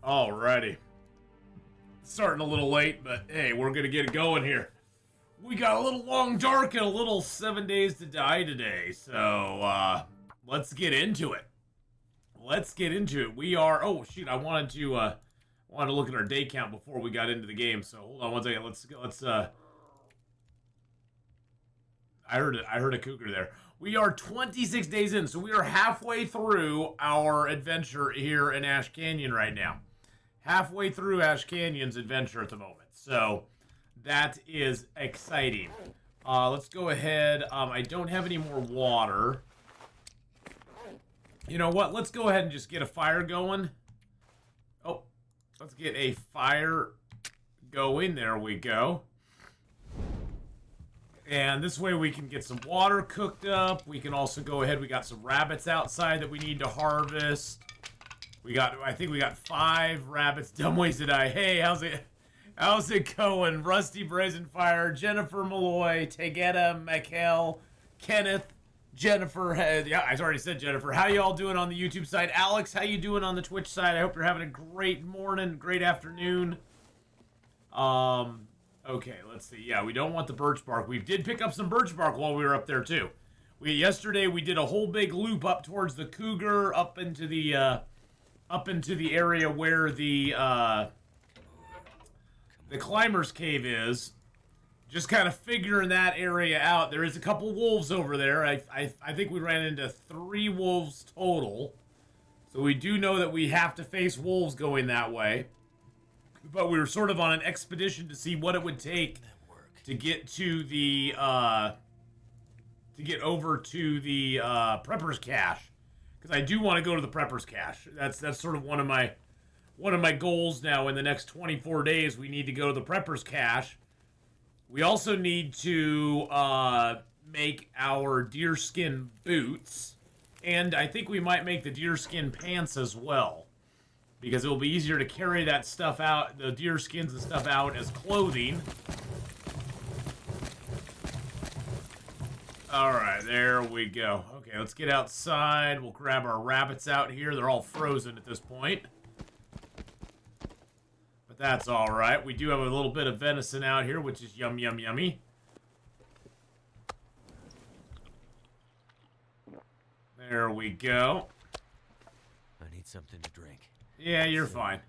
Alrighty. Starting a little late, but hey, we're gonna get it going here. We got a little long dark and a little 7 days to die today, so let's get into it. Let's get into it. We are. Oh shoot! I wanted to look at our day count before we got into the game. So hold on one second. Let's. I heard a cougar there. We are 26 days in, so we are halfway through our adventure here in Ash Canyon right now. Halfway through Ash Canyon's adventure at the moment, so that is exciting. Let's go ahead. I don't have any more water. You know what? Let's go ahead and just get a fire going. Oh, let's get a fire going. There we go. And this way we can get some water cooked up. We can also go ahead. We got some rabbits outside that we need to harvest. I think we got 5 rabbits. Dumb ways to die. Hey, how's it going? Rusty Brazen Fire, Jennifer Malloy, Tegeta, Michael, Kenneth, Jennifer. Yeah, I already said Jennifer. How y'all doing on the YouTube side? Alex, how you doing on the Twitch side? I hope you're having a great morning, great afternoon. Okay, let's see. Yeah, we don't want the birch bark. We did pick up some birch bark while we were up there too. Yesterday we did a whole big loop up towards the cougar, up into the area where the climber's cave is. Just kind of figuring that area out. There is a couple wolves over there. I think we ran into 3 wolves total. So we do know that we have to face wolves going that way. But we were sort of on an expedition to see what it would take to get to the over to the Prepper's Cache, because I do want to go to the Prepper's Cache. That's sort of one of my goals now. In the next 24 days, we need to go to the Prepper's Cache. We also need to make our deerskin boots, and I think we might make the deerskin pants as well, because it will be easier to carry that stuff out, the deer skins and stuff out, as clothing. Alright, there we go. Okay, let's get outside. We'll grab our rabbits out here. They're all frozen at this point. But that's alright. We do have a little bit of venison out here, which is yum, yum, yummy. There we go. I need something to drink. Yeah, you're fine.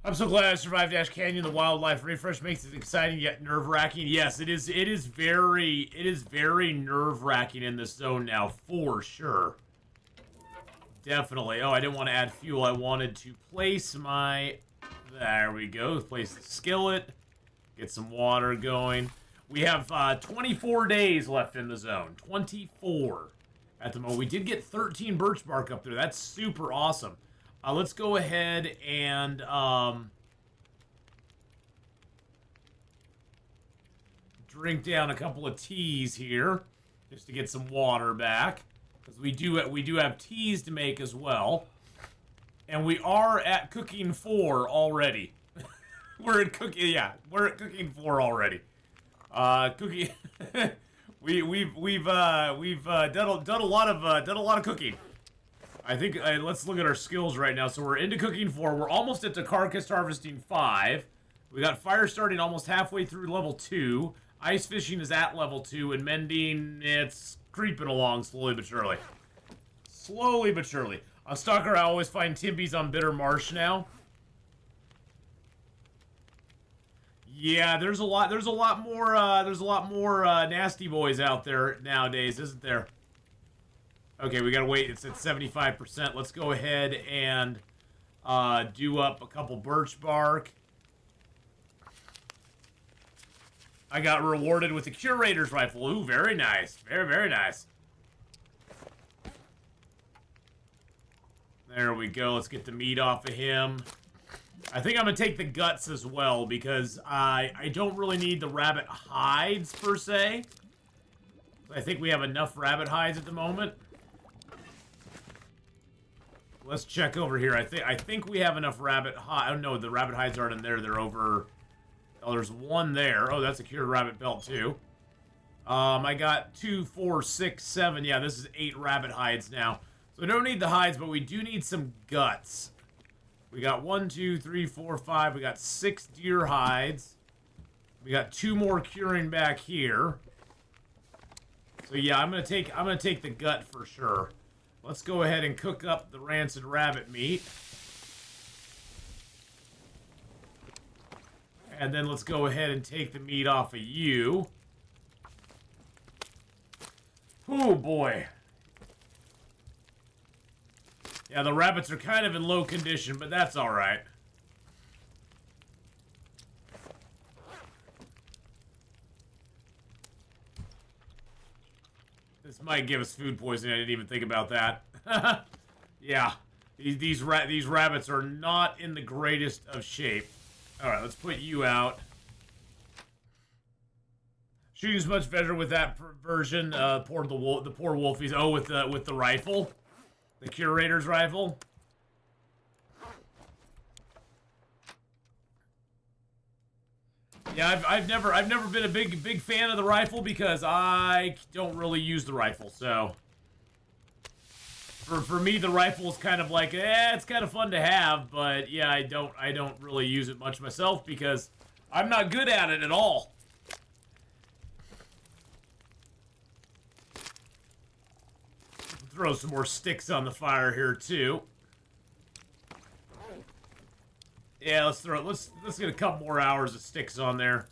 I'm so glad I survived Ash Canyon. The wildlife refresh makes it exciting yet nerve-wracking. Yes, it is. It is very nerve-wracking in this zone now, for sure. Definitely. Oh, I didn't want to add fuel. I wanted to place my. There we go. Place the skillet. Get some water going. We have 24 days left in the zone. 24. At the moment. We did get 13 birch bark up there. That's super awesome. Let's go ahead and drink down a couple of teas here, just to get some water back, because we do have teas to make as well, and we are at cooking 4 already. We're at cooking 4 already. Cooking. We've done a lot of cooking. I think let's look at our skills right now. So we're into cooking 4. We're almost at the carcass harvesting 5. We got fire starting almost halfway through level 2. Ice fishing is at level 2, and mending, it's creeping along slowly but surely. Slowly but surely. On Stalker, I always find Timbies on Bitter Marsh now. Yeah, there's a lot more nasty boys out there nowadays, isn't there? Okay, we gotta wait. It's at 75%. Let's go ahead and do up a couple birch bark. I got rewarded with the Curator's Rifle. Ooh, very nice. Very, very nice. There we go. Let's get the meat off of him. I think I'm going to take the guts as well, because I don't really need the rabbit hides, per se. I think we have enough rabbit hides at the moment. Let's check over here. I think we have enough rabbit hides. Oh, no, the rabbit hides aren't in there. They're over... Oh, there's 1 there. Oh, that's a cured rabbit pelt, too. I got 2, 4, 6, 7. Yeah, this is 8 rabbit hides now. So we don't need the hides, but we do need some guts. We got 1, 2, 3, 4, 5. We got 6 deer hides. We got 2 more curing back here. So yeah, I'm gonna take the gut for sure. Let's go ahead and cook up the rancid rabbit meat. And then let's go ahead and take the meat off of you. Oh boy. Yeah, the rabbits are kind of in low condition, but that's alright. This might give us food poisoning. I didn't even think about that. Yeah, these rabbits are not in the greatest of shape. All right, let's put you out. Shooting's much better with that version. The poor wolfies. Oh, with the rifle, the curator's rifle. Yeah, I've never been a big fan of the rifle because I don't really use the rifle. So for me, the rifle is kind of like, it's kind of fun to have, but yeah, I don't really use it much myself because I'm not good at it at all. Throw some more sticks on the fire here too. Yeah, let's get a couple more hours of sticks on there.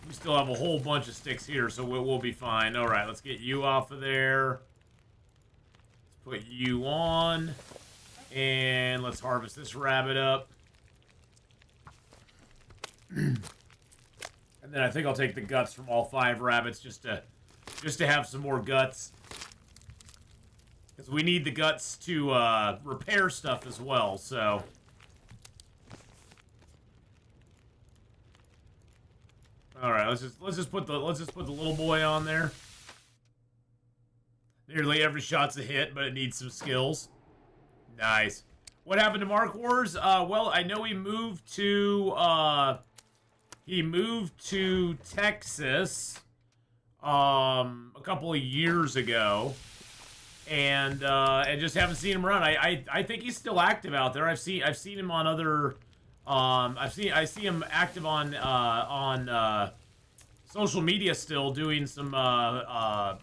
We still have a whole bunch of sticks here, so we'll be fine. All right, let's get you off of there. Let's put you on, and let's harvest this rabbit up. And then I think I'll take the guts from all 5 rabbits just to have some more guts. Because we need the guts to repair stuff as well, so. All right, let's just put the little boy on there. Nearly every shot's a hit, but it needs some skills. Nice. What happened to Mark Wars? Well, I know he moved to Texas a couple of years ago. And I just haven't seen him around. I think he's still active out there. I've seen him on other I see him active on social media still, doing some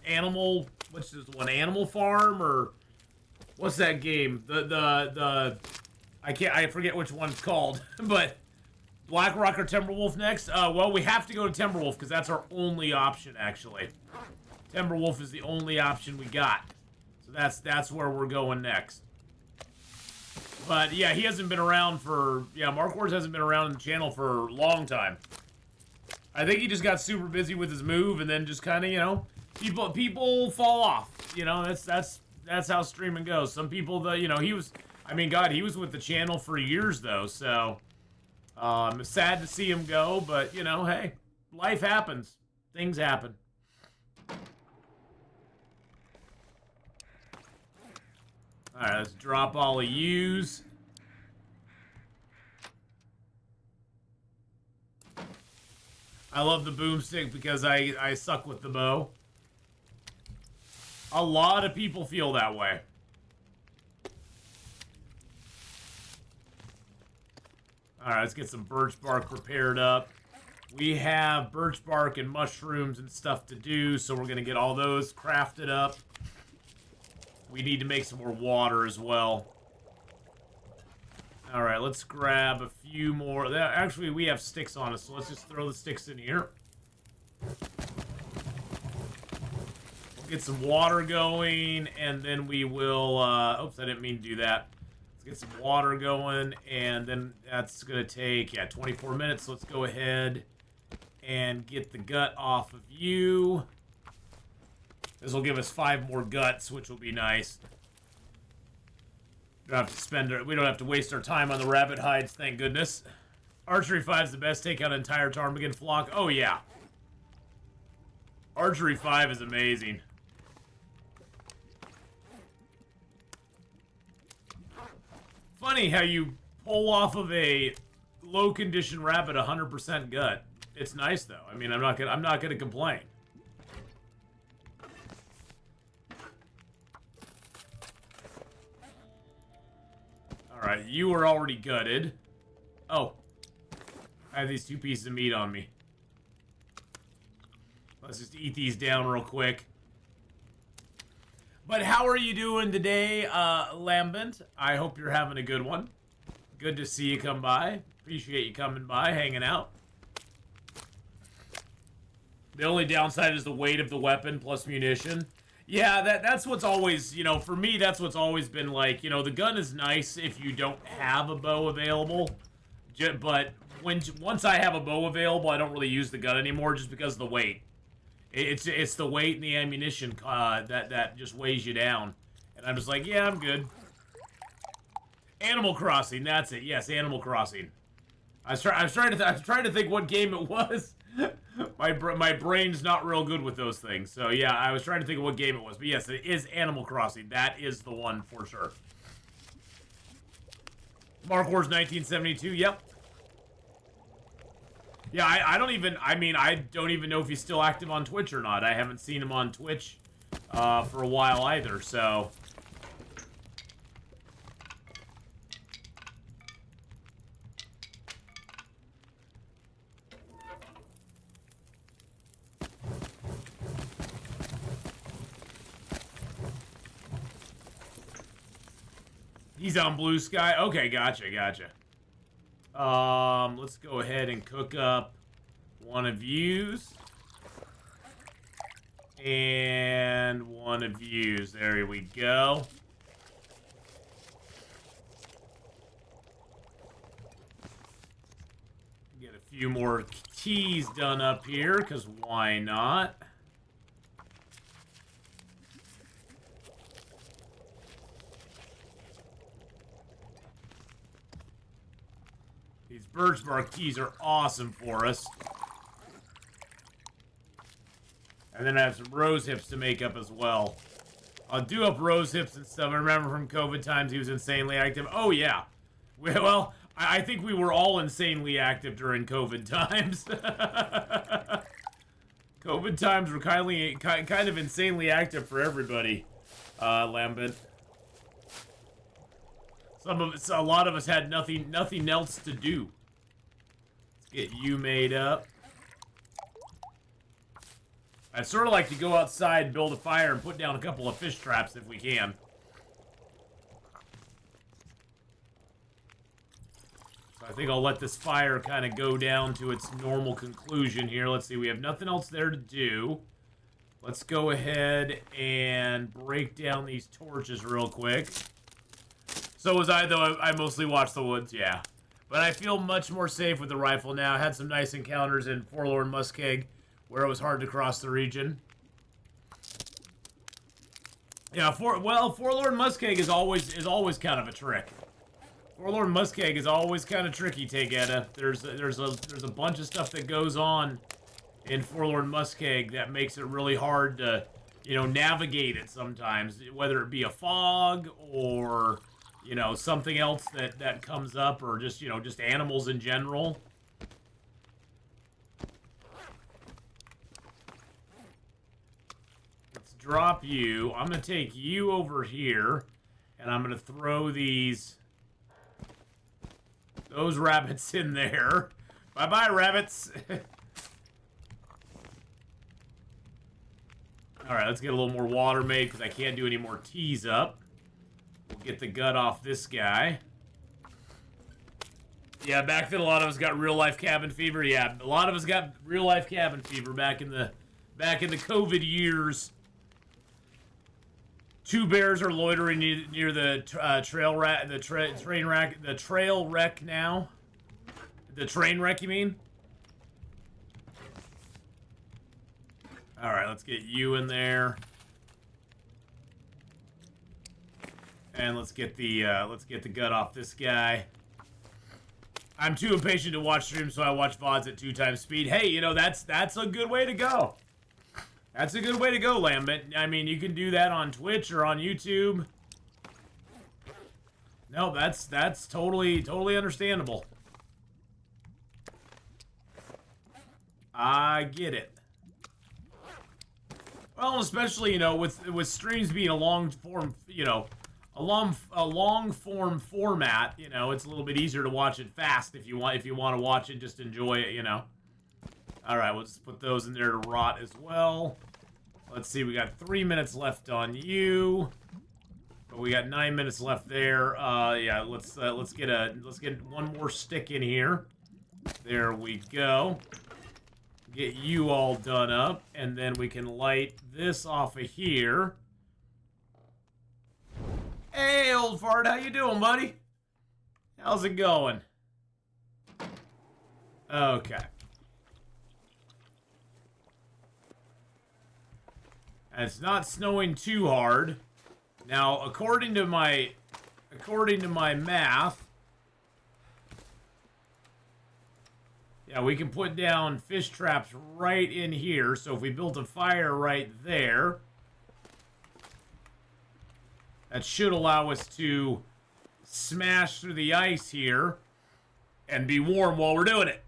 animal, what's this one, Animal Farm, or what's that game? I forget which one it's called, but BlackRock or Timberwolf next? Well, we have to go to Timberwolf because that's our only option actually. Timberwolf is the only option we got. So that's where we're going next. But yeah, he hasn't been around for, Mark Wars hasn't been around in the channel for a long time. I think he just got super busy with his move and then just kind of, people fall off. That's how streaming goes. Some people, he was with the channel for years though, so it's sad to see him go, but hey, life happens. Things happen. Alright, let's drop all of yous. I love the boomstick because I suck with the bow. A lot of people feel that way. Alright, let's get some birch bark prepared up. We have birch bark and mushrooms and stuff to do, so we're going to get all those crafted up. We need to make some more water as well. Alright, let's grab a few more. Actually, we have sticks on us, so let's just throw the sticks in here. We'll get some water going, and then we will... oops, I didn't mean to do that. Let's get some water going, and then that's going to take, 24 minutes. Let's go ahead and get the gut off of you. This will give us 5 more guts, which will be nice. We don't have to waste our time on the rabbit hides, thank goodness. Archery 5 is the best take out an entire ptarmigan flock. Oh yeah. Archery 5 is amazing. Funny how you pull off of a low condition rabbit 100% gut. It's nice though. I mean, I'm not gonna complain. Alright, you were already gutted. Oh. I have these 2 pieces of meat on me. Let's just eat these down real quick. But how are you doing today, Lambent? I hope you're having a good one. Good to see you come by. Appreciate you coming by, hanging out. The only downside is the weight of the weapon plus munition. Yeah, that's what's always, you know, for me, that's what's always been like, you know, the gun is nice if you don't have a bow available. But once I have a bow available, I don't really use the gun anymore just because of the weight. It's the weight and the ammunition that just weighs you down. And I'm just like, yeah, I'm good. Animal Crossing, that's it. Yes, Animal Crossing. I was trying to think what game it was. My brain's not real good with those things. So yeah, I was trying to think of what game it was. But yes, it is Animal Crossing. That is the one for sure. Mark Wars 1972. Yep. Yeah, I don't even know if he's still active on Twitch or not. I haven't seen him on Twitch for a while either, so. He's on Blue Sky. Okay, gotcha. Let's go ahead and cook up one of yous. And one of yous. There we go. Get a few more teas done up here, because why not? These birch bark teas are awesome for us. And then I have some rose hips to make up as well. I'll do up rose hips and stuff. I remember from COVID times he was insanely active. Oh, yeah. Well, I think we were all insanely active during COVID times. COVID times were kind of insanely active for everybody, Lambent. A lot of us had nothing else to do. Let's get you made up. I'd sort of like to go outside, build a fire, and put down a couple of fish traps if we can. So I think I'll let this fire kind of go down to its normal conclusion here. Let's see, we have nothing else there to do. Let's go ahead and break down these torches real quick. So was I, though. I mostly watched the woods, yeah. But I feel much more safe with the rifle now. I had some nice encounters in Forlorn Muskeg, where it was hard to cross the region. Yeah, Forlorn Muskeg is always kind of a trick. Forlorn Muskeg is always kind of tricky, Tegeta. There's a bunch of stuff that goes on in Forlorn Muskeg that makes it really hard to, you know, navigate it sometimes, whether it be a fog or, you know, something else that comes up, or just, you know, just animals in general. Let's drop you. I'm going to take you over here, and I'm going to throw those rabbits in there. Bye-bye, rabbits. Alright, let's get a little more water made, because I can't do any more teas up. We'll get the gut off this guy. Yeah, back then a lot of us got real-life cabin fever. Yeah, a lot of us got real-life cabin fever back in the COVID years. 2 bears are loitering near the trail wreck now. The train wreck, you mean? All right, let's get you in there. And let's get the gut off this guy. I'm too impatient to watch streams, so I watch VODs at 2 times speed. Hey, you know, that's a good way to go. That's a good way to go, Lambent. I mean, you can do that on Twitch or on YouTube. No, that's totally understandable. I get it. Well, especially, you know, with streams being a long form, you know, long form format, you know, it's a little bit easier to watch it fast if you want to watch it, just enjoy it, you know. All right, let's put those in there to rot as well. Let's see, we got 3 minutes left on you, but we got 9 minutes left there. Yeah, let's get one more stick in here. There we go. Get you all done up, and then we can light this off of here. Hey, old fart, how you doing, buddy? How's it going? Okay. And it's not snowing too hard. Now, according to my math, yeah, we can put down fish traps right in here. So if we built a fire right there, that should allow us to smash through the ice here and be warm while we're doing it.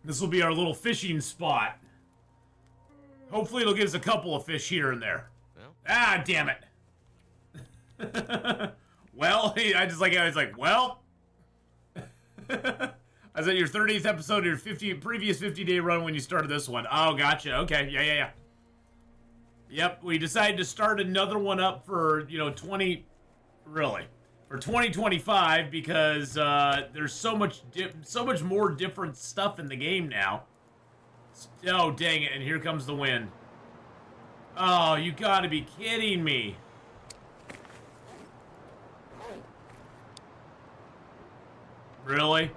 This will be our little fishing spot. Hopefully it'll give us a couple of fish here and there. Well. Ah, damn it. Well, I was like, well. I was at your 30th episode of your previous 50-day run when you started this one. Oh, gotcha. Okay, yeah. Yep, we decided to start another one up for, you know, for 2025 because there's so much more different stuff in the game now. Oh, dang it, and here comes the wind. Oh, you gotta be kidding me. Really?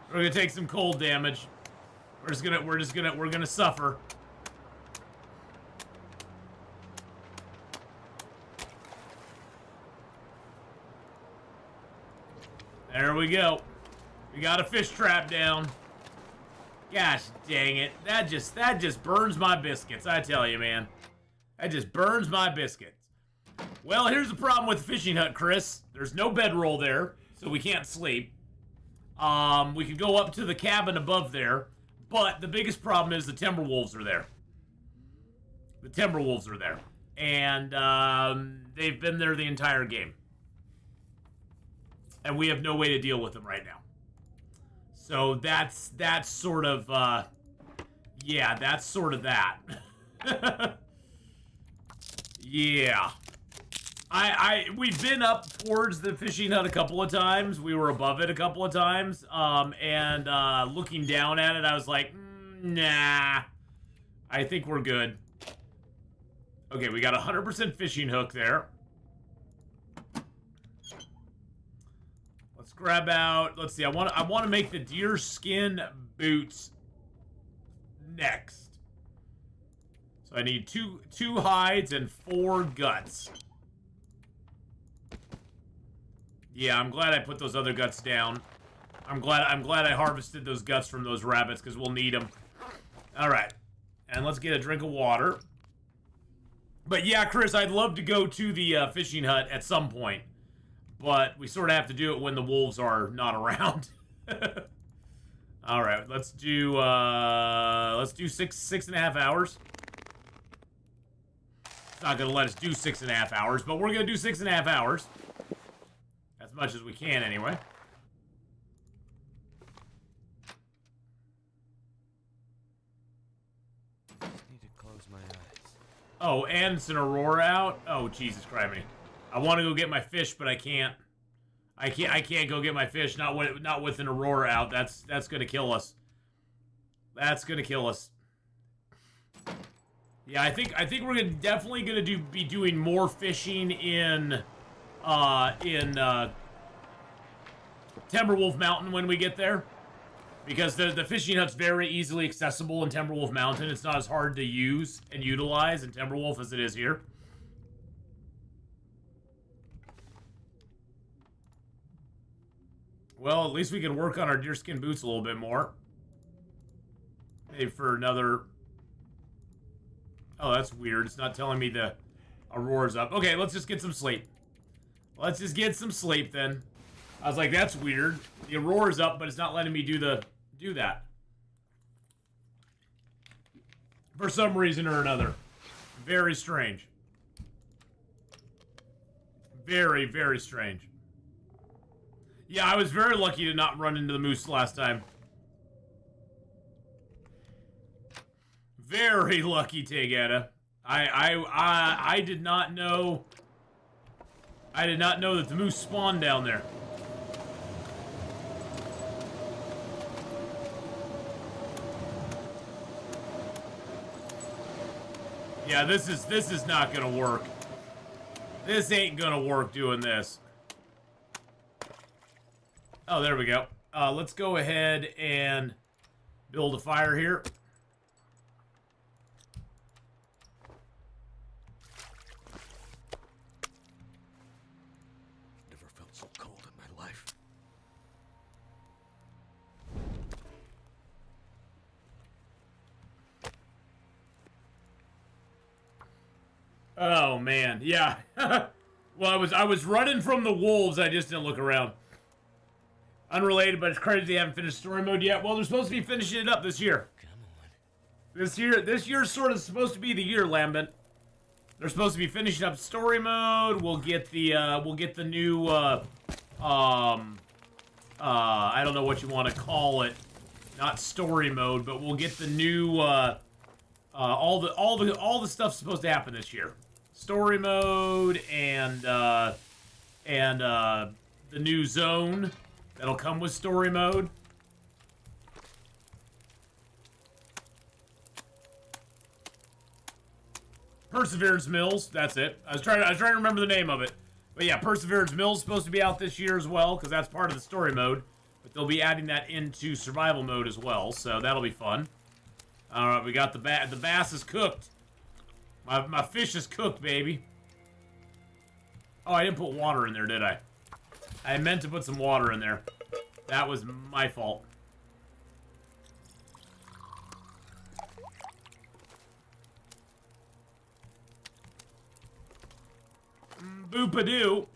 We're gonna take some cold damage. We're gonna suffer. There we go. We got a fish trap down. Gosh dang it. That just burns my biscuits, I tell you, man. That just burns my biscuits. Well, here's the problem with the fishing hut, Chris. There's no bedroll there, so we can't sleep. We can go up to the cabin above there, but the biggest problem is the Timberwolves are there. The Timberwolves are there. And they've been there the entire game. And we have no way to deal with them right now. So that's sort of, yeah, that's sort of that. Yeah. We've been up towards the fishing hut a couple of times. We were above it a couple of times. And looking down at it, I was like, nah, I think we're good. Okay, we got 100% fishing hook there. Let's grab out, let's see, I want to make the deer skin boots next. So I need two hides and 4 guts. Yeah, I'm glad I put those other guts down. I'm glad I harvested those guts from those rabbits because we'll need them. All right, and let's get a drink of water. But yeah, Chris, I'd love to go to the fishing hut at some point. But we sort of have to do it when the wolves are not around. All right, let's do 6.5 hours. It's not gonna let us do 6.5 hours, but we're gonna do 6.5 hours. As much as we can, anyway. Just need to close my eyes. Oh, and it's an aurora out. Oh, Jesus Christ! I want to go get my fish, but I can't. I can't go get my fish. Not with an aurora out. That's gonna kill us. That's gonna kill us. Yeah, I think we're definitely gonna be doing more fishing in Timberwolf Mountain when we get there, because the fishing hut's very easily accessible in Timberwolf Mountain. It's not as hard to use and utilize in Timberwolf as it is here. Well, at least we can work on our deerskin boots a little bit more. Maybe for another... Oh, that's weird. It's not telling me the aurora's up. Okay, let's just get some sleep. Let's just get some sleep, then. I was like, that's weird. The aurora's up, but it's not letting me do that. For some reason or another. Very strange. Very, very strange. Yeah, I was very lucky to not run into the moose last time. Very lucky, Tegetta. I did not know. I did not know that the moose spawned down there. Yeah, this is not gonna work. This ain't gonna work doing this. Oh, there we go. Let's go ahead and build a fire here. Never felt so cold in my life. Oh man, yeah. Well, I was running from the wolves. I just didn't look around. Unrelated, but it's crazy they haven't finished story mode yet. Well, they're supposed to be finishing it up this year. Come on. This year's sort of supposed to be the year, Lambent. They're supposed to be finishing up story mode. We'll get the new I don't know what you want to call it. Not story mode, but we'll get the new all the stuff's supposed to happen this year. Story mode and the new zone that'll come with story mode. Perseverance Mills, that's it. I was trying to remember the name of it. But yeah, Perseverance Mills is supposed to be out this year as well, because that's part of the story mode. But they'll be adding that into survival mode as well, so that'll be fun. Alright, we got the bass is cooked. My fish is cooked, baby. Oh, I didn't put water in there, did I? I meant to put some water in there. That was my fault. Boopadoo.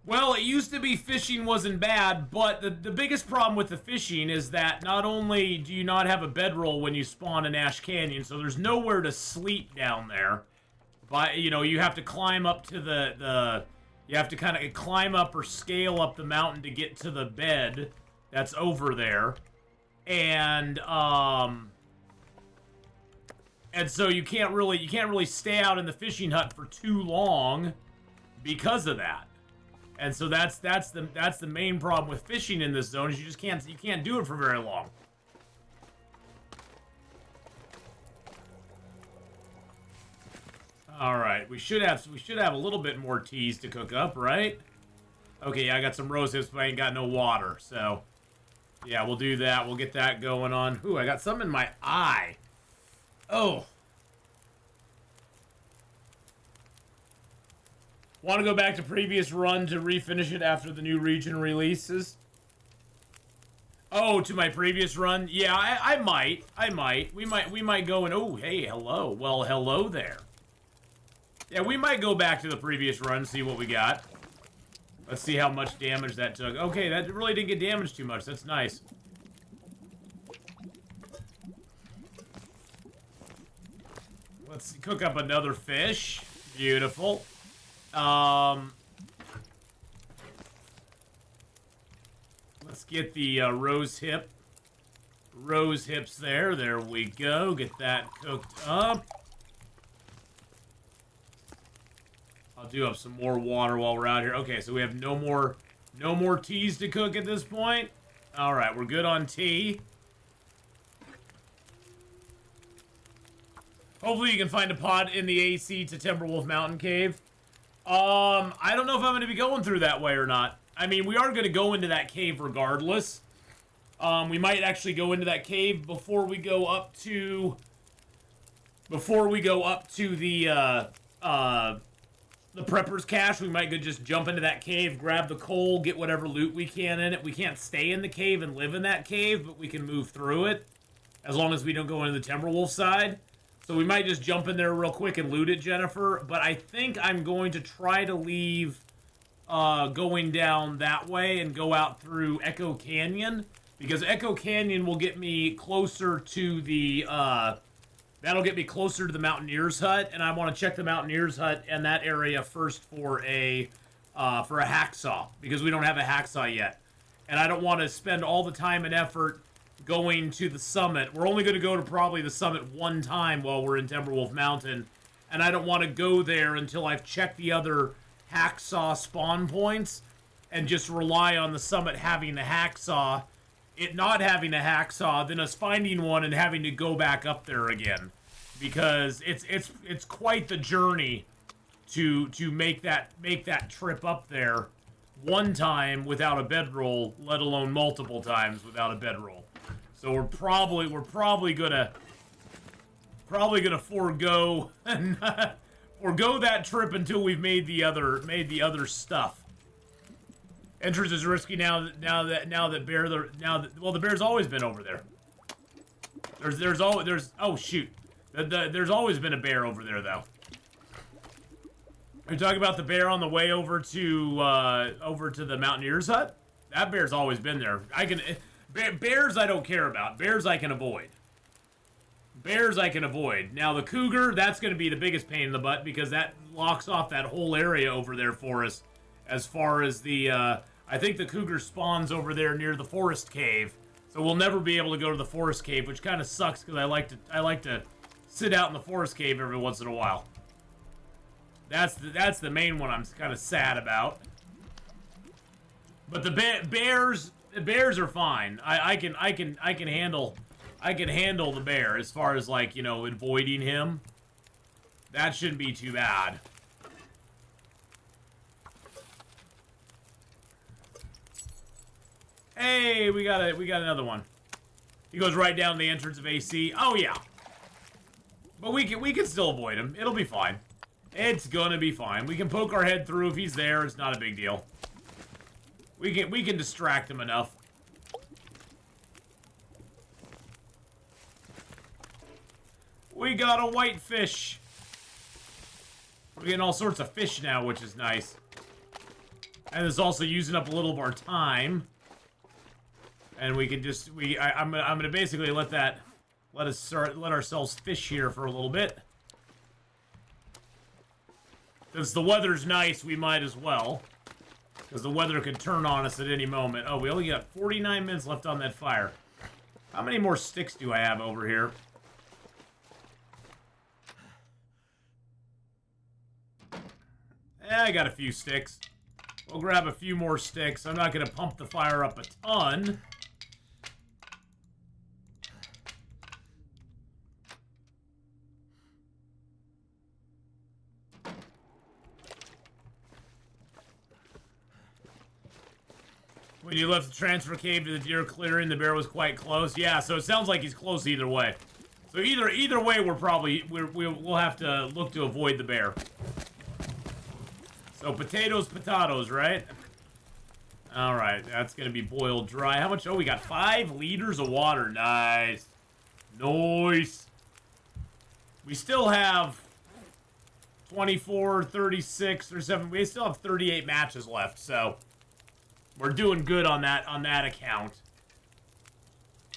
Well, it used to be fishing wasn't bad, but the biggest problem with the fishing is that not only do you not have a bedroll when you spawn in Ash Canyon, so there's nowhere to sleep down there. But, you know, you have to climb up to you have to kind of climb up or scale up the mountain to get to the bed that's over there. And so you can't really stay out in the fishing hut for too long because of that. And so that's the main problem with fishing in this zone is you can't do it for very long. All right, we should have a little bit more teas to cook up, right? Okay, yeah, I got some rose hips, but I ain't got no water, so yeah, we'll do that. We'll get that going on. Ooh, I got some in my eye. Oh. Want to go back to previous run to refinish it after the new region releases? Oh, to my previous run? Yeah, I might. We might go and... Oh, hey, hello. Well, hello there. Yeah, we might go back to the previous run, see what we got. Let's see how much damage that took. Okay, that really didn't get damaged too much. That's nice. Let's cook up another fish. Beautiful. Let's get the rose hips there. There we go. Get that cooked up. I'll do up some more water while we're out here. Okay, so we have no more teas to cook at this point. All right, we're good on tea. Hopefully you can find a pod in the AC to Timberwolf Mountain Cave. I don't know if I'm going to be going through that way or not. I mean, we are going to go into that cave regardless. We might actually go into that cave before we go up to the Prepper's Cache. We might go just jump into that cave, grab the coal, get whatever loot we can in it. We can't stay in the cave and live in that cave, but we can move through it as long as we don't go into the Timberwolf side. So we might just jump in there real quick and loot it, Jennifer. But I think I'm going to try to leave going down that way and go out through Echo Canyon. Because Echo Canyon will get me closer to the... that'll get me closer to the Mountaineer's Hut. And I want to check the Mountaineer's Hut and that area first for a hacksaw. Because we don't have a hacksaw yet. And I don't want to spend all the time and effort going to the summit. We're only going to go to probably the summit one time while we're in Timberwolf Mountain. And I don't want to go there until I've checked the other hacksaw spawn points and just rely on the summit having the hacksaw, it not having a hacksaw, then us finding one and having to go back up there again. Because it's quite the journey to make that trip up there one time without a bedroll, let alone multiple times without a bedroll. So we're probably gonna forego that trip until we've made the other stuff. Entrance is risky now that the bear's always been over there. There's always been a bear over there though. Are you talking about the bear on the way over to the Mountaineer's Hut? That bear's always been there. Bears I don't care about. Bears I can avoid. Now the cougar, that's going to be the biggest pain in the butt because that locks off that whole area over there for us. As far as the, I think the cougar spawns over there near the forest cave, so we'll never be able to go to the forest cave, which kind of sucks because I like to sit out in the forest cave every once in a while. That's the main one I'm kind of sad about. But the bears are fine. I can handle the bear as far as like, you know, avoiding him. That shouldn't be too bad. Hey, we got another one. He goes right down the entrance of AC. Oh yeah. But we can still avoid him. It'll be fine. It's gonna be fine. We can poke our head through if he's there. It's not a big deal. We can distract him enough. We got a whitefish. We're getting all sorts of fish now, which is nice. And it's also using up a little of our time. And we can just I'm gonna basically let ourselves fish here for a little bit. Since the weather's nice, we might as well. Because the weather could turn on us at any moment. Oh, we only got 49 minutes left on that fire. How many more sticks do I have over here? I got a few sticks. We'll grab a few more sticks. I'm not going to pump the fire up a ton. When you left the transfer cave to the deer clearing, the bear was quite close. Yeah, so it sounds like he's close either way. So either way, we'll have to look to avoid the bear. So potatoes, right? All right, that's gonna be boiled dry. How much? Oh, we got 5 liters of water. Nice, nice. We still have 24, 36, or 7. We still have 38 matches left, so we're doing good on that account.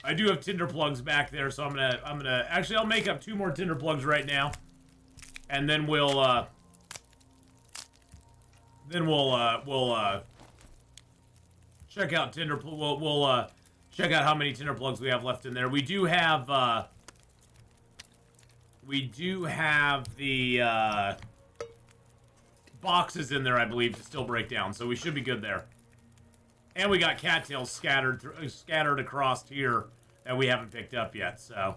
I do have tinder plugs back there, so I'm gonna actually I'll make up 2 more tinder plugs right now, and then we'll check out tinder. We'll check out how many tinder plugs we have left in there. We do have the boxes in there, I believe, to still break down, so we should be good there. And we got cattails scattered across here that we haven't picked up yet, so.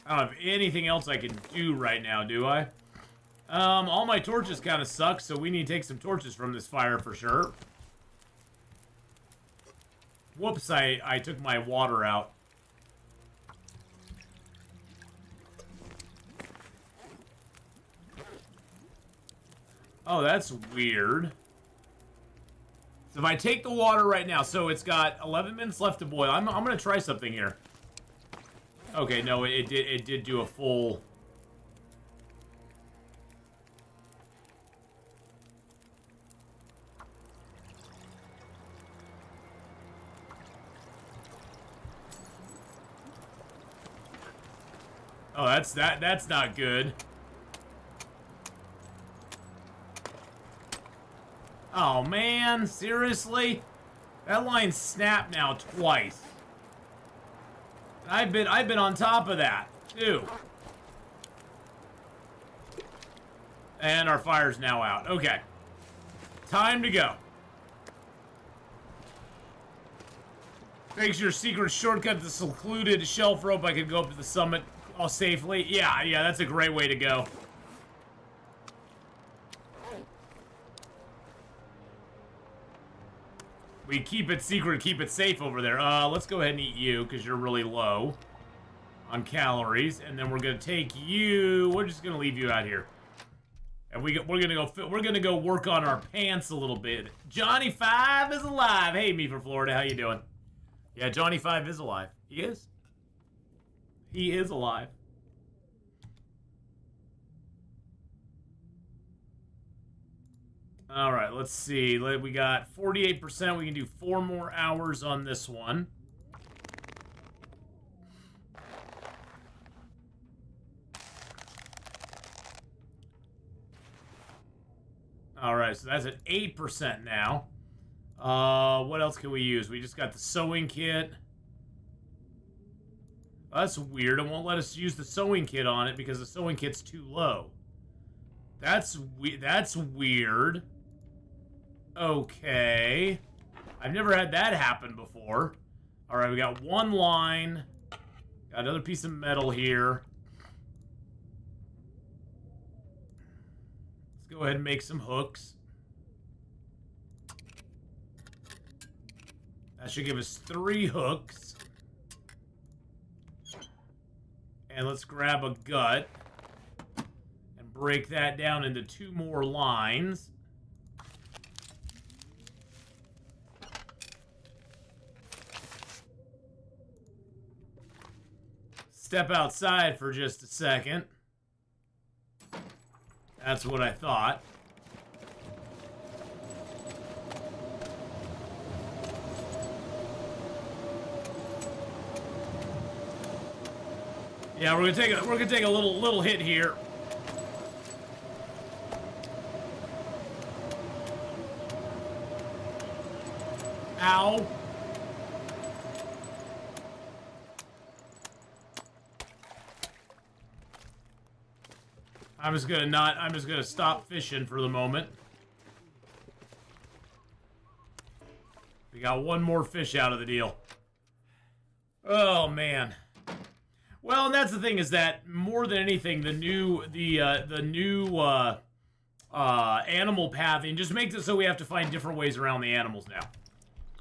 I don't have anything else I can do right now, do I? All my torches kind of suck, so we need to take some torches from this fire for sure. Whoops, I took my water out. Oh, that's weird. So if I take the water right now, so it's got 11 minutes left to boil. I'm gonna try something here. Okay, no, it did do a full. Oh, that's not good. Oh man, seriously? That line snapped now twice. I've been on top of that, too. And our fire's now out. Okay. Time to go. Thanks to your secret shortcut to the secluded shelf rope, I could go up to the summit all safely. Yeah, that's a great way to go. We keep it secret, keep it safe over there. Let's go ahead and eat you, because you're really low on calories. And then we're going to take you... We're just going to leave you out here. And we're gonna go work on our pants a little bit. Johnny 5 is alive. Hey, me from Florida, how you doing? Yeah, Johnny 5 is alive. He is. He is alive. All right, let's see. We got 48%. We can do 4 more hours on this one. All right, so that's at 8% now. What else can we use? We just got the sewing kit. That's weird. It won't let us use the sewing kit on it because the sewing kit's too low. That's weird. Okay. I've never had that happen before. All right, we got 1 line. Got another piece of metal here. Let's go ahead and make some hooks. That should give us 3 hooks. And let's grab a gut and break that down into 2 more lines. Step outside for just a second. That's what I thought. Yeah, we're gonna take a little hit here. Ow. I'm just gonna stop fishing for the moment. We got 1 more fish out of the deal. Oh man. Well, and that's the thing, is that more than anything, the new animal pathing just makes it so we have to find different ways around the animals now,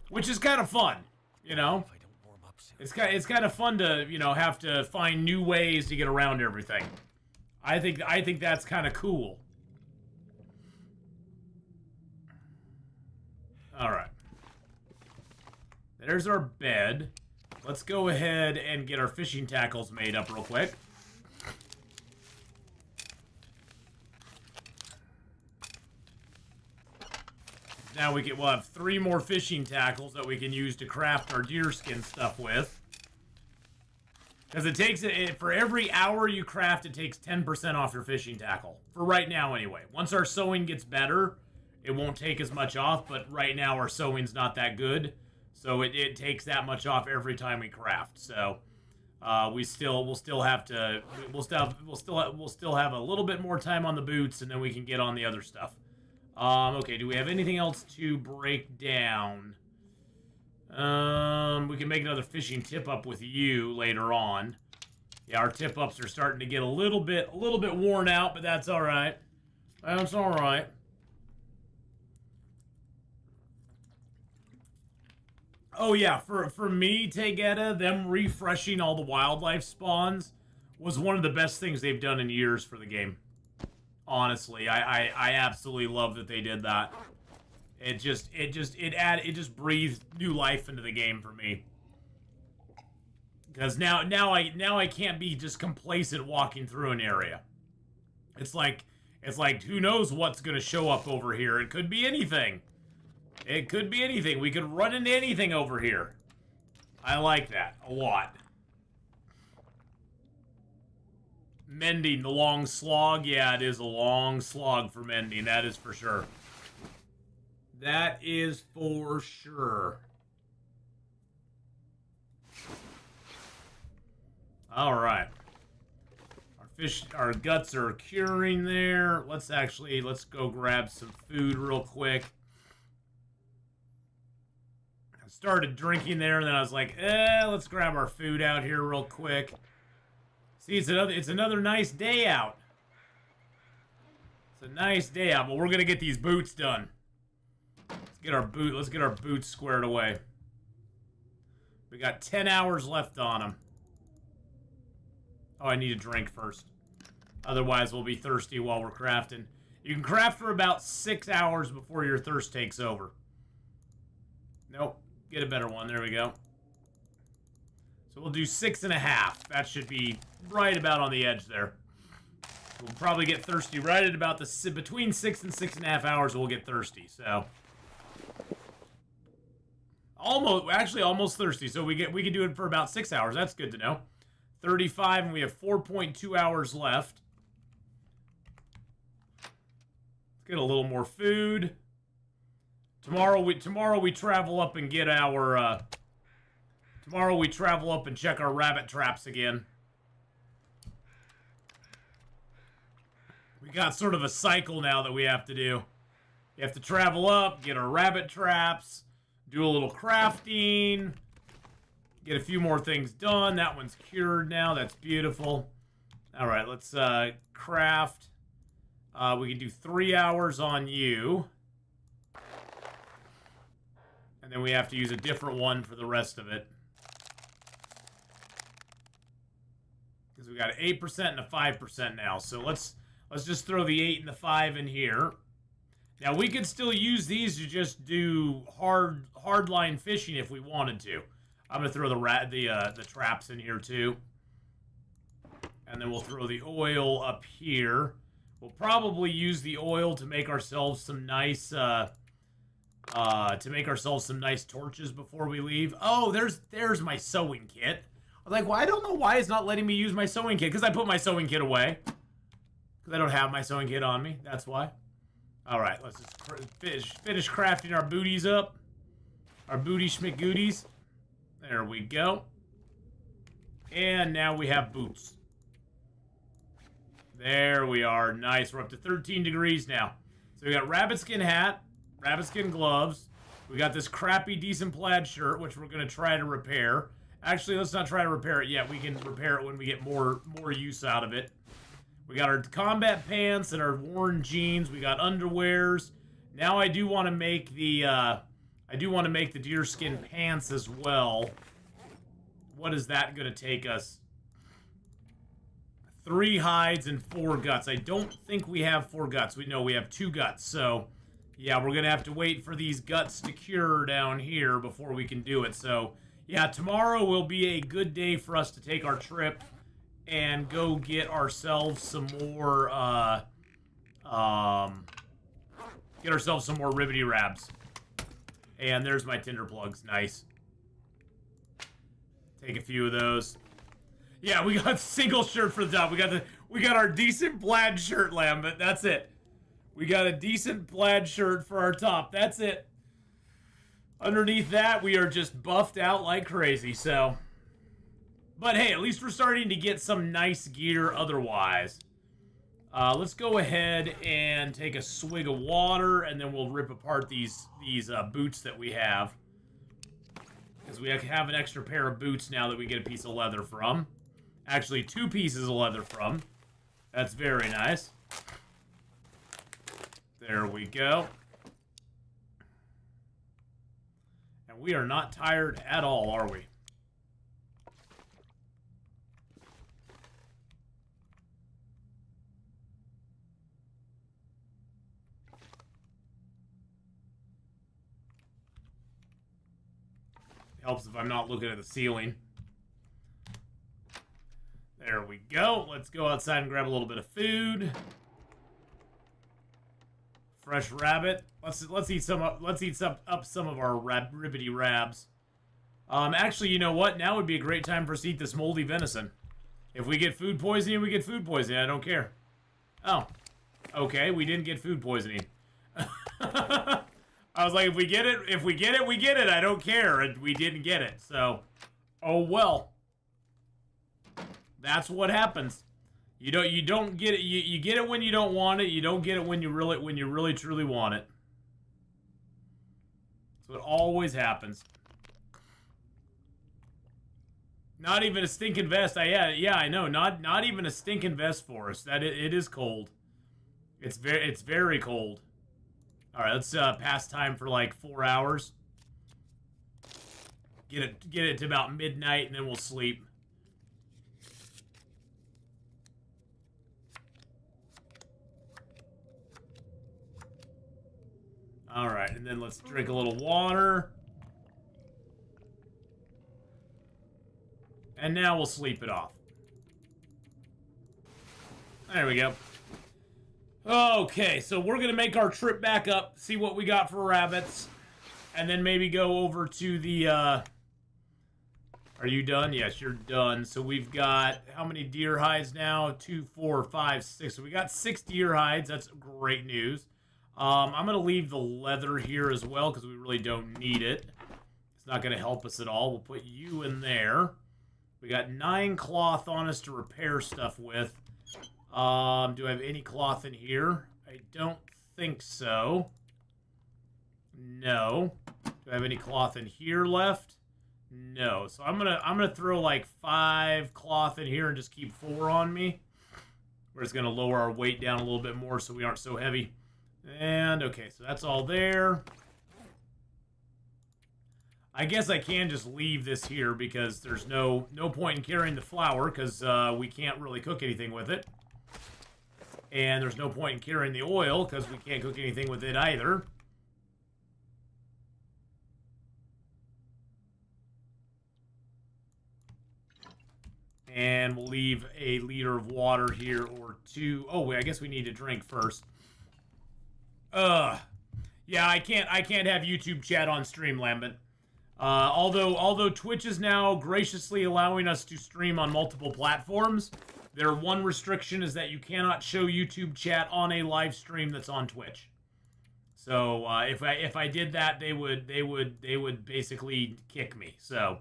which is kind of fun, you know. If I don't warm up soon. It's kind of fun to, you know, have to find new ways to get around everything. I think that's kind of cool. All right. There's our bed. Let's go ahead and get our fishing tackles made up real quick. Now we'll have 3 more fishing tackles that we can use to craft our deerskin stuff with. Because it takes for every hour you craft, it takes 10% off your fishing tackle. For right now, anyway. Once our sewing gets better, it won't take as much off. But right now, our sewing's not that good, so it takes that much off every time we craft. So we'll still have a little bit more time on the boots, and then we can get on the other stuff. Okay, do we have anything else to break down? We can make another fishing tip-up with you later on. Yeah, our tip-ups are starting to get a little bit worn out, but that's all right. That's all right. Oh yeah, for me, Tegeta, them refreshing all the wildlife spawns was one of the best things they've done in years for the game. Honestly, I absolutely love that they did that. It just breathed new life into the game for me. Because now I can't be just complacent walking through an area. It's like who knows what's gonna show up over here? It could be anything. It could be anything. We could run into anything over here. I like that a lot. Mending the long slog. Yeah, it is a long slog for mending. That is for sure. That is for sure. All right. Our guts are curing there. Let's go grab some food real quick. I started drinking there, and then I was like, let's grab our food out here real quick. See, it's another nice day out. It's a nice day out, but we're gonna get these boots done. Let's get our boots squared away. We got 10 hours left on them. Oh, I need a drink first. Otherwise, we'll be thirsty while we're crafting. You can craft for about 6 hours before your thirst takes over. Nope. Get a better one. There we go. So we'll do 6.5. That should be right about on the edge there. We'll probably get thirsty right at about between 6 and 6.5 hours. We'll get thirsty. So almost thirsty. So we can do it for about 6 hours. That's good to know. 35, and we have 4.2 hours left. Let's get a little more food. Tomorrow we travel up and get our. Tomorrow we travel up and check our rabbit traps again. We got sort of a cycle now that we have to do. You have to travel up, get our rabbit traps, do a little crafting, get a few more things done. That one's cured now. That's beautiful. All right, let's craft. We can do 3 hours on you. And then we have to use a different one for the rest of it. Because we got an 8% and a 5% now. So let's just throw the 8 and the 5 in here. Now we could still use these to just do hardline fishing if we wanted to. I'm gonna throw the traps in here too, and then we'll throw the oil up here. We'll probably use the oil to make ourselves some nice torches before we leave. Oh, there's my sewing kit. I was like, well, I don't know why it's not letting me use my sewing kit, because I put my sewing kit away. Because I don't have my sewing kit on me. That's why. All right, let's just finish crafting our booties up. Our booty schmick-gooties. There we go. And now we have boots. There we are. Nice. We're up to 13 degrees now. So we got rabbit skin hat, rabbit skin gloves. We got this crappy decent plaid shirt, which we're going to try to repair. Actually, let's not try to repair it yet. We can repair it when we get more use out of it. We got our combat pants and our worn jeans. We got underwears. Now I do want to make the deerskin pants as well. What is that going to take us? 3 hides and 4 guts. I don't think we have 4 guts. We have 2 guts. So, yeah, we're going to have to wait for these guts to cure down here before we can do it. So, yeah, tomorrow will be a good day for us to take our trip and go get ourselves some more, ribbity rabs. And there's my tinder plugs. Nice. Take a few of those. Yeah, we got single shirt for the top. We got our decent plaid shirt, Lambert. That's it. We got a decent plaid shirt for our top. That's it. Underneath that, we are just buffed out like crazy, so. But hey, at least we're starting to get some nice gear otherwise. Let's go ahead and take a swig of water, and then we'll rip apart these boots that we have. Because we have an extra pair of boots now that we get a piece of leather from. Actually, 2 pieces of leather from. That's very nice. There we go. And we are not tired at all, are we? Helps if I'm not looking at the ceiling. There we go. Let's go outside and grab a little bit of food. Fresh rabbit. Let's eat some up. Let's eat up some of our ribbity rabs. Actually, you know what? Now would be a great time for us to eat this moldy venison. If we get food poisoning, we get food poisoning. I don't care. Oh, okay. We didn't get food poisoning. I was like, if we get it, we get it. I don't care. And we didn't get it. So, oh well. That's what happens. You don't get it. You get it when you don't want it. You don't get it when you really truly want it. So it always happens. Not even a stinking vest. Yeah, I know. Not even a stinking vest for us. That it is cold. It's very cold. All right, let's pass time for like 4 hours. Get it to about midnight, and then we'll sleep. All right, and then let's drink a little water. And now we'll sleep it off. There we go. Okay, so we're going to make our trip back up, see what we got for rabbits, and then maybe go over to the, Are you done? Yes, you're done. So we've got, how many deer hides now? 2, 4, 5, 6. So we got 6 deer hides. That's great news. I'm going to leave the leather here as well because we really don't need it. It's not going to help us at all. We'll put you in there. We got 9 cloth on us to repair stuff with. Do I have any cloth in here? I don't think so. No. Do I have any cloth in here left? No. So I'm gonna throw like 5 cloth in here and just keep 4 on me. We're just gonna lower our weight down a little bit more so we aren't so heavy. And okay, so that's all there. I guess I can just leave this here because there's no point in carrying the flour because we can't really cook anything with it. And there's no point in carrying the oil because we can't cook anything with it either. And we'll leave a liter of water here or 2. Oh, wait, I guess we need to drink first. Yeah, I can't have YouTube chat on stream, Lambent. Although Twitch is now graciously allowing us to stream on multiple platforms, their one restriction is that you cannot show YouTube chat on a live stream that's on Twitch. So if I did that, they would basically kick me. So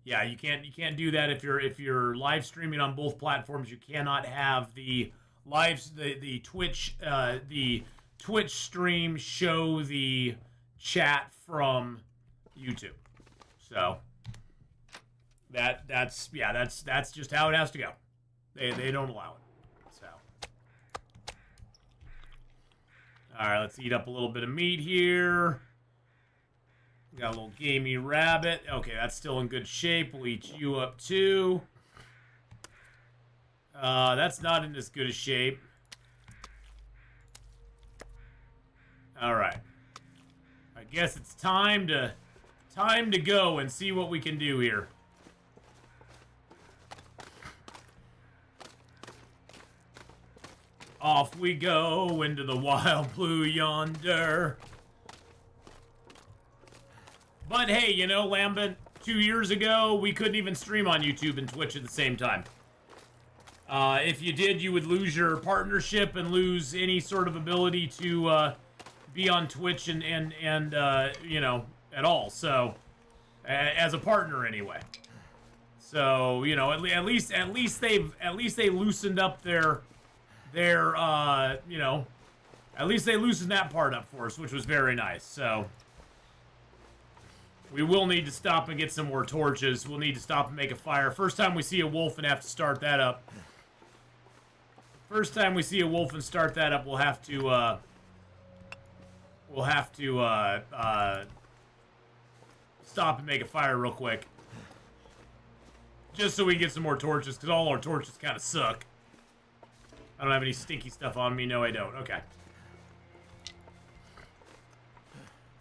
yeah, you can't do that if you're live streaming on both platforms. You cannot have the Twitch stream show the chat from YouTube. So that's just how it has to go. They don't allow it. So all right, let's eat up a little bit of meat here. Got a little gamey rabbit. Okay, that's still in good shape. We'll eat you up too. That's not in as good a shape. All right. I guess it's time to go and see what we can do here. Off we go into the wild blue yonder. But hey, you know, Lambent, 2 years ago, we couldn't even stream on YouTube and Twitch at the same time. If you did, you would lose your partnership and lose any sort of ability to be on Twitch and you know, at all. So, as a partner anyway. So, you know, at least they loosened up their you know, at least they loosened that part up for us, which was very nice. So we will need to stop and get some more torches. We'll need to stop and make a fire. First time we see a wolf and have to start that up. First time we see a wolf and start that up, we'll have to stop and make a fire real quick. Just so we can get some more torches, because all our torches kind of suck. I don't have any stinky stuff on me. No, I don't. Okay.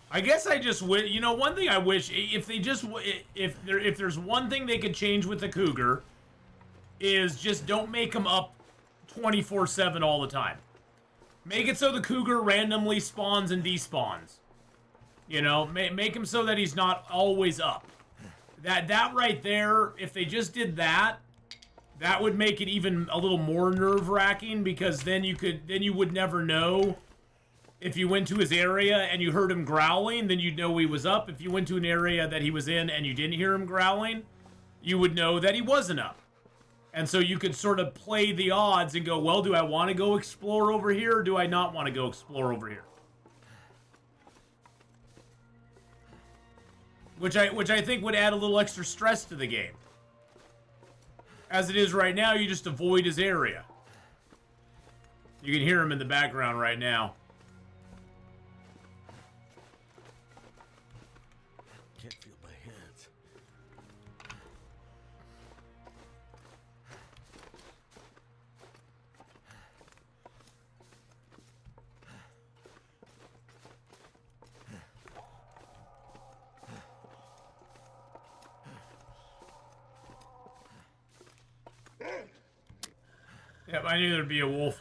I guess I just wish, you know, one thing I wish, if they just, if there's one thing they could change with the cougar, is just don't make them up 24/7 all the time. Make it so the cougar randomly spawns and despawns. You know, make him so that he's not always up. That right there, if they just did that, that would make it even a little more nerve-wracking, because then you would never know. If you went to his area and you heard him growling, then you'd know he was up. If you went to an area that he was in and you didn't hear him growling, you would know that he wasn't up. And so you could sort of play the odds and go, well, do I want to go explore over here, or do I not want to go explore over here? Which I think would add a little extra stress to the game. As it is right now, you just avoid his area. You can hear him in the background right now. Can't feel my hands. Yep, I knew there'd be a wolf.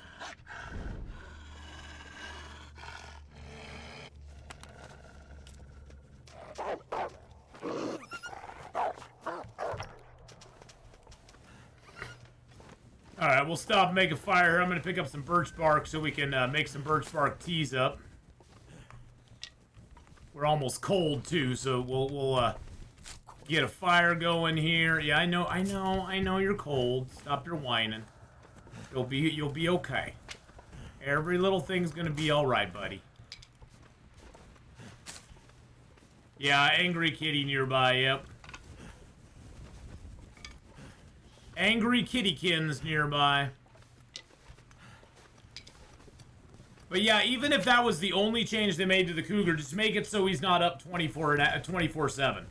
Alright, we'll stop and make a fire. I'm going to pick up some birch bark so we can make some birch bark teas up. We're almost cold too, so we'll get a fire going here. Yeah, I know you're cold. Stop your whining. You'll be okay. Every little thing's gonna be alright, buddy. Yeah, angry kitty nearby, yep. Angry kittykins nearby. But yeah, even if that was the only change they made to the cougar, just make it so he's not up 24/7.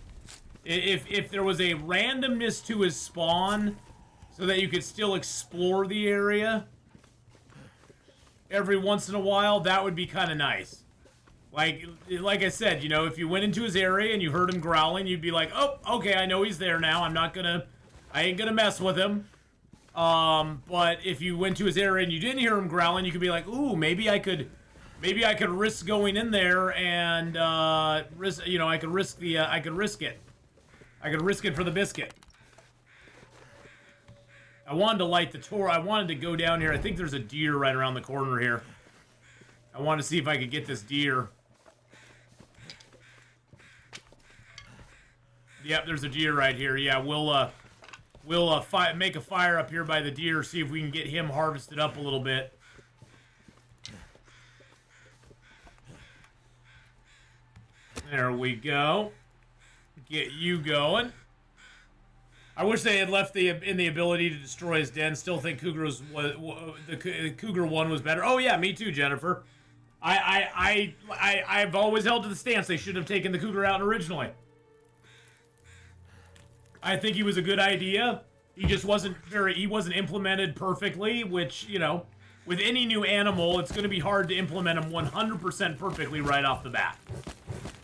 If there was a randomness to his spawn, so that you could still explore the area every once in a while, that would be kind of nice. Like I said, you know, if you went into his area and you heard him growling, you'd be like, oh, okay, I know he's there now. I ain't gonna mess with him. But if you went to his area and you didn't hear him growling, you could be like, ooh, maybe I could risk going in there and I could risk it. I could risk it for the biscuit. I wanted to light the torch. I wanted to go down here. I think there's a deer right around the corner here. I wanted to see if I could get this deer. Yep, there's a deer right here. Yeah, we'll make a fire up here by the deer, see if we can get him harvested up a little bit. There we go. Get you going. I wish they had left the ability to destroy his den. Still think the Cougar one was better. Oh yeah, me too, Jennifer. I've always held to the stance they should have taken the Cougar out originally. I think he was a good idea. He just wasn't implemented perfectly, which, you know, with any new animal, it's going to be hard to implement him 100% perfectly right off the bat.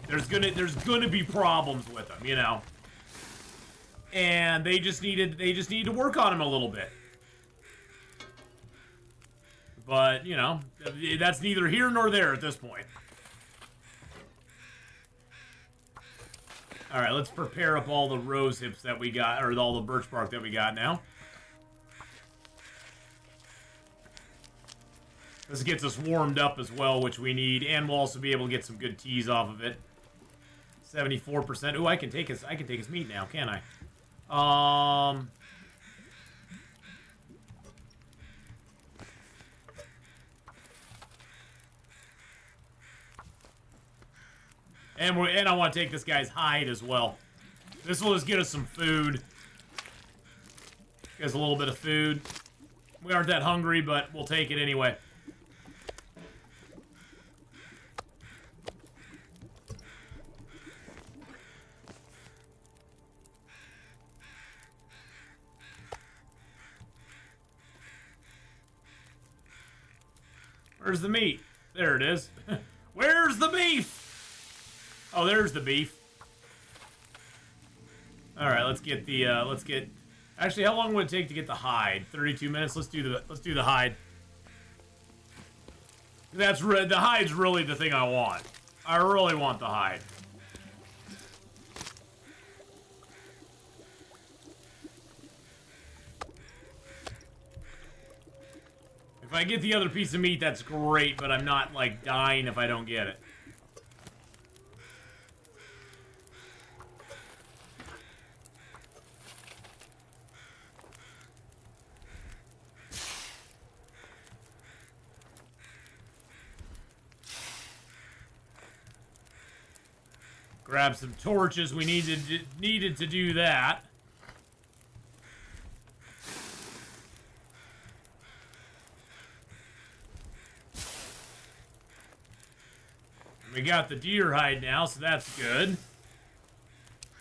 There's gonna be problems with him, you know. And they just needed to work on him a little bit. But, you know, that's neither here nor there at this point. Alright, let's prepare up all the rose hips that we got, or all the birch bark that we got now. This gets us warmed up as well, which we need, and we'll also be able to get some good teas off of it. 74%. Ooh, I can take his meat now, can't I? And I want to take this guy's hide as well. This will just get us some food. Get us a little bit of food. We aren't that hungry, but we'll take it anyway. Where's the meat? There it is. Where's the beef? Oh, there's the beef. All right, let's get the Actually, how long would it take to get the hide? 32 minutes. Let's do the hide. The hide's really the thing I want. I really want the hide. If I get the other piece of meat, that's great, but I'm not, like, dying if I don't get it. Grab some torches. We needed to do that. We got the deer hide now, so that's good.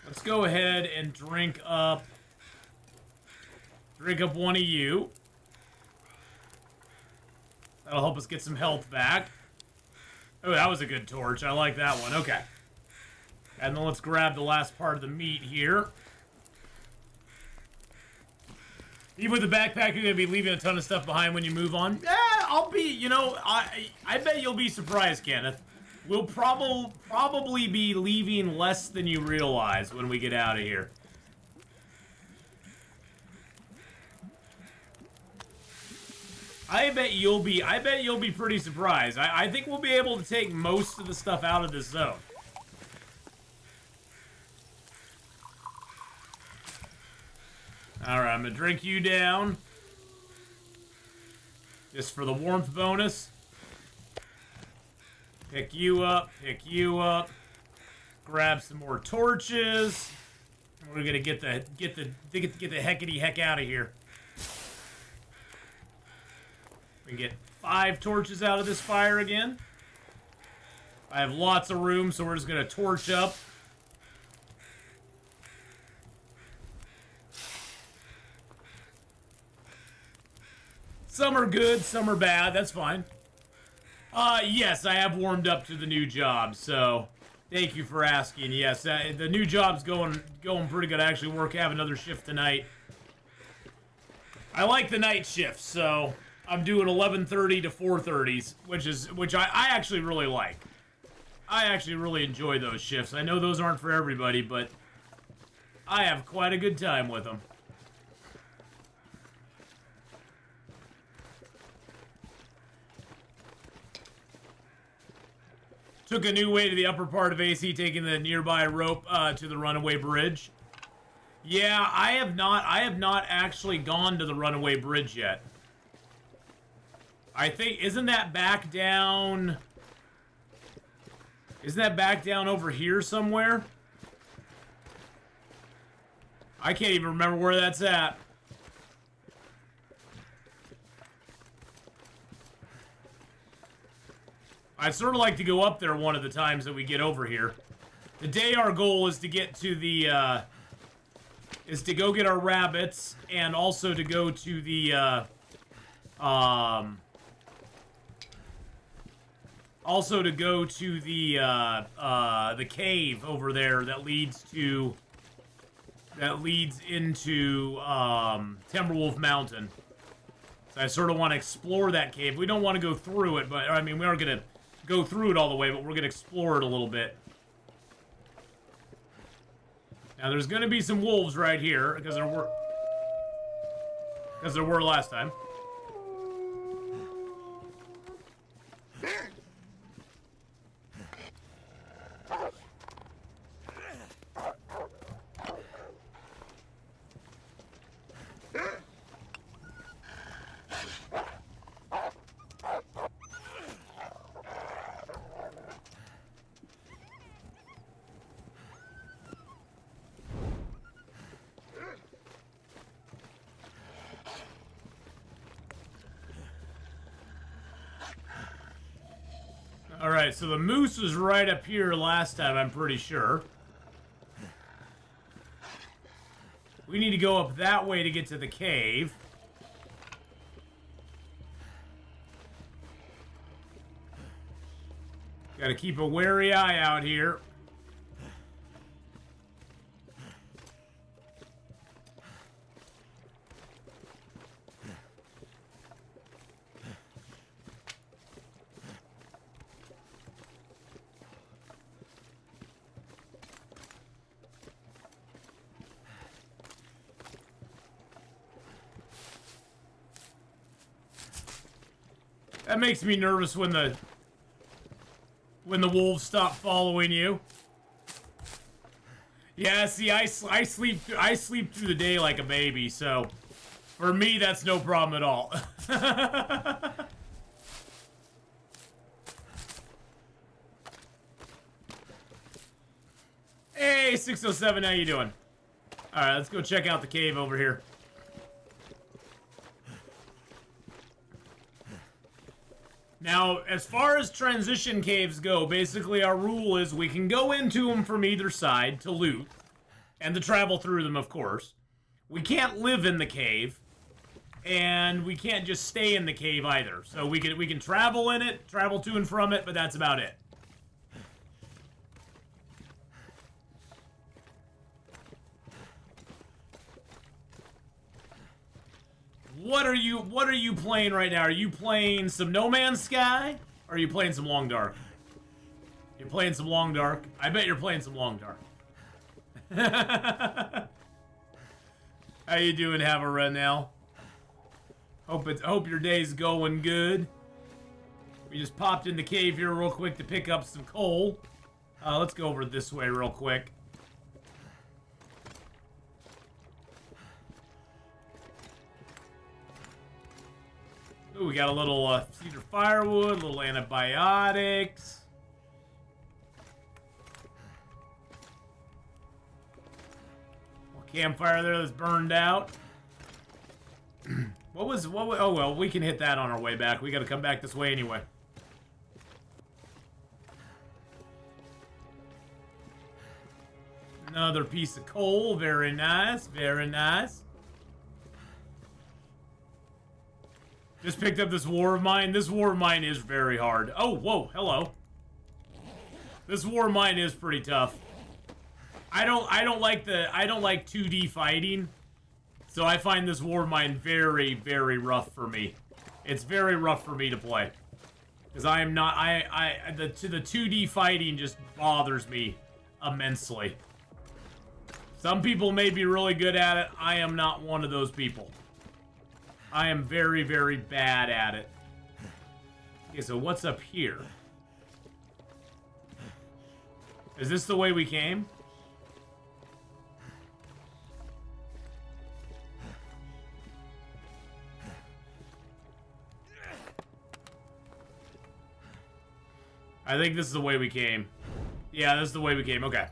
Let's go ahead and drink up one of you. That'll help us get some health back. Oh, that was a good torch. I like that one. Okay. And then let's grab the last part of the meat here. Even with the backpack, you're going to be leaving a ton of stuff behind when you move on. Yeah, I'll be, you know, I bet you'll be surprised, Kenneth. We'll probably be leaving less than you realize when we get out of here. I bet you'll be pretty surprised. I think we'll be able to take most of the stuff out of this zone. Alright, I'm gonna drink you down. Just for the warmth bonus. Pick you up, grab some more torches. We're gonna get the heckity heck out of here. We can get 5 torches out of this fire again. I have lots of room, so we're just gonna torch up. Some are good, some are bad. That's fine. Yes, I have warmed up to the new job, so thank you for asking. Yes, the new job's going pretty good. I actually have another shift tonight. I like the night shift, so I'm doing 11:30 to 4:30s, which I actually really like. I actually really enjoy those shifts. I know those aren't for everybody, but I have quite a good time with them. Took a new way to the upper part of AC, taking the nearby rope to the runaway bridge. Yeah, I have not actually gone to the runaway bridge yet. I think, isn't that back down over here somewhere? I can't even remember where that's at. I'd sort of like to go up there one of the times that we get over here. Today our goal is to get to the, is to go get our rabbits, and also to go to the, the cave over there that leads into, Timberwolf Mountain. So I sort of want to explore that cave. We don't want to go through it, but, I mean, we are going to go through it all the way, but we're going to explore it a little bit. Now, there's going to be some wolves right here, because there were last time. Alright, so the moose was right up here last time, I'm pretty sure. We need to go up that way to get to the cave. Gotta keep a wary eye out here. That makes me nervous when the wolves stop following you. Yeah, see, I sleep through the day like a baby, so for me that's no problem at all. Hey, 607, how you doing? All right, let's go check out the cave over here. Now, as far as transition caves go, basically our rule is we can go into them from either side to loot, and to travel through them, of course. We can't live in the cave, and we can't just stay in the cave either. So we can travel in it, travel to and from it, but that's about it. What are you playing right now? Are you playing some No Man's Sky? Or are you playing some Long Dark? You're playing some Long Dark? I bet you're playing some Long Dark. How you doing, Havarunel? Hope your day's going good. We just popped in the cave here real quick to pick up some coal. Let's go over this way real quick. Ooh, we got a little cedar firewood, a little antibiotics. Campfire there that's burned out. What was, oh well, we can hit that on our way back. We gotta come back this way anyway. Another piece of coal, very nice, very nice. Just picked up this war of mine. This war of mine is very hard. Oh, whoa, hello. This war of mine is pretty tough. I don't like 2D fighting, so I find this war of mine very, very rough for me. It's very rough for me to play, because I am not. The 2D fighting just bothers me immensely. Some people may be really good at it. I am not one of those people. I am very, very bad at it. Okay, so what's up here? Is this the way we came? I think this is the way we came. Yeah, this is the way we came. Okay.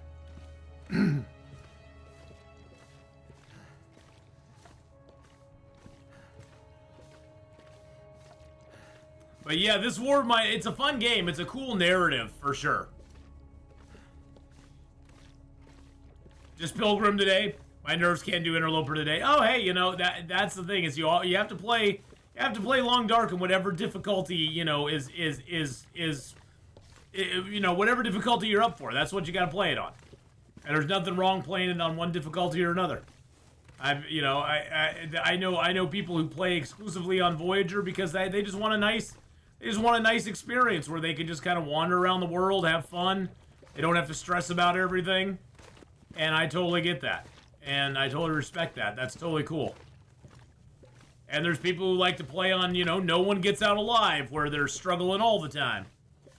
But yeah, this war of mine, it's a fun game. It's a cool narrative, for sure. Just Pilgrim today. My nerves can't do Interloper today. Oh, hey, you know, that's the thing, is you have to play Long Dark in whatever difficulty, you know, you know, whatever difficulty you're up for. That's what you got to play it on. And there's nothing wrong playing it on one difficulty or another. I know people who play exclusively on Voyager because they just want a nice experience where they can just kind of wander around the world, have fun. They don't have to stress about everything. And I totally get that. And I totally respect that. That's totally cool. And there's people who like to play on, you know, no one gets out alive, where they're struggling all the time.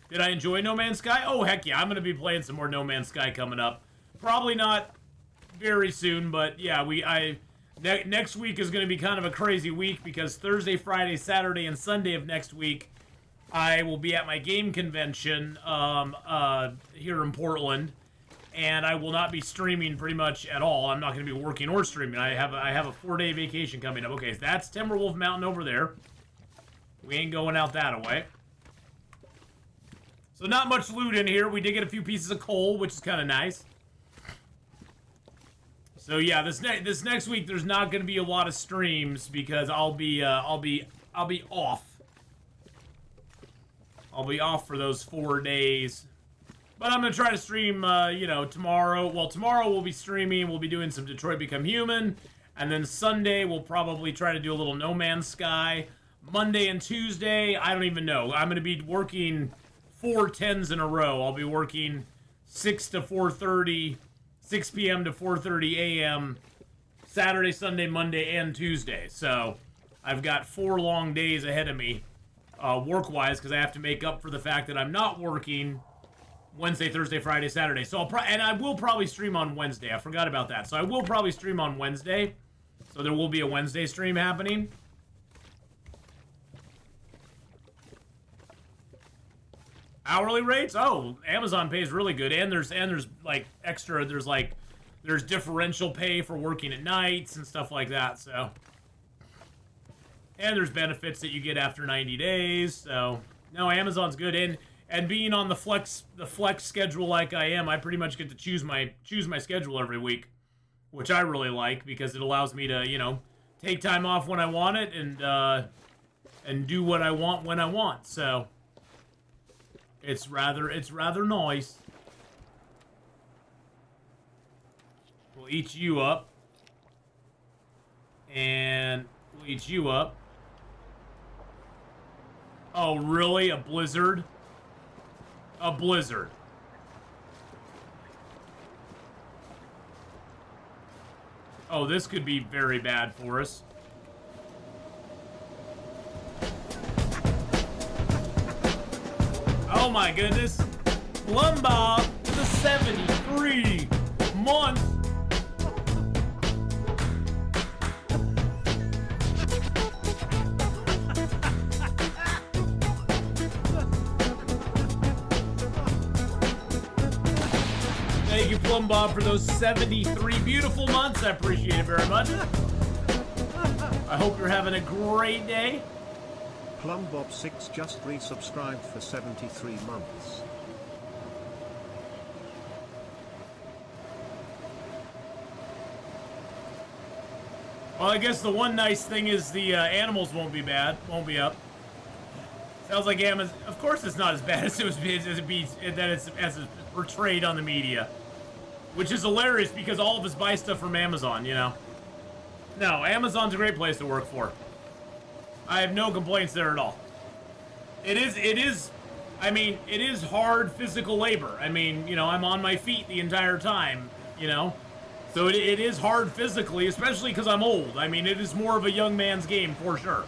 Did I enjoy No Man's Sky? Oh, heck yeah. I'm going to be playing some more No Man's Sky coming up. Probably not very soon, but yeah, next week is going to be kind of a crazy week, because Thursday, Friday, Saturday, and Sunday of next week, I will be at my game convention here in Portland, and I will not be streaming pretty much at all. I'm not going to be working or streaming. I have a 4-day vacation coming up. Okay, so that's Timberwolf Mountain over there. We ain't going out that way. So not much loot in here. We did get a few pieces of coal, which is kind of nice. So yeah, this next week there's not going to be a lot of streams, because I'll be off. I'll be off for those 4 days. But I'm going to try to stream, you know, tomorrow. Well, tomorrow we'll be streaming. We'll be doing some Detroit Become Human. And then Sunday we'll probably try to do a little No Man's Sky. Monday and Tuesday, I don't even know. I'm going to be working 4 10s in a row. I'll be working 6 to 4:30, 6 p.m. to 4:30 a.m. Saturday, Sunday, Monday, and Tuesday. So I've got 4 long days ahead of me work-wise, because I have to make up for the fact that I'm not working Wednesday, Thursday, Friday, Saturday. So and I will probably stream on Wednesday. I forgot about that. So I will probably stream on Wednesday. So there will be a Wednesday stream happening. Hourly rates? Oh, Amazon pays really good, and there's like extra. There's differential pay for working at nights and stuff like that. So, and there's benefits that you get after 90 days. So, no, Amazon's good, and being on the flex schedule like I am, I pretty much get to choose my schedule every week, which I really like because it allows me to take time off when I want it and do what I want when I want. So. It's rather nice. We'll eat you up. And we'll eat you up. Oh, really? A blizzard? A blizzard. Oh, this could be very bad for us. Oh my goodness. Plumbob to the 73 month. Thank you, Plumbob, for those 73 beautiful months. I appreciate it very much. I hope you're having a great day. Plumbob6 just resubscribed for 73 months. Well, I guess the one nice thing is the animals won't be up. Sounds like Amazon. Of course, it's not as bad as it's portrayed on the media, which is hilarious because all of us buy stuff from Amazon. No, Amazon's a great place to work for. I have no complaints there at all. It is hard physical labor. I mean, I'm on my feet the entire time, So it is hard physically, especially because I'm old. I mean, it is more of a young man's game for sure.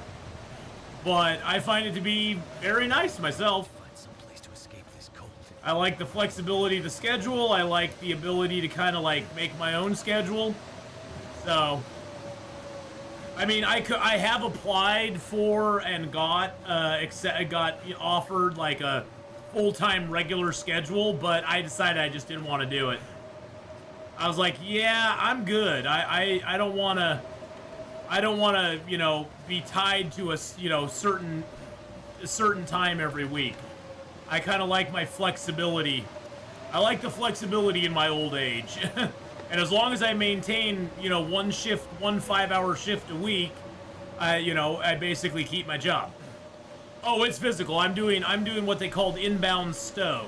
But I find it to be very nice myself. Find some place to escape this cold. I like the flexibility of the schedule. I like the ability to kind of like make my own schedule. So... I mean, I have applied for and got offered like a full-time regular schedule, but I decided I just didn't want to do it. I was like, yeah, I'm good. I don't want to be tied to a certain time every week. I kind of like my flexibility. I like the flexibility in my old age. And as long as I maintain, one 5-hour shift a week, I basically keep my job. Oh, it's physical. I'm doing what they called inbound stow,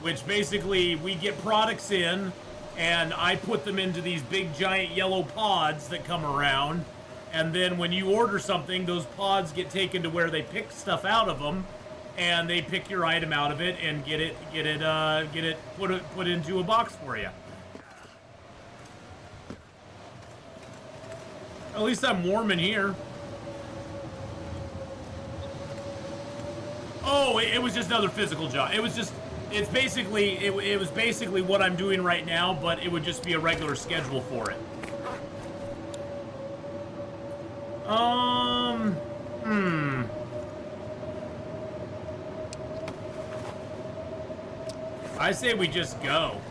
which basically we get products in, and I put them into these big giant yellow pods that come around, and then when you order something, those pods get taken to where they pick stuff out of them, and they pick your item out of it and get it put into a box for you. At least I'm warm in here. Oh, it was just another physical job. It was basically what I'm doing right now, but it would just be a regular schedule for it. I say we just go.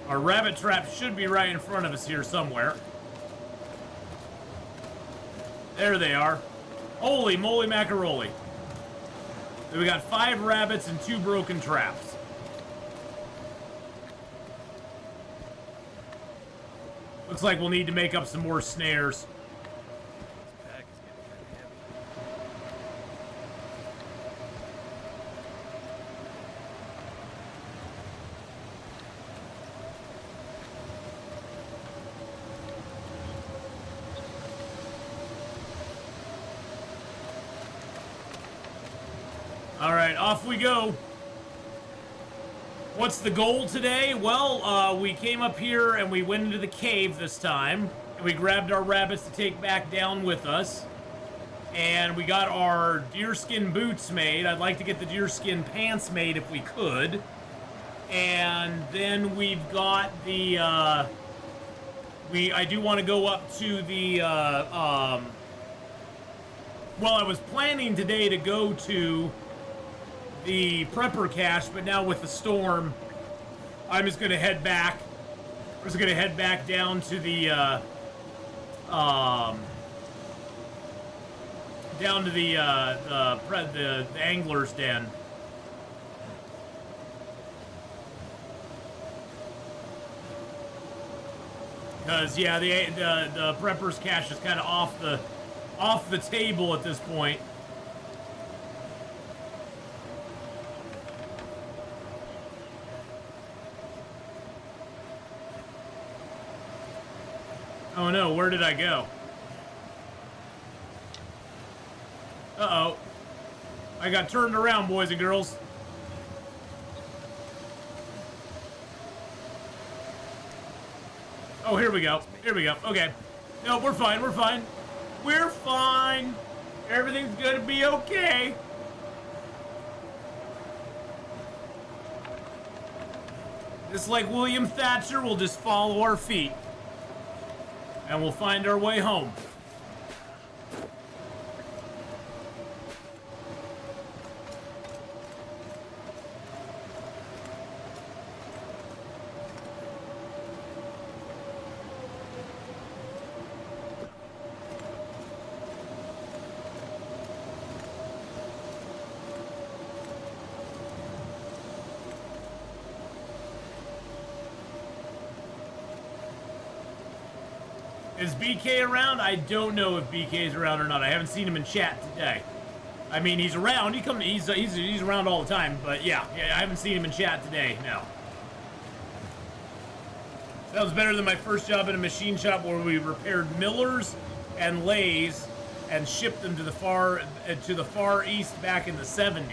Our rabbit trap should be right in front of us here somewhere. There they are. Holy moly macaroni. So we got 5 rabbits and 2 broken traps. Looks like we'll need to make up some more snares. All right, off we go. What's the goal today? Well, we came up here and we went into the cave this time. And we grabbed our rabbits to take back down with us. And we got our deerskin boots made. I'd like to get the deerskin pants made if we could. And then we've got the, I do want to go up to the, well, I was planning today to go to the prepper cache, but now with the storm, I'm just going to head back. I'm just going to head back down to the, down to the angler's den. Because yeah, the prepper's cache is kind of off the table at this point. Oh no, where did I go? Uh-oh. I got turned around, boys and girls. Oh, here we go. Here we go. Okay. No, we're fine. We're fine. We're fine. Everything's gonna be okay. Just like William Thatcher, we'll just follow our feet. And we'll find our way home. Is BK around? I don't know if BK is around or not. I haven't seen him in chat today. I mean, he's around. He's around all the time. But yeah, I haven't seen him in chat today. No. Sounds better than my first job in a machine shop where we repaired millers and lathes and shipped them to the far east back in the 70s.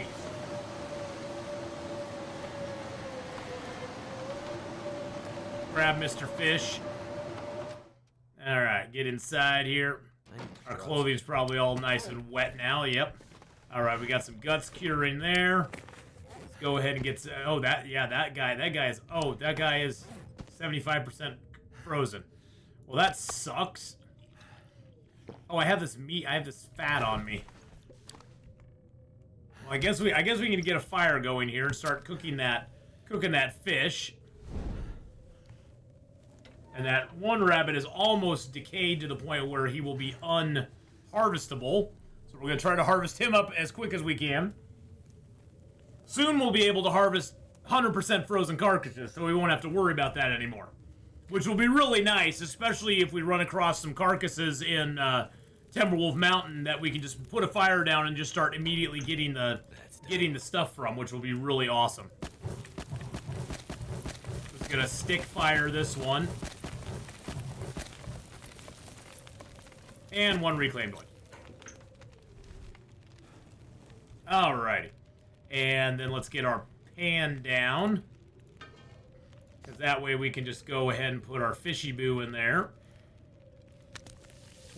Grab Mr. Fish. All right, get inside here. Our clothing's probably all nice and wet now. Yep. All right, we got some guts curing there. Let's go ahead and get. Oh, that guy is 75% frozen. Well, that sucks. Oh, I have this meat. I have this fat on me. Well, I guess we need to get a fire going here and start cooking that fish. And that one rabbit is almost decayed to the point where he will be unharvestable. So we're going to try to harvest him up as quick as we can. Soon we'll be able to harvest 100% frozen carcasses, so we won't have to worry about that anymore. Which will be really nice, especially if we run across some carcasses in Timberwolf Mountain that we can just put a fire down and just start immediately getting the stuff from, which will be really awesome. Just going to stick fire this one. And one reclaimed one. Alrighty. And then let's get our pan down. Because that way we can just go ahead and put our fishy boo in there.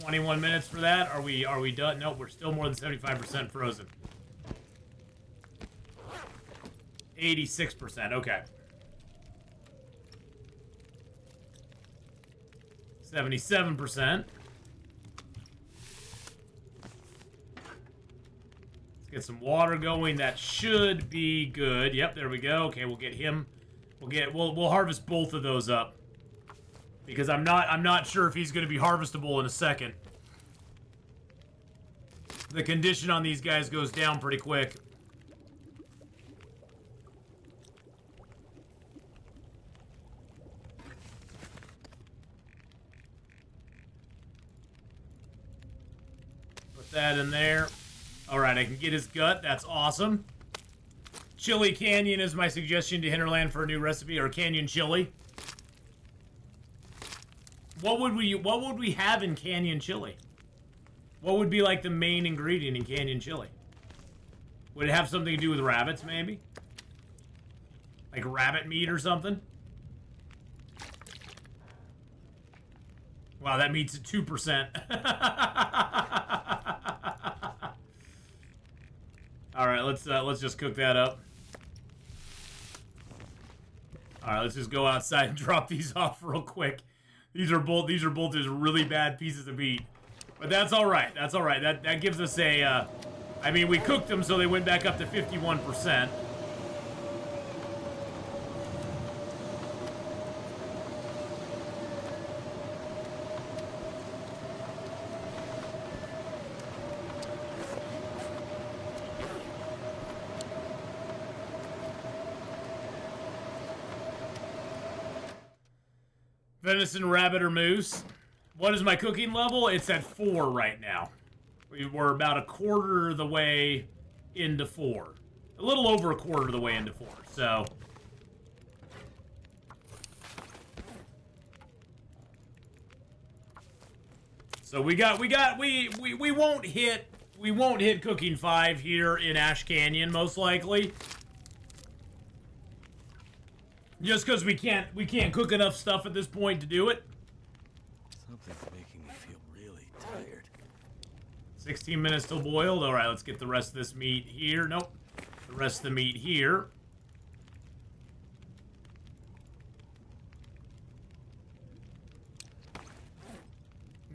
21 minutes for that. Are we done? Nope, we're still more than 75% frozen. 86%, okay. 77%. Get some water going. That should be good. Yep, there we go. Okay, we'll get him. We'll harvest both of those up. Because I'm not sure if he's going to be harvestable in a second. The condition on these guys goes down pretty quick. Put that in there. Alright, I can get his gut. That's awesome. Chili Canyon is my suggestion to Hinterland for a new recipe, or Canyon Chili. What would we have in Canyon Chili? What would be like the main ingredient in Canyon Chili? Would it have something to do with rabbits, maybe? Like rabbit meat or something. Wow, that meat's at 2%. All right, let's just cook that up. All right, let's just go outside and drop these off real quick. These are both just really bad pieces of meat, but that's all right. That's all right. That gives us a. I mean, we cooked them, so they went back up to 51%. Venison, rabbit, or moose. What is my cooking level? It's at 4 right now. We're about a quarter of the way into 4. A little over a quarter of the way into 4, so... So we won't hit cooking 5 here in Ash Canyon, most likely. Just because we can't cook enough stuff at this point to do it. Something's making me feel really tired. 16 minutes till boiled. All right, let's get the rest of this meat here. Nope. The rest of the meat here.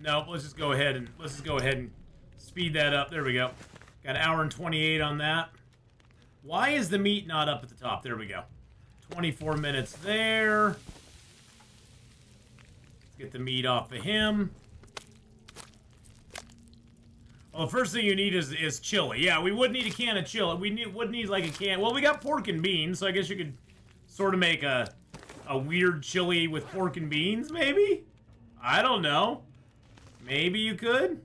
Nope, let's just go ahead and speed that up. There we go. Got an hour and 28 on that. Why is the meat not up at the top? There we go. 24 minutes there. Let's get the meat off of him. Well, the first thing you need is chili. Yeah, we would need a can of chili. Would need like a can. Well, we got pork and beans, so I guess you could sort of make a weird chili with pork and beans, maybe? I don't know. Maybe you could.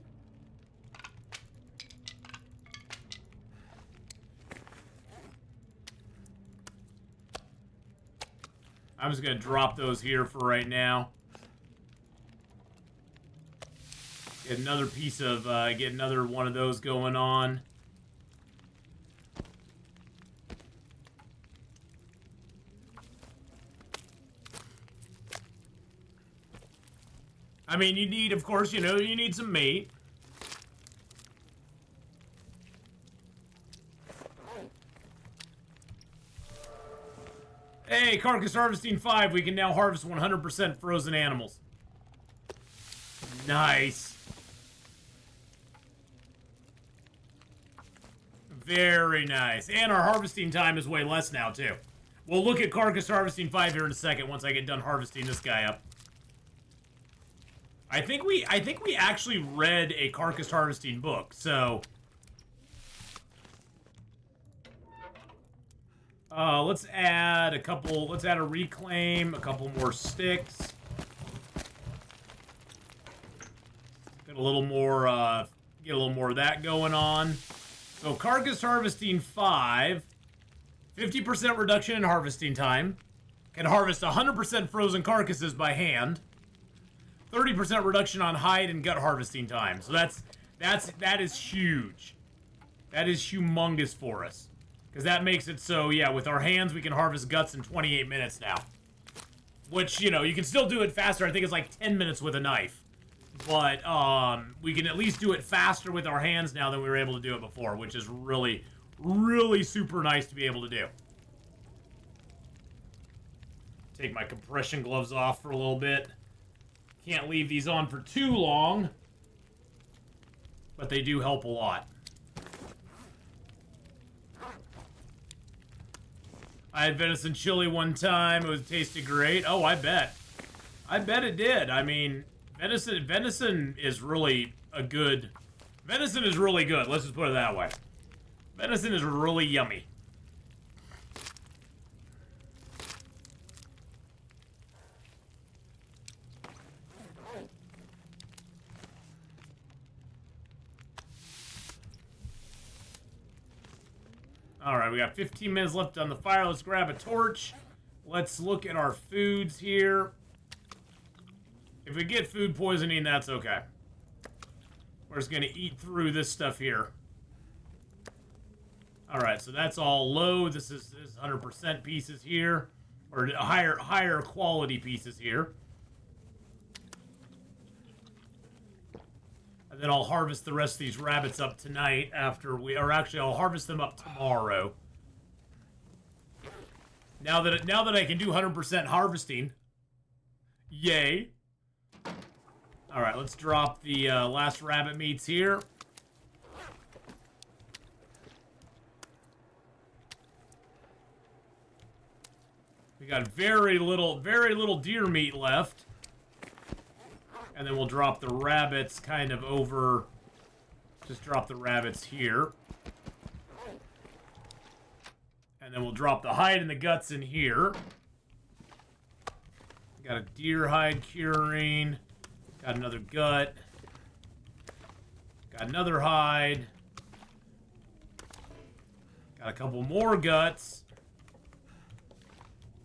I'm just gonna drop those here for right now. Get another piece of, get another one of those going on. I mean, you need, of course, you know, you need some meat. Hey, Carcass Harvesting 5, we can now harvest 100% frozen animals. Nice. Very nice. And our harvesting time is way less now, too. We'll look at Carcass Harvesting 5 here in a second once I get done harvesting this guy up. I think we actually read a Carcass Harvesting book, so... let's add a reclaim, a couple more sticks. Get a little more of that going on. So Carcass Harvesting 5, 50% reduction in harvesting time. Can harvest 100% frozen carcasses by hand. 30% reduction on hide and gut harvesting time. So that is huge. That is humongous for us. Because that makes it so, yeah, with our hands we can harvest guts in 28 minutes now. Which, you know, you can still do it faster. I think it's like 10 minutes with a knife. But we can at least do it faster with our hands now than we were able to do it before, which is really, really super nice to be able to do. Take my compression gloves off for a little bit. Can't leave these on for too long. But they do help a lot. I had venison chili one time. It tasted great. Oh, I bet. I bet it did. I mean, venison is really a good... Venison is really good. Let's just put it that way. Venison is really yummy. Alright, we got 15 minutes left on the fire. Let's grab a torch. Let's look at our foods here. If we get food poisoning, that's okay. We're just going to eat through this stuff here. All right, so that's all low. This is 100% pieces here, or higher quality pieces here. And then I'll harvest the rest of these rabbits up tonight after I'll harvest them up tomorrow. Now that I can do 100% harvesting, yay! All right, let's drop the last rabbit meats here. We got very little deer meat left. And then we'll drop the rabbits kind of over. Just drop the rabbits here. And then we'll drop the hide and the guts in here. Got a deer hide curing. Got another gut. Got another hide. Got a couple more guts.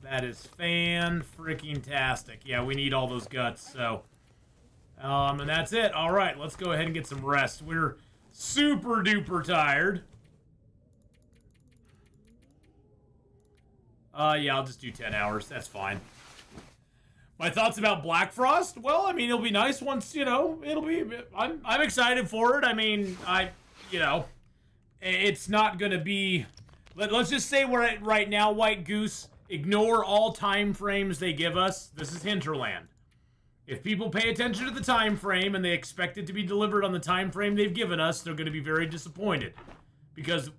That is fan-freaking-tastic. Yeah, we need all those guts, so... and that's it. All right, let's go ahead and get some rest. We're super-duper tired. Yeah, I'll just do 10 hours. That's fine. My thoughts about Black Frost? Well, I mean, it'll be nice once, you know, it'll be... I'm excited for it. I mean, you know, it's not going to be... Let's just say we're at right now, White Goose. Ignore all time frames they give us. This is Hinterland. If people pay attention to the time frame and they expect it to be delivered on the time frame they've given us, they're going to be very disappointed. Because,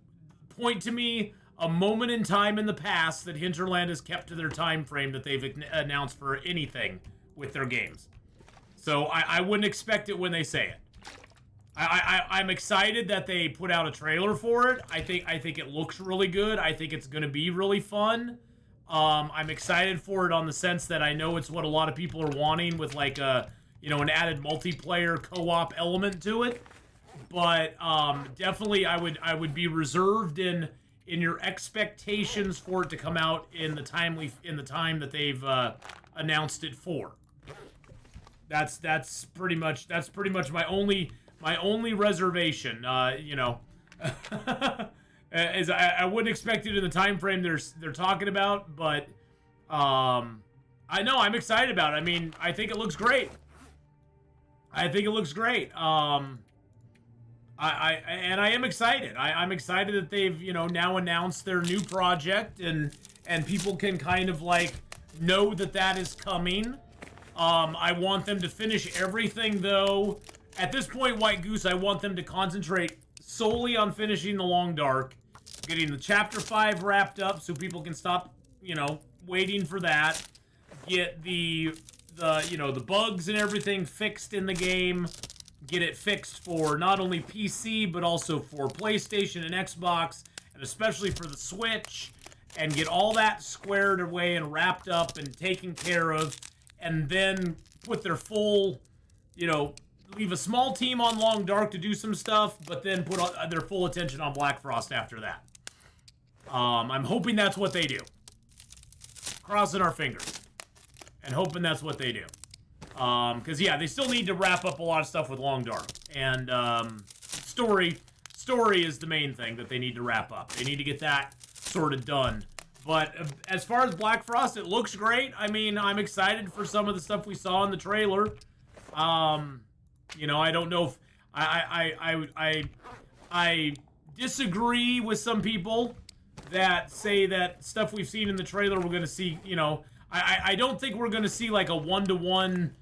point to me a moment in time in the past that Hinterland has kept to their time frame that they've announced for anything with their games. So I wouldn't expect it when they say it. I'm excited that they put out a trailer for it. I think it looks really good. I think it's going to be really fun. I'm excited for it on the sense that I know it's what a lot of people are wanting with like a, you know, an added multiplayer co-op element to it. But definitely I would be reserved in your expectations for it to come out in the time that they've announced it for. That's pretty much my only reservation. You know, as I wouldn't expect it in the time frame they're talking about, but I know I'm excited about it. I mean, I think it looks great. I am excited. I'm excited that they've, you know, now announced their new project and people can kind of like know that is coming. I want them to finish everything though. At this point, White Goose, I want them to concentrate solely on finishing the Long Dark, getting the Chapter 5 wrapped up so people can stop, you know, waiting for that. Get the you know, the bugs and everything fixed in the game. Get it fixed for not only PC, but also for PlayStation and Xbox, and especially for the Switch, and get all that squared away and wrapped up and taken care of, and then put their full, you know, leave a small team on Long Dark to do some stuff, but then put their full attention on Black Frost after that. I'm hoping that's what they do. Crossing our fingers. And hoping that's what they do. Because, yeah, they still need to wrap up a lot of stuff with Long Dark. And story is the main thing that they need to wrap up. They need to get that sort of done. But as far as Black Frost, it looks great. I mean, I'm excited for some of the stuff we saw in the trailer. You know, I don't know if... I disagree with some people that say that stuff we've seen in the trailer we're going to see, you know... I don't think we're going to see like a one-to-one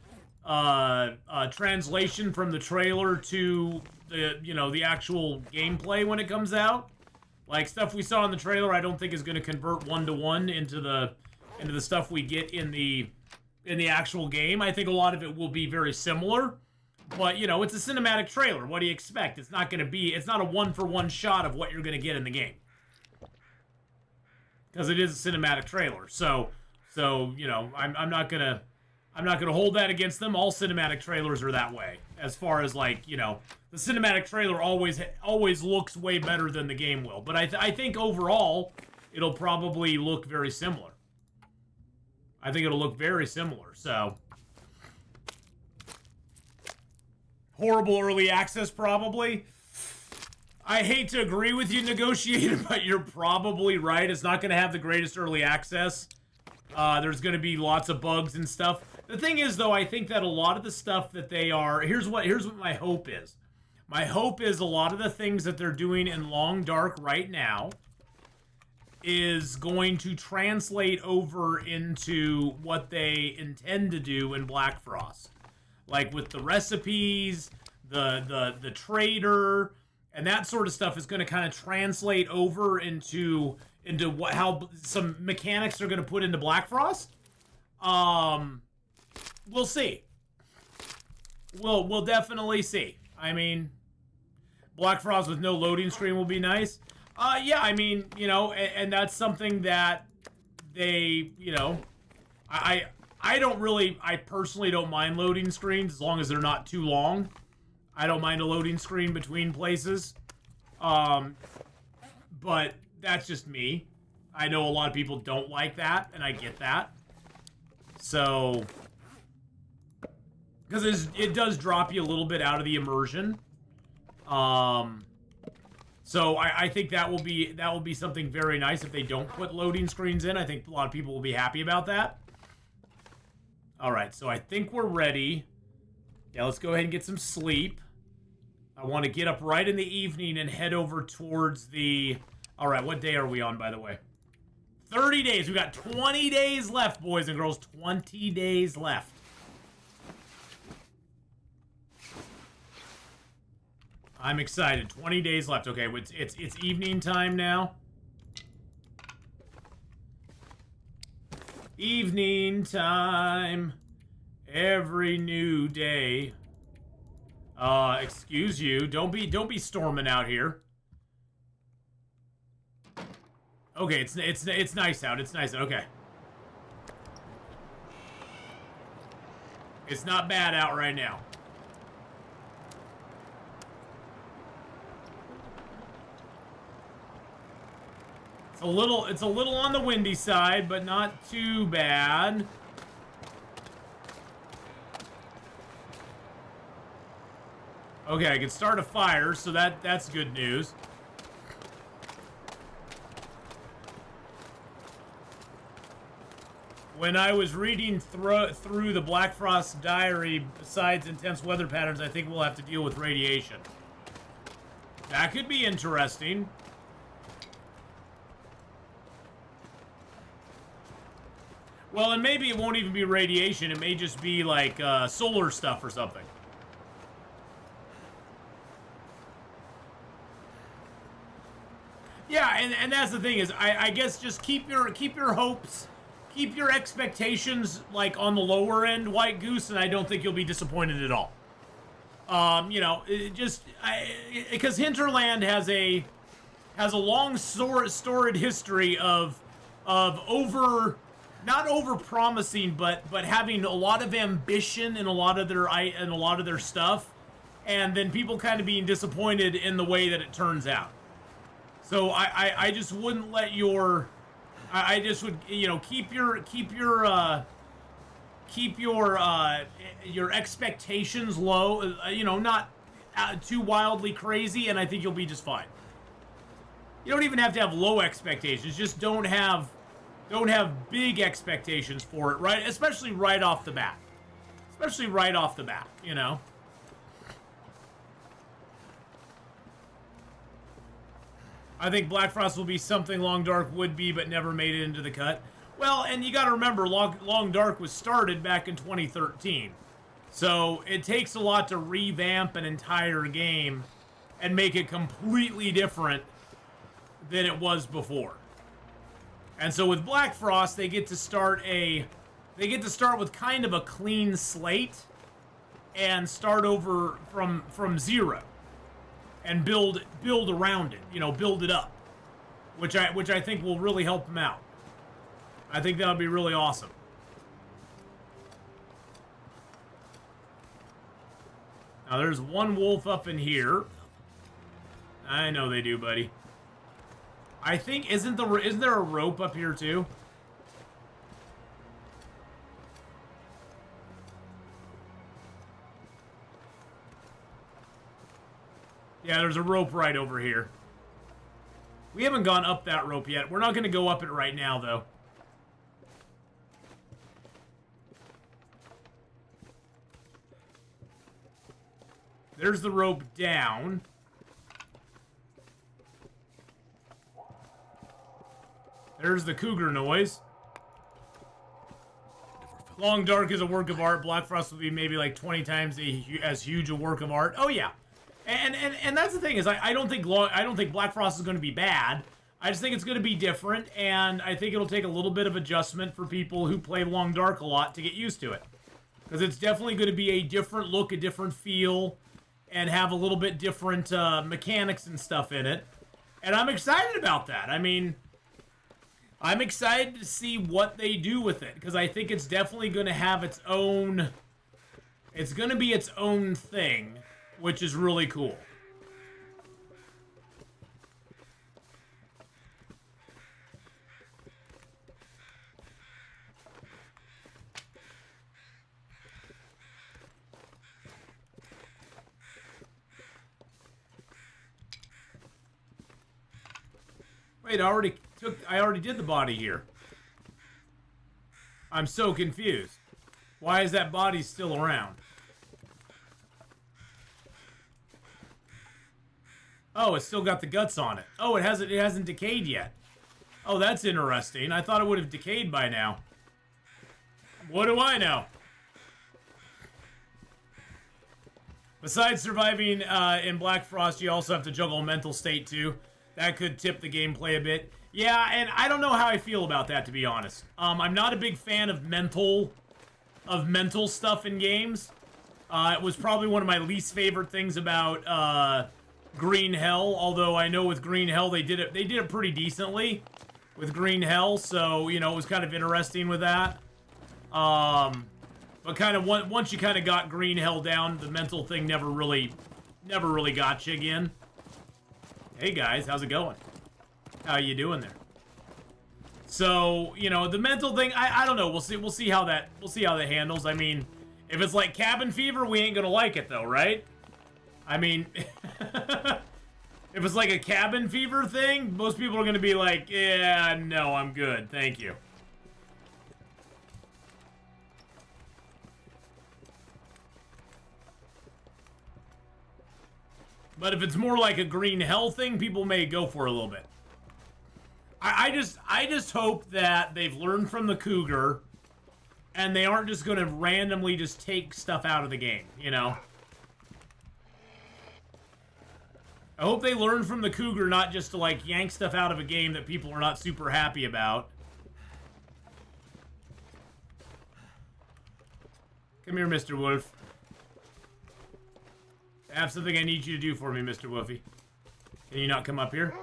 translation from the trailer to the, you know, the actual gameplay when it comes out. Like stuff we saw in the trailer, I don't think is going to convert one-to-one into the stuff we get in the actual game. I think a lot of it will be very similar, but you know, it's a cinematic trailer. What do you expect? It's not a one-for-one shot of what you're going to get in the game because it is a cinematic trailer. So you know, I'm not gonna hold that against them. All cinematic trailers are that way. As far as like, you know, the cinematic trailer always looks way better than the game will. But I think overall it'll probably look very similar. I think it'll look very similar. So horrible early access probably. I hate to agree with you, Negotiator, but you're probably right. It's not going to have the greatest early access. There's going to be lots of bugs and stuff. The thing is, though, I think that a lot of the stuff that they are... Here's what my hope is. My hope is a lot of the things that they're doing in Long Dark right now is going to translate over into what they intend to do in Black Frost. Like with the recipes, the trader, and that sort of stuff is going to kind of translate over into how some mechanics are going to put into Black Frost. We'll see. We'll definitely see. I mean, Black Frost with no loading screen will be nice. Yeah, I mean, you know, and that's something that they, you know, I personally don't mind loading screens as long as they're not too long. I don't mind a loading screen between places. But that's just me. I know a lot of people don't like that, and I get that. So, because it does drop you a little bit out of the immersion. So I think that will be something very nice if they don't put loading screens in. I think a lot of people will be happy about that. All right, so I think we're ready. Yeah, let's go ahead and get some sleep. I want to get up right in the evening and head over towards the... All right, what day are we on, by the way? 30 days. We got 20 days left, boys and girls. 20 days left. I'm excited. 20 days left. Okay, it's evening time now. Evening time. Every new day. Excuse you. Don't be storming out here. Okay, it's nice out. It's nice out. Okay. It's not bad out right now. It's a little on the windy side, but not too bad. Okay, I can start a fire, so that's good news. When I was reading through the Black Frost diary, besides intense weather patterns, I think we'll have to deal with radiation. That could be interesting. Well, and maybe it won't even be radiation. It may just be like solar stuff or something. Yeah, and that's the thing is, I guess just keep your hopes, keep your expectations like on the lower end, White Goose, and I don't think you'll be disappointed at all. You know, because Hinterland has a long storied history of not over promising, but having a lot of ambition in a lot of their stuff, and then people kind of being disappointed in the way that it turns out. So I just wouldn't let your, I just would, you know, keep your expectations low, you know, not too wildly crazy, and I think you'll be just fine. You don't even have to have low expectations, just don't have big expectations for it, right? Especially right off the bat. You know? I think Black Frost will be something Long Dark would be, but never made it into the cut. Well, and you gotta remember, Long Dark was started back in 2013. So, it takes a lot to revamp an entire game and make it completely different than it was before. And so with Black Frost, they get to start with kind of a clean slate and start over from zero and build around it, you know, build it up, which I think will really help them out. I think that would be really awesome. Now there's one wolf up in here. I know they do, buddy. I think isn't there a rope up here too? Yeah, there's a rope right over here. We haven't gone up that rope yet. We're not going to go up it right now, though. There's the rope down. There's the cougar noise. Long Dark is a work of art. Black Frost will be maybe like 20 times as huge a work of art. Oh yeah, and that's the thing is I don't think Black Frost is going to be bad. I just think it's going to be different, and I think it'll take a little bit of adjustment for people who play Long Dark a lot to get used to it, because it's definitely going to be a different look, a different feel, and have a little bit different mechanics and stuff in it. And I'm excited about that. I mean, I'm excited to see what they do with it, because I think it's definitely going to have its own... It's going to be its own thing, which is really cool. Wait, I already did the body here. I'm so confused. Why is that body still around? Oh, it's still got the guts on it. Oh, it hasn't decayed yet. Oh, that's interesting. I thought it would have decayed by now. What do I know? Besides surviving in Black Frost, you also have to juggle mental state too. That could tip the gameplay a bit. Yeah, and I don't know how I feel about that, to be honest. I'm not a big fan of mental stuff in games. It was probably one of my least favorite things about Green Hell. Although I know with Green Hell they did it pretty decently with Green Hell. So you know it was kind of interesting with that. But kind of once you kind of got Green Hell down, the mental thing never really got you again. Hey guys, how's it going? How you doing there? So, you know, the mental thing, I don't know. We'll see how that handles. I mean, if it's like cabin fever, we ain't gonna like it though, right? I mean, if it's like a cabin fever thing, most people are gonna be like, yeah, no, I'm good, thank you. But if it's more like a Green Hell thing, people may go for it a little bit. I just hope that they've learned from the Cougar, and they aren't just going to randomly just take stuff out of the game, you know? I hope they learn from the Cougar not just to, like, yank stuff out of a game that people are not super happy about. Come here, Mr. Wolf. I have something I need you to do for me, Mr. Wolfie. Can you not come up here?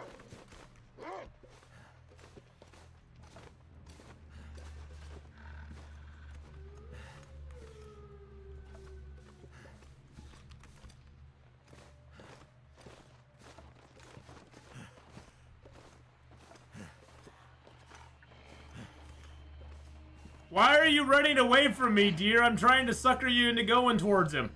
Why are you running away from me, dear? I'm trying to sucker you into going towards him.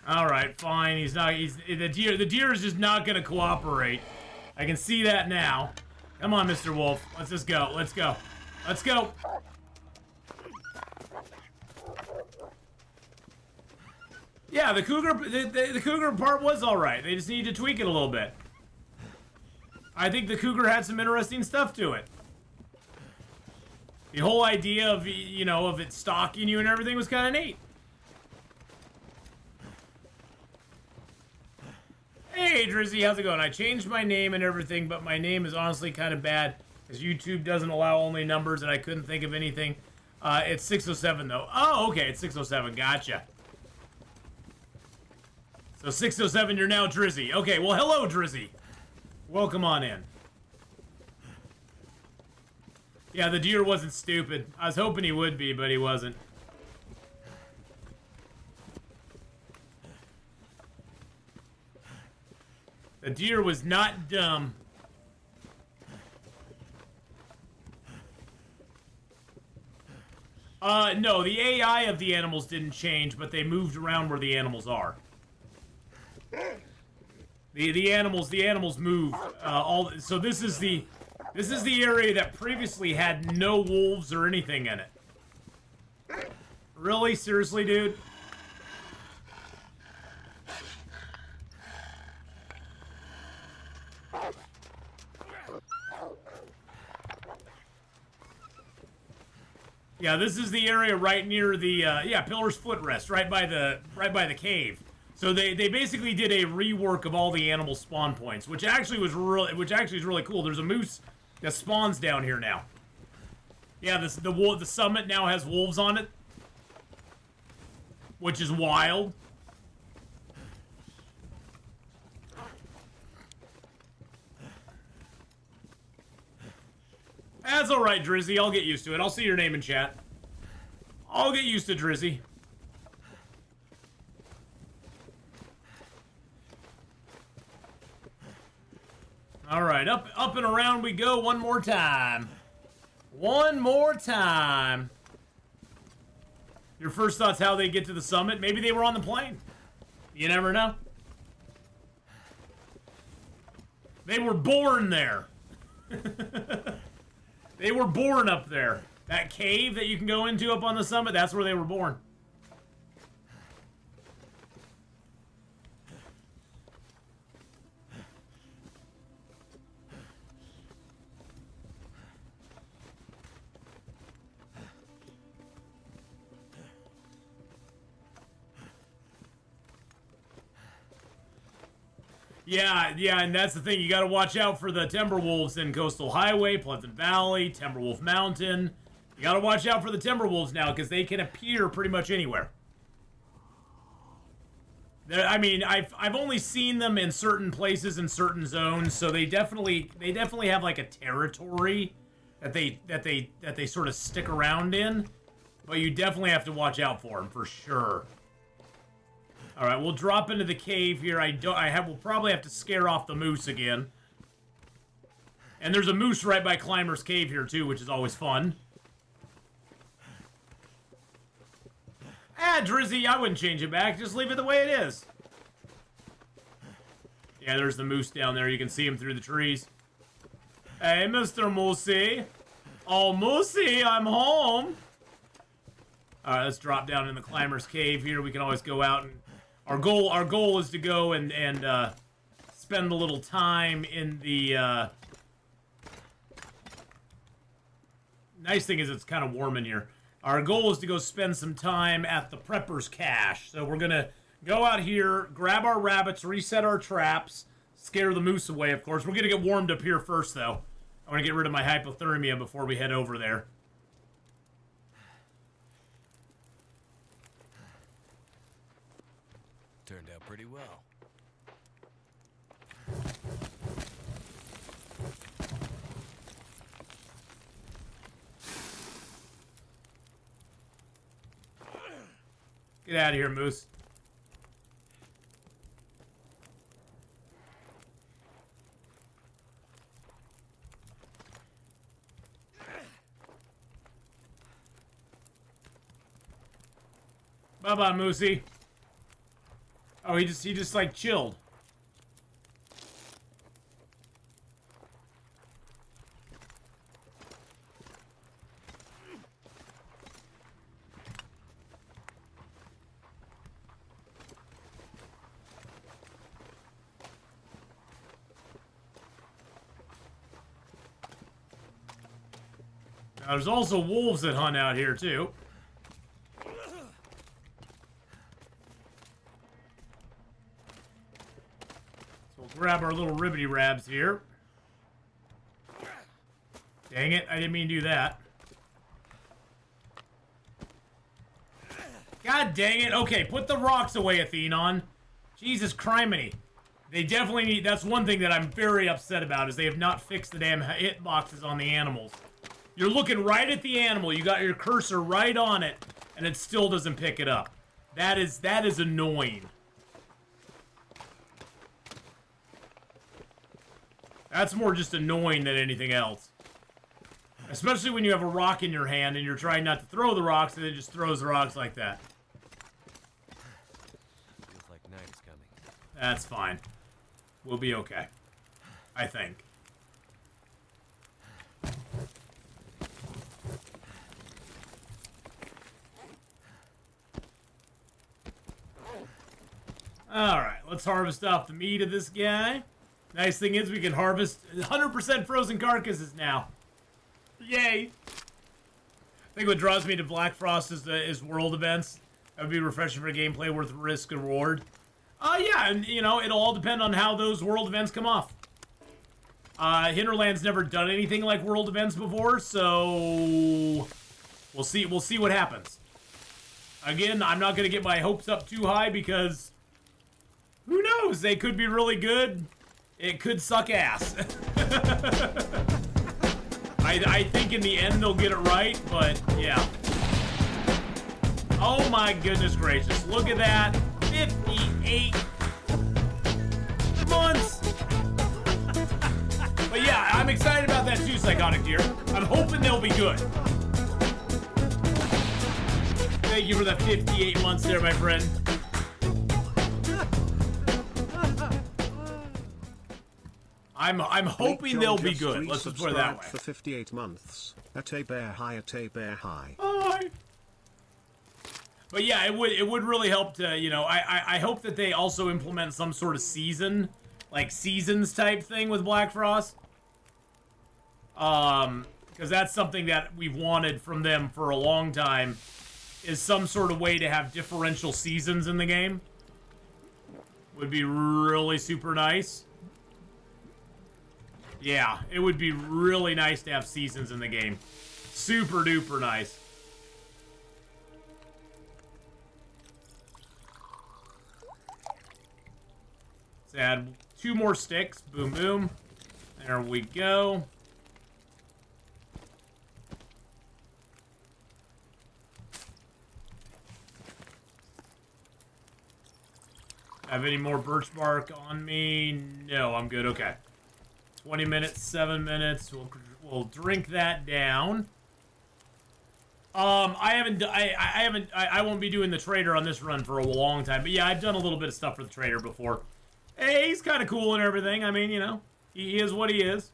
All right, fine. The deer is just not going to cooperate. I can see that now. Come on, Mr. Wolf. Let's just go. Let's go. Let's go. Yeah, the cougar part was all right. They just need to tweak it a little bit. I think the cougar had some interesting stuff to it. The whole idea of, you know, of it stalking you and everything was kind of neat. Hey, Drizzy, how's it going? I changed my name and everything, but my name is honestly kind of bad because YouTube doesn't allow only numbers and I couldn't think of anything. It's 607, though. Oh, okay, it's 607. Gotcha. So 607, you're now Drizzy. Okay, well, hello, Drizzy. Welcome on in. Yeah, the deer wasn't stupid. I was hoping he would be, but he wasn't. The deer was not dumb. No, the AI of the animals didn't change, but they moved around where the animals are. The animals moved. So this is the area that previously had no wolves or anything in it. Really? Seriously, dude? Yeah, this is the area right near the Pillar's Footrest, right by the cave. So they basically did a rework of all the animal spawn points, which actually is really cool. There's a moose that spawns down here now. Yeah, the summit now has wolves on it, which is wild. That's alright, Drizzy. I'll get used to it. I'll see your name in chat. I'll get used to Drizzy. Alright, up and around we go one more time. One more time. Your first thoughts how they get to the summit? Maybe they were on the plane. You never know. They were born there. They were born up there. That cave that you can go into up on the summit, that's where they were born. Yeah, and that's the thing. You got to watch out for the Timberwolves in Coastal Highway, Pleasant Valley, Timberwolf Mountain. You got to watch out for the Timberwolves now because they can appear pretty much anywhere. I mean, I've only seen them in certain places in certain zones, so they definitely have like a territory that they sort of stick around in. But you definitely have to watch out for them for sure. All right, we'll drop into the cave here. We'll probably have to scare off the moose again. And there's a moose right by Climber's Cave here too, which is always fun. Drizzy, I wouldn't change it back. Just leave it the way it is. Yeah, there's the moose down there. You can see him through the trees. Hey, Mr. Moosey. Oh, Moosey, I'm home. All right, let's drop down in the Climber's Cave here. We can always go out and... Our goal is to go and spend a little time in the... Nice thing is it's kind of warm in here. Our goal is to go spend some time at the Prepper's Cache. So we're going to go out here, grab our rabbits, reset our traps, scare the moose away, of course. We're going to get warmed up here first, though. I want to get rid of my hypothermia before we head over there. Turned out pretty well. Get out of here, Moose. Bye-bye, Moosey. Oh, he just like chilled. Now, there's also wolves that hunt out here, too. So we'll grab our little ribbity rabs here. Dang it, I didn't mean to do that. God dang it. Okay, put the rocks away, Atheenon. Jesus criminy. They definitely need... That's one thing that I'm very upset about, is they have not fixed the damn hitboxes on the animals. You're looking right at the animal. You got your cursor right on it, and it still doesn't pick it up. That is annoying. That's more just annoying than anything else. Especially when you have a rock in your hand and you're trying not to throw the rocks, and it just throws the rocks like that. Feels like night is coming. That's fine. We'll be okay. I think. Alright, let's harvest off the meat of this guy. Nice thing is we can harvest 100% frozen carcasses now. Yay! I think what draws me to Black Frost is world events. That would be refreshing for gameplay worth risk and reward. Yeah, and you know, it'll all depend on how those world events come off. Hinterland's never done anything like world events before, so we'll see what happens. Again, I'm not gonna get my hopes up too high because who knows? They could be really good. It could suck ass. I think in the end they'll get it right, but yeah. Oh my goodness gracious. Look at that. 58 months. But yeah, I'm excited about that too, Psychotic Deer. I'm hoping they'll be good. Thank you for the 58 months there, my friend. I'm hoping they'll be good. Let's just put it that way. For 58 months. At a bear high, at a bear high. Hi. But yeah, it would really help to, you know, I hope that they also implement some sort of season, like seasons type thing with Black Frost. Because that's something that we've wanted from them for a long time, is some sort of way to have differential seasons in the game. Would be really super nice. Yeah, it would be really nice to have seasons in the game. Super duper nice. Let's add 2 more sticks. Boom, boom. There we go. Have any more birch bark on me? No, I'm good. Okay. 20 minutes, 7 minutes. We'll drink that down. I won't be doing the trader on this run for a long time. But yeah, I've done a little bit of stuff for the trader before. Hey, he's kind of cool and everything. I mean, you know, he is what he is.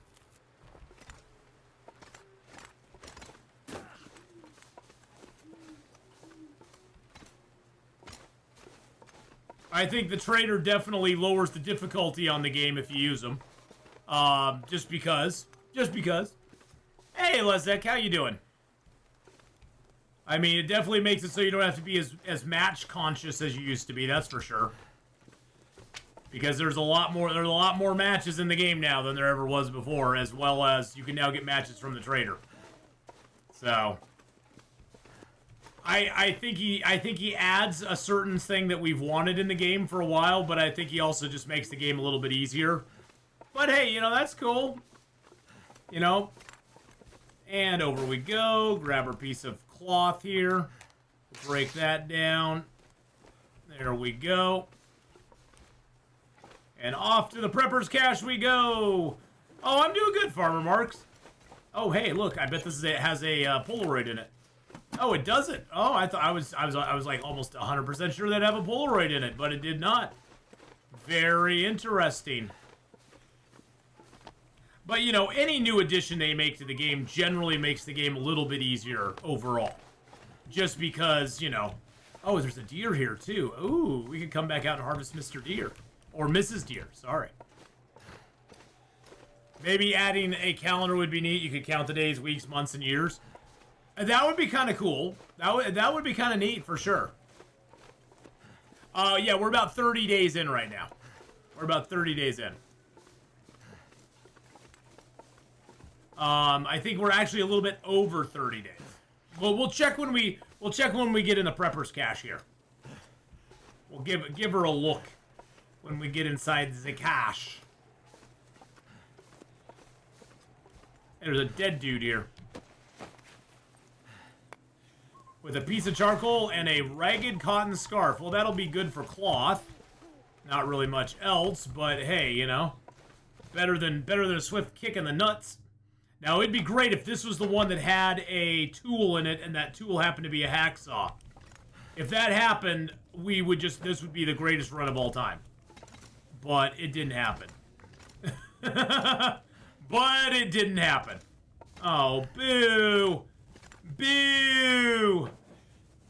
I think the trader definitely lowers the difficulty on the game if you use him. Just because. Hey, Lezek, how you doing? I mean, it definitely makes it so you don't have to be as match conscious as you used to be, that's for sure. Because there's a lot more matches in the game now than there ever was before, as well as you can now get matches from the trader. So I think he adds a certain thing that we've wanted in the game for a while, but I think he also just makes the game a little bit easier. But hey, you know, that's cool. You know. And over we go. Grab our piece of cloth here. Break that down. There we go. And off to the prepper's cache we go. Oh, I'm doing good, Farmer Marks. Oh, hey, look, I bet this has a Polaroid in it. Oh, it doesn't. Oh, I was like almost 100% sure they'd have a Polaroid in it, but it did not. Very interesting. But, you know, any new addition they make to the game generally makes the game a little bit easier overall. Just because, you know... Oh, there's a deer here, too. Ooh, we could come back out and harvest Mr. Deer. Or Mrs. Deer, sorry. Maybe adding a calendar would be neat. You could count the days, weeks, months, and years. And that would be kind of cool. That would be kind of neat, for sure. Yeah, we're about 30 days in right now. We're about 30 days in. I think we're actually a little bit over 30 days. Well, we'll check when we get in the prepper's cache here. We'll give her a look. when we get inside the cache. There's a dead dude here. With a piece of charcoal and a ragged cotton scarf. Well, that'll be good for cloth. Not really much else, but hey, you know. Better than a swift kick in the nuts. Now, it'd be great if this was the one that had a tool in it, and that tool happened to be a hacksaw. If that happened, this would be the greatest run of all time. But it didn't happen. But it didn't happen. Oh, boo! Boo!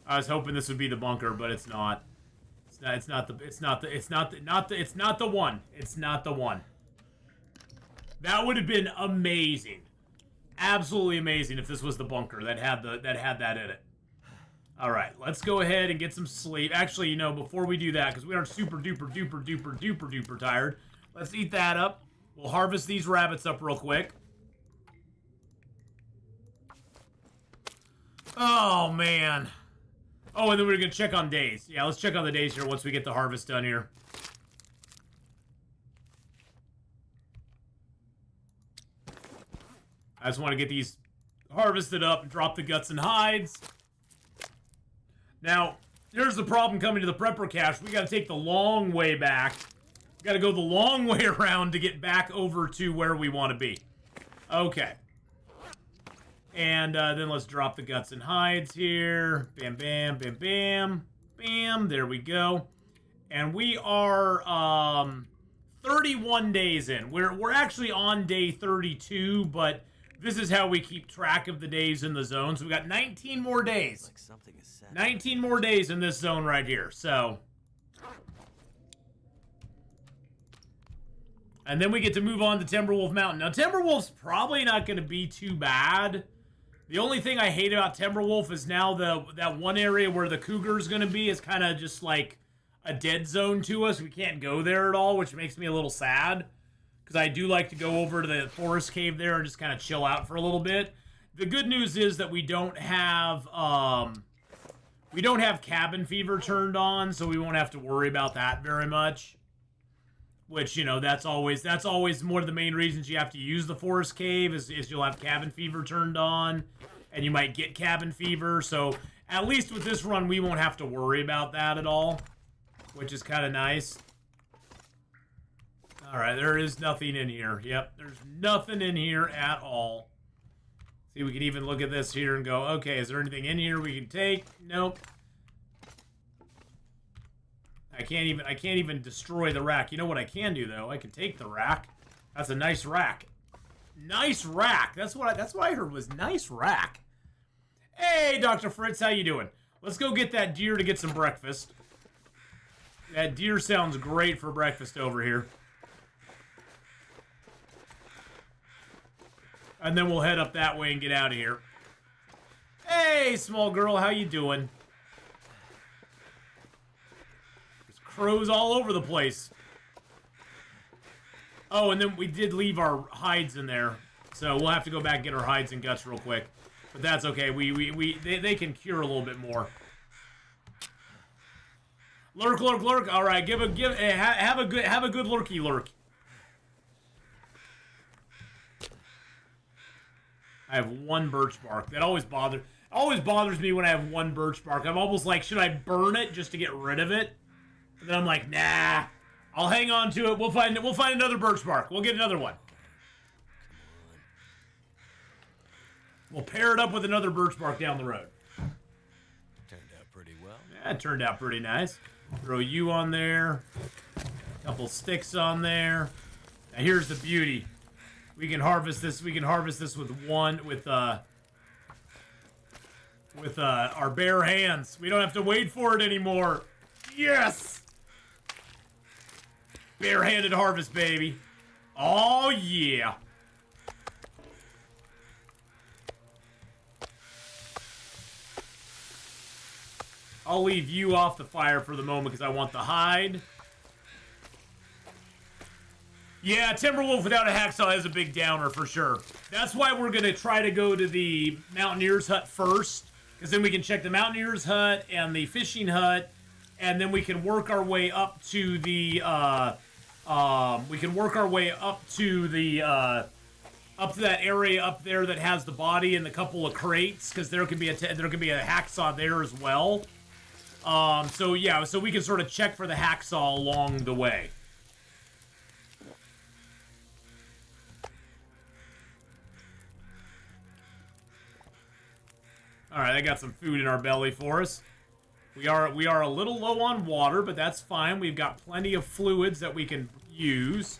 I was hoping this would be the bunker, but it's not. It's not the one. It's not the one. That would have been amazing. Absolutely amazing if this was the bunker that had that in it. All right, let's go ahead and get some sleep. Actually, you know, before we do that, because we aren't super duper duper duper duper duper tired, let's eat that up. We'll harvest these rabbits up real quick. Oh, man. Oh, and then we're going to check on days. Yeah, let's check on the days here once we get the harvest done here. I just want to get these harvested up and drop the guts and hides. Now, here's the problem coming to the prepper cache. We got to take the long way back. We got to go the long way around to get back over to where we want to be. Okay. And then let's drop the guts and hides here. Bam, bam, bam, bam. Bam. There we go. And we are 31 days in. We're actually on day 32, but this is how we keep track of the days in the zone. So we got 19 more days. Like something is set. 19 more days in this zone right here. So. And then we get to move on to Timberwolf Mountain. Now, Timberwolf's probably not going to be too bad. The only thing I hate about Timberwolf is now that one area where the cougar's going to be is kind of just like a dead zone to us. We can't go there at all, which makes me a little sad. Because I do like to go over to the forest cave there and just kind of chill out for a little bit. The good news is that we don't have cabin fever turned on, so we won't have to worry about that very much. Which, you know, that's always one of the main reasons you have to use the forest cave is you'll have cabin fever turned on, and you might get cabin fever. So at least with this run, we won't have to worry about that at all, which is kind of nice. All right, there is nothing in here. Yep, there's nothing in here at all. See, we can even look at this here and go, okay, is there anything in here we can take? Nope. I can't even destroy the rack. You know what I can do though? I can take the rack. That's a nice rack. Nice rack. That's what I heard was nice rack. Hey, Dr. Fritz, how you doing? Let's go get that deer to get some breakfast. That deer sounds great for breakfast over here. And then we'll head up that way and get out of here. Hey, small girl, how you doing? There's crows all over the place. Oh, and then we did leave our hides in there. So we'll have to go back and get our hides and guts real quick. But that's okay. They can cure a little bit more. Lurk, lurk, lurk. All right, have a good lurky lurk. I have one birch bark. That always bothers me when I have one birch bark. I'm almost like, should I burn it just to get rid of it? And then I'm like, nah. I'll hang on to it. We'll find another birch bark. We'll get another one. We'll pair it up with another birch bark down the road. Turned out pretty well. Yeah, it turned out pretty nice. Throw you on there. A couple sticks on there. Now here's the beauty. We can harvest this. We can harvest this with our bare hands. We don't have to wait for it anymore. Yes! Bare-handed harvest, baby. Oh, yeah. I'll leave you off the fire for the moment because I want the hide. Yeah, Timberwolf without a hacksaw is a big downer for sure. That's why we're going to try to go to the Mountaineer's hut first. Because then we can check the Mountaineer's hut and the fishing hut and then we can work our way up to the up to that area up there that has the body and the couple of crates, because there could be a hacksaw there as well. So yeah, so we can sort of check for the hacksaw along the way. All right, I got some food in our belly for us. We are a little low on water, but that's fine. We've got plenty of fluids that we can use.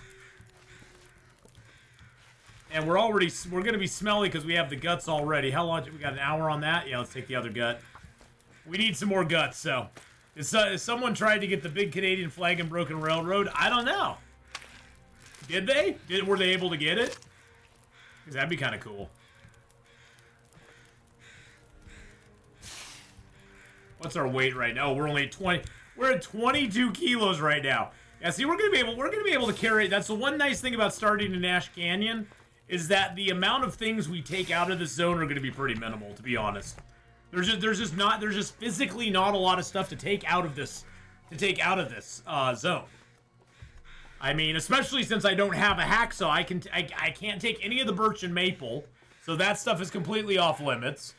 And we're going to be smelly because we have the guts already. How long? We got an hour on that? Yeah, let's take the other gut. We need some more guts, so. Is someone tried to get the big Canadian flag and broken railroad? I don't know. Did they? Were they able to get it? Because that'd be kind of cool. What's our weight right now? We're only 20. We're at 22 kilos right now. Yeah, see, we're gonna be able to carry. That's the one nice thing about starting in Ash Canyon, is that the amount of things we take out of this zone are gonna be pretty minimal, to be honest. There's just physically not a lot of stuff to take out of this zone. I mean, especially since I don't have a hacksaw, I can't take any of the birch and maple, so that stuff is completely off limits,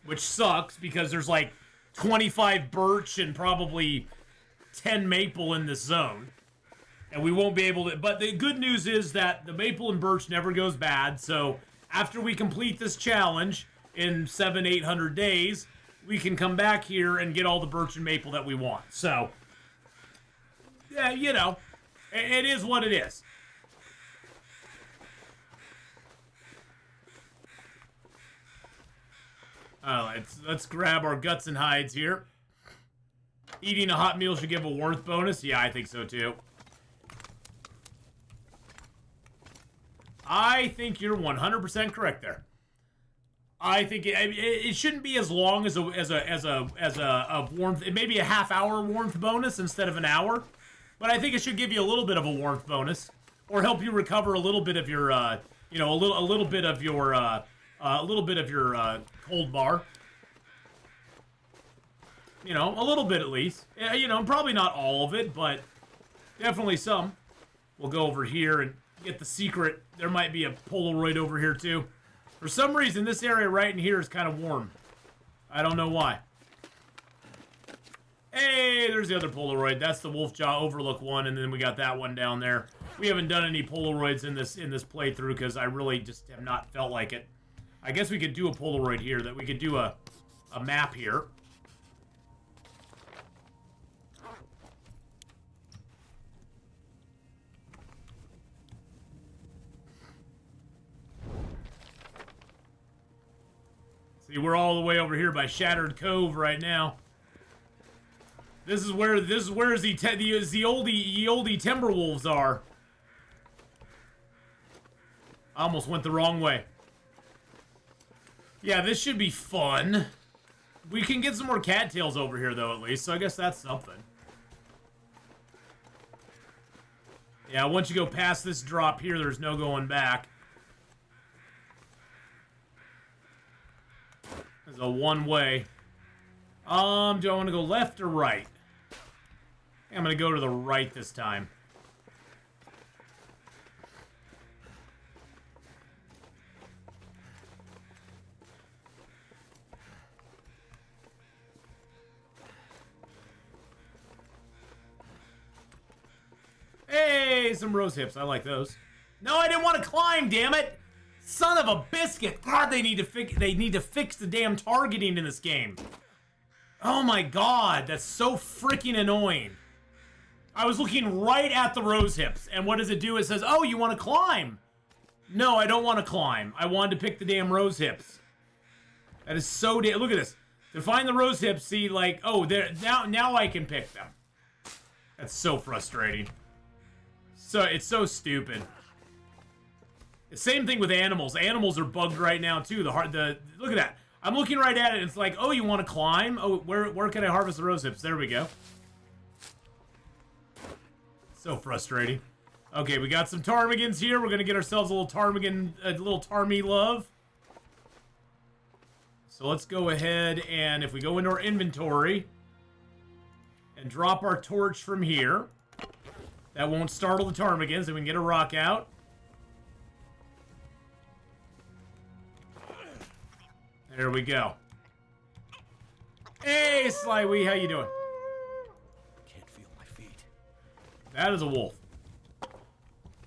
which sucks because there's like 25 birch and probably 10 maple in this zone, and we won't be able to. But the good news is that the maple and birch never goes bad, so after we complete this challenge in 700-800 days, we can come back here and get all the birch and maple that we want. So yeah, you know, it is what it is. Let's grab our guts and hides here. Eating a hot meal should give a warmth bonus. Yeah, I think so too. I think you're 100% correct there. I think it shouldn't be as long as a warmth. It may be a half-hour warmth bonus instead of an hour, but I think it should give you a little bit of a warmth bonus, or help you recover a little bit of your, a little bit of your cold bar. You know, a little bit at least. You know, probably not all of it, but definitely some. We'll go over here and get the secret. There might be a Polaroid over here too. For some reason, this area right in here is kind of warm. I don't know why. Hey, there's the other Polaroid. That's the Wolfjaw Overlook one, and then we got that one down there. We haven't done any Polaroids in this playthrough because I really just have not felt like it. I guess we could do a Polaroid here, that we could do a map here. See, we're all the way over here by Shattered Cove right now. This is where the oldie Timberwolves are. I almost went the wrong way. Yeah, this should be fun. We can get some more cattails over here, though, at least, so I guess that's something. Yeah, once you go past this drop here, there's no going back. There's a one-way. Do I want to go left or right? I'm going to go to the right this time. Hey, some rose hips. I like those. No, I didn't want to climb, damn it! Son of a biscuit! God, they need to fix the damn targeting in this game. Oh my god, that's so freaking annoying. I was looking right at the rose hips, and what does it do? It says, oh, you want to climb. No, I don't want to climb. I wanted to pick the damn rose hips. That is so damn... Look at this. To find the rose hips, see, like, oh, there. Now I can pick them. That's so frustrating. So, it's so stupid. The same thing with animals. Animals are bugged right now, too. Look at that. I'm looking right at it, and it's like, oh, you want to climb? Oh, where can I harvest the rose hips? There we go. So frustrating. Okay, we got some ptarmigans here. We're gonna get ourselves a little tarmy love. So let's go ahead and if we go into our inventory, and drop our torch from here. That won't startle the ptarmigans, and we can get a rock out. There we go. Hey, Slywee, how you doing? Can't feel my feet. That is a wolf.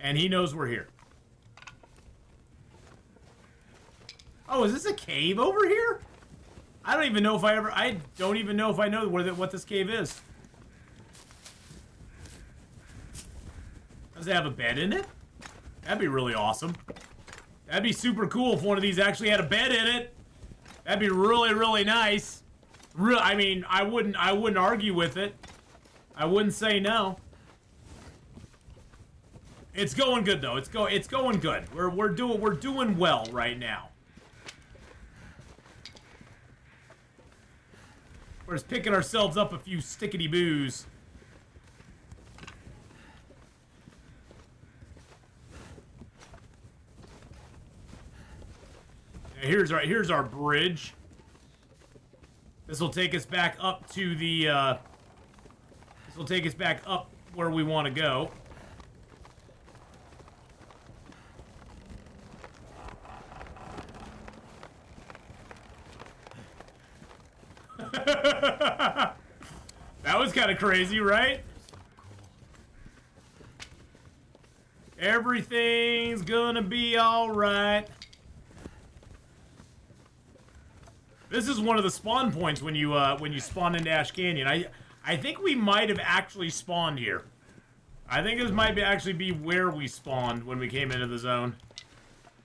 And he knows we're here. Oh, is this a cave over here? I don't even know if I don't even know if I know what this cave is. Does it have a bed in it? That'd be really awesome. That'd be super cool if one of these actually had a bed in it. That'd be really, really nice. I mean, I wouldn't argue with it. I wouldn't say no. It's going good though. It's going good. We're doing well right now. We're just picking ourselves up a few stickety boos. Here's our bridge. This will take us back up to the this will take us back up where we want to go. That was kind of crazy, right? Everything's gonna be all right. This is one of the spawn points when you spawn into Ash Canyon. I think we might have actually spawned here. I think this might actually be where we spawned when we came into the zone.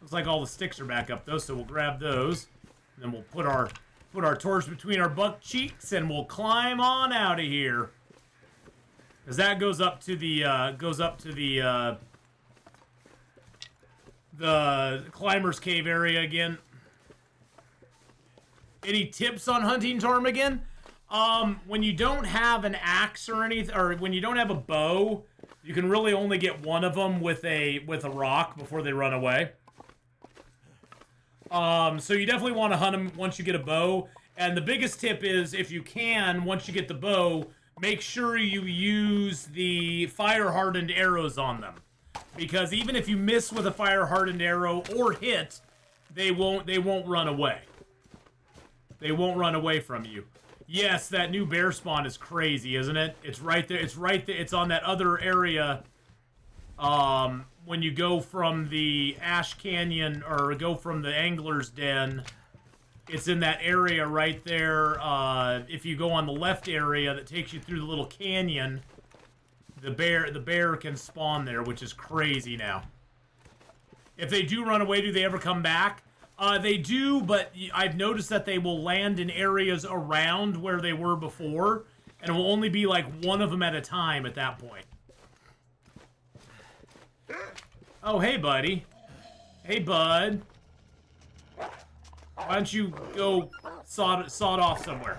Looks like all the sticks are back up though, so we'll grab those. And then we'll put our torch between our butt cheeks and we'll climb on out of here. Cause that goes up to the climber's cave area again. Any tips on hunting ptarmigan? When you don't have an axe or anything, or when you don't have a bow, you can really only get one of them with a rock before they run away. So you definitely want to hunt them once you get a bow. And the biggest tip is, if you can, once you get the bow, make sure you use the fire-hardened arrows on them. Because even if you miss with a fire-hardened arrow or hit, they won't run away. They won't run away from you. Yes, that new bear spawn is crazy, isn't it? It's right there. It's right there. It's on that other area. When you go from the Ash Canyon or go from the Angler's Den, it's in that area right there. If you go on the left area that takes you through the little canyon, the bear can spawn there, which is crazy now. If they do run away, do they ever come back? They do, but I've noticed that they will land in areas around where they were before, and it will only be like one of them at a time at that point. Oh, hey, buddy. Hey, bud. Why don't you go sod off somewhere?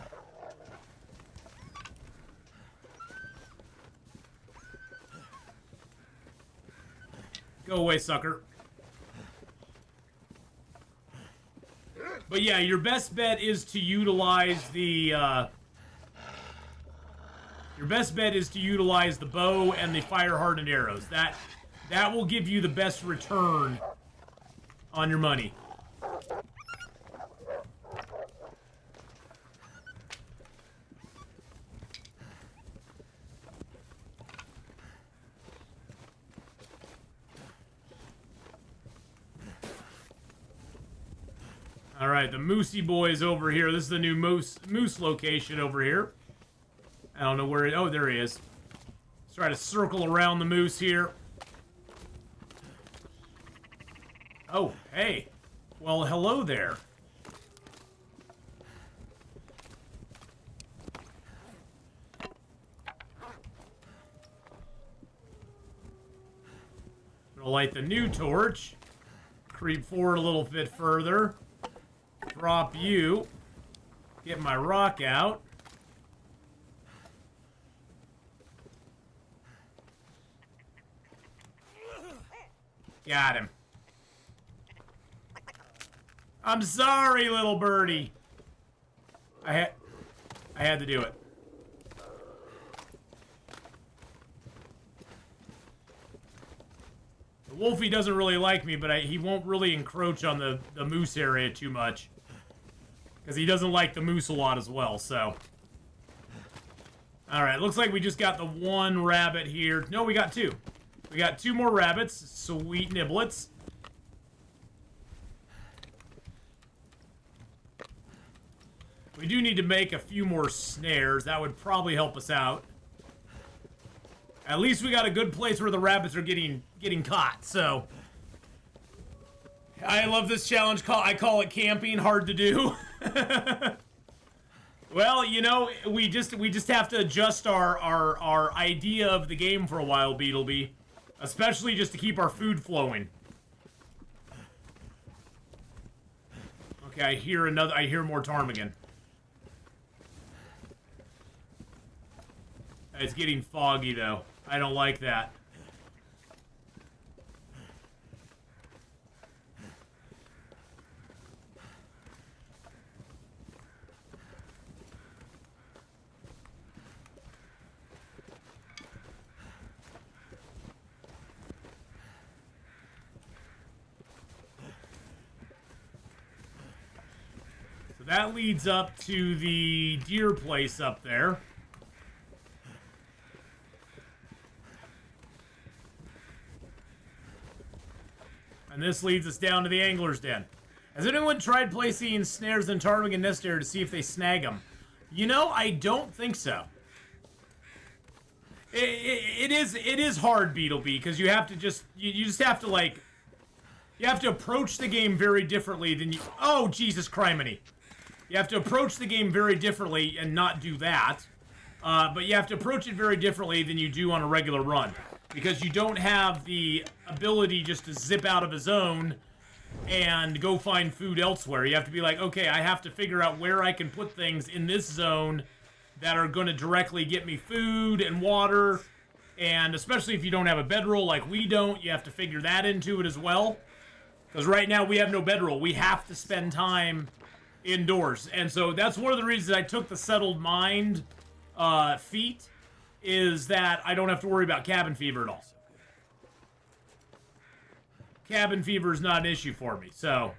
Go away, sucker. But yeah, your best bet is to utilize the bow and the fire-hardened arrows. That will give you the best return on your money. All right, the Moosey boy is over here. This is the new moose location over here. I don't know where. Oh, there he is. Let's try to circle around the moose here. Oh, hey. Well, hello there. Gonna light the new torch. Creep forward a little bit further. Drop you. Get my rock out. Got him. I'm sorry, little birdie. I had to do it. The Wolfie doesn't really like me, but he won't really encroach on the moose area too much. Because he doesn't like the moose a lot as well, so. Alright, looks like we just got the one rabbit here. No, we got two. We got two more rabbits. Sweet niblets. We do need to make a few more snares. That would probably help us out. At least we got a good place where the rabbits are getting caught, so. I love this challenge. I call it camping, hard to do. Well, you know, we just have to adjust our idea of the game for a while, Beetleby. Especially just to keep our food flowing. Okay, I hear more ptarmigan. It's getting foggy though. I don't like that. So that leads up to the deer place up there. And this leads us down to the angler's den. Has anyone tried placing snares in ptarmigan nest area to see if they snag them? You know, I don't think so. It is hard, Beetleby, because you have to you just have to like, you have to approach the game very differently than you. Oh Jesus criminy! You have to approach the game very differently and not do that. But you have to approach it very differently than you do on a regular run. Because you don't have the ability just to zip out of a zone and go find food elsewhere. You have to be like, okay, I have to figure out where I can put things in this zone that are going to directly get me food and water. And especially if you don't have a bedroll like we don't, you have to figure that into it as well. Because right now we have no bedroll. We have to spend time indoors. And so that's one of the reasons I took the Settled Mind feat. Is that I don't have to worry about cabin fever at all. Cabin fever is not an issue for me, so.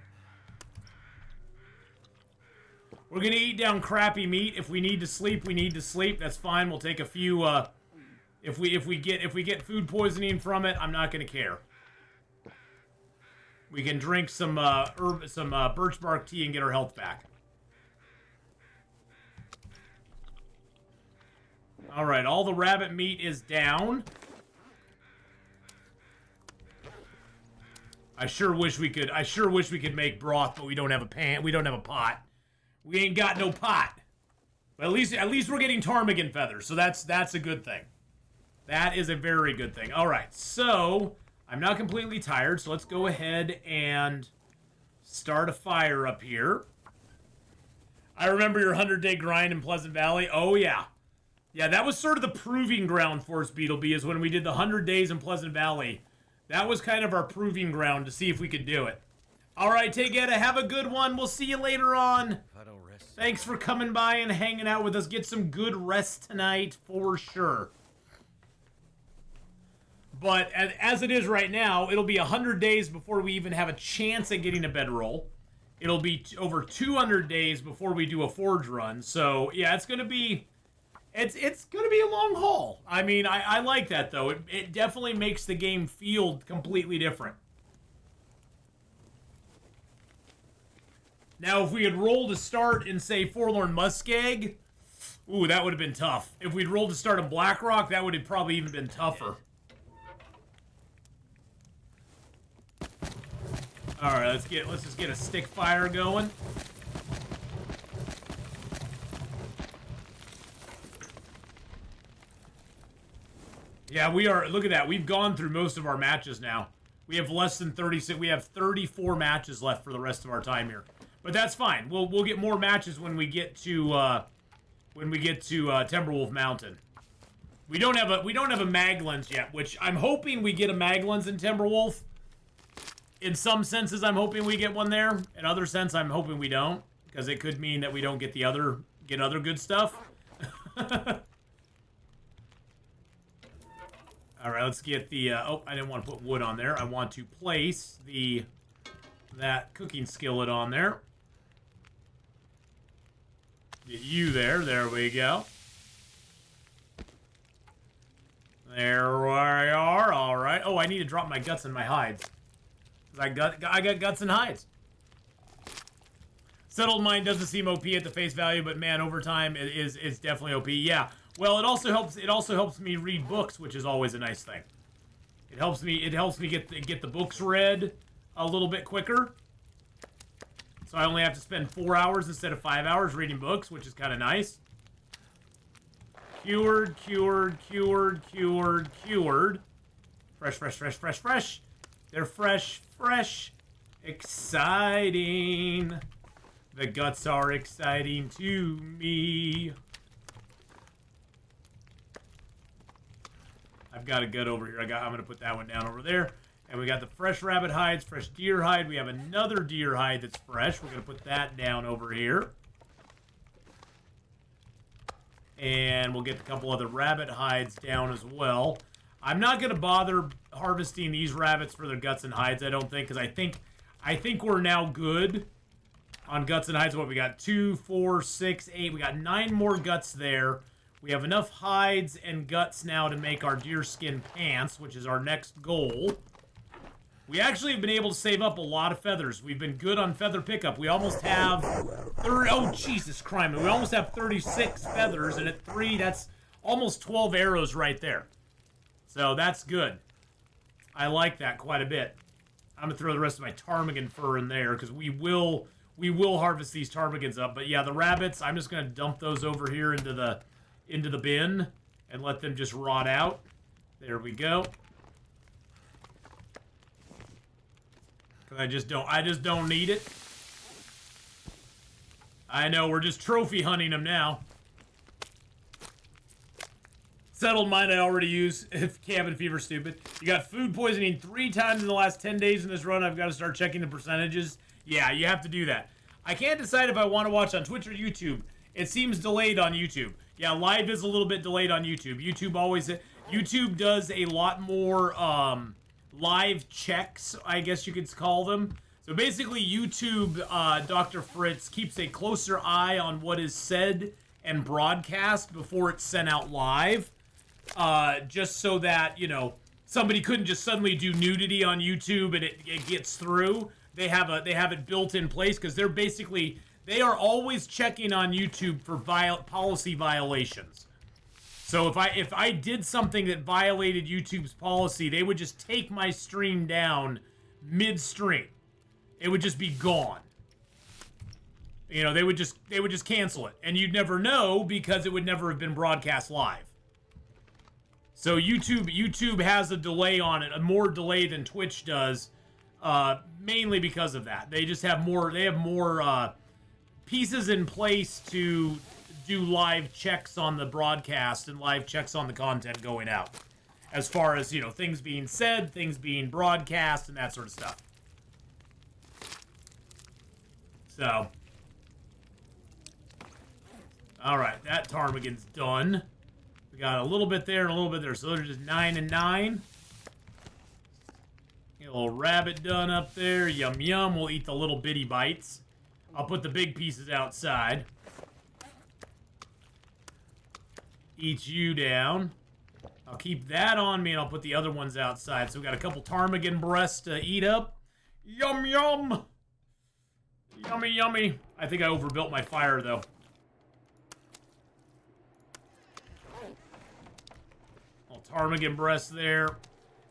We're gonna eat down crappy meat. If we need to sleep, we need to sleep. That's fine. We'll take a few, if we get food poisoning from it, I'm not gonna care. We can drink some birch bark tea and get our health back. Alright, all the rabbit meat is down. I sure wish we could make broth, but we don't have a pan. We don't have a pot. We ain't got no pot. But at least we're getting ptarmigan feathers, so that's a good thing. That is a very good thing. Alright, so I'm not completely tired, so let's go ahead and start a fire up here. I remember your 100-day grind in Pleasant Valley. Oh yeah. Yeah, that was sort of the proving ground for us, Beetleby, is when we did the 100 days in Pleasant Valley. That was kind of our proving ground to see if we could do it. All right, Tegeta, have a good one. We'll see you later on. Thanks for coming by and hanging out with us. Get some good rest tonight, for sure. But as it is right now, it'll be 100 days before we even have a chance at getting a bedroll. It'll be over 200 days before we do a forge run. So, yeah, it's going to be... It's going to be a long haul. I mean, I like that, though. It definitely makes the game feel completely different. Now, if we had rolled to start in, say, Forlorn Muskeg, ooh, that would have been tough. If we'd rolled to start in Blackrock, that would have probably even been tougher. All right, let's just get a stick fire going. Yeah, we are. Look at that. We've gone through most of our matches now. We have less than 36. We have 34 matches left for the rest of our time here. But that's fine. We'll get more matches when we get to Timberwolf Mountain. We don't have a Maglins yet, which I'm hoping we get a Maglins in Timberwolf. In some senses, I'm hoping we get one there. In other sense, I'm hoping we don't, because it could mean that we don't get other good stuff. All right, let's get the, oh, I didn't want to put wood on there. I want to place that cooking skillet on there. Get you there. There we go. There we are. All right. Oh, I need to drop my guts and my hides. I got guts and hides. Settled Mind doesn't seem OP at the face value, but man, over time it's definitely OP. Yeah. Well, it also helps me read books, which is always a nice thing. It helps me get the books read a little bit quicker. So I only have to spend 4 hours instead of 5 hours reading books, which is kind of nice. Cured. Fresh. They're fresh. Exciting. The guts are exciting to me. I've got a gut over here. I'm going to put that one down over there. And we got the fresh rabbit hides, fresh deer hide. We have another deer hide that's fresh. We're going to put that down over here. And we'll get a couple other rabbit hides down as well. I'm not going to bother harvesting these rabbits for their guts and hides, I don't think, because I think we're now good on guts and hides. What we got? 2, 4, 6, 8. We got 9 more guts there. We have enough hides and guts now to make our deerskin pants, which is our next goal. We actually have been able to save up a lot of feathers. We've been good on feather pickup. We almost have 30, oh, Jesus Christ. We almost have 36 feathers, and at 3, that's almost 12 arrows right there. So that's good. I like that quite a bit. I'm going to throw the rest of my ptarmigan fur in there, because we will harvest these ptarmigans up. But yeah, the rabbits, I'm just going to dump those over here into the bin and let them just rot out. There we go. I just don't need it. I know, we're just trophy hunting them now. Settled Mind I already use. If cabin fever stupid. You got food poisoning 3 times in the last 10 days in this run. I've got to start checking the percentages. Yeah, you have to do that. I can't decide if I want to watch on Twitch or YouTube. It seems delayed on YouTube. Yeah, live is a little bit delayed on YouTube. YouTube does a lot more live checks, I guess you could call them. So basically YouTube, Dr. Fritz, keeps a closer eye on what is said and broadcast before it's sent out live. Just so that, you know, somebody couldn't just suddenly do nudity on YouTube and it gets through. They have it built in place because they are always checking on YouTube for policy violations. So if I did something that violated YouTube's policy, they would just take my stream down mid-stream. It would just be gone. You know, they would just cancel it, and you'd never know because it would never have been broadcast live. So YouTube has a delay on it, a more delay than Twitch does, mainly because of that. They just have more. They have more pieces in place to do live checks on the broadcast and live checks on the content going out, as far as, you know, things being said, things being broadcast, and that sort of stuff. So, all right, that ptarmigan's done. We got a little bit there and a little bit there, so those are just 9 and 9. Get a little rabbit done up there. Yum yum. We'll eat the little bitty bites. I'll put the big pieces outside. Eat you down. I'll keep that on me, and I'll put the other ones outside. So we got a couple ptarmigan breasts to eat up. Yum yum. Yummy yummy. I think I overbuilt my fire though. Ptarmigan breast there.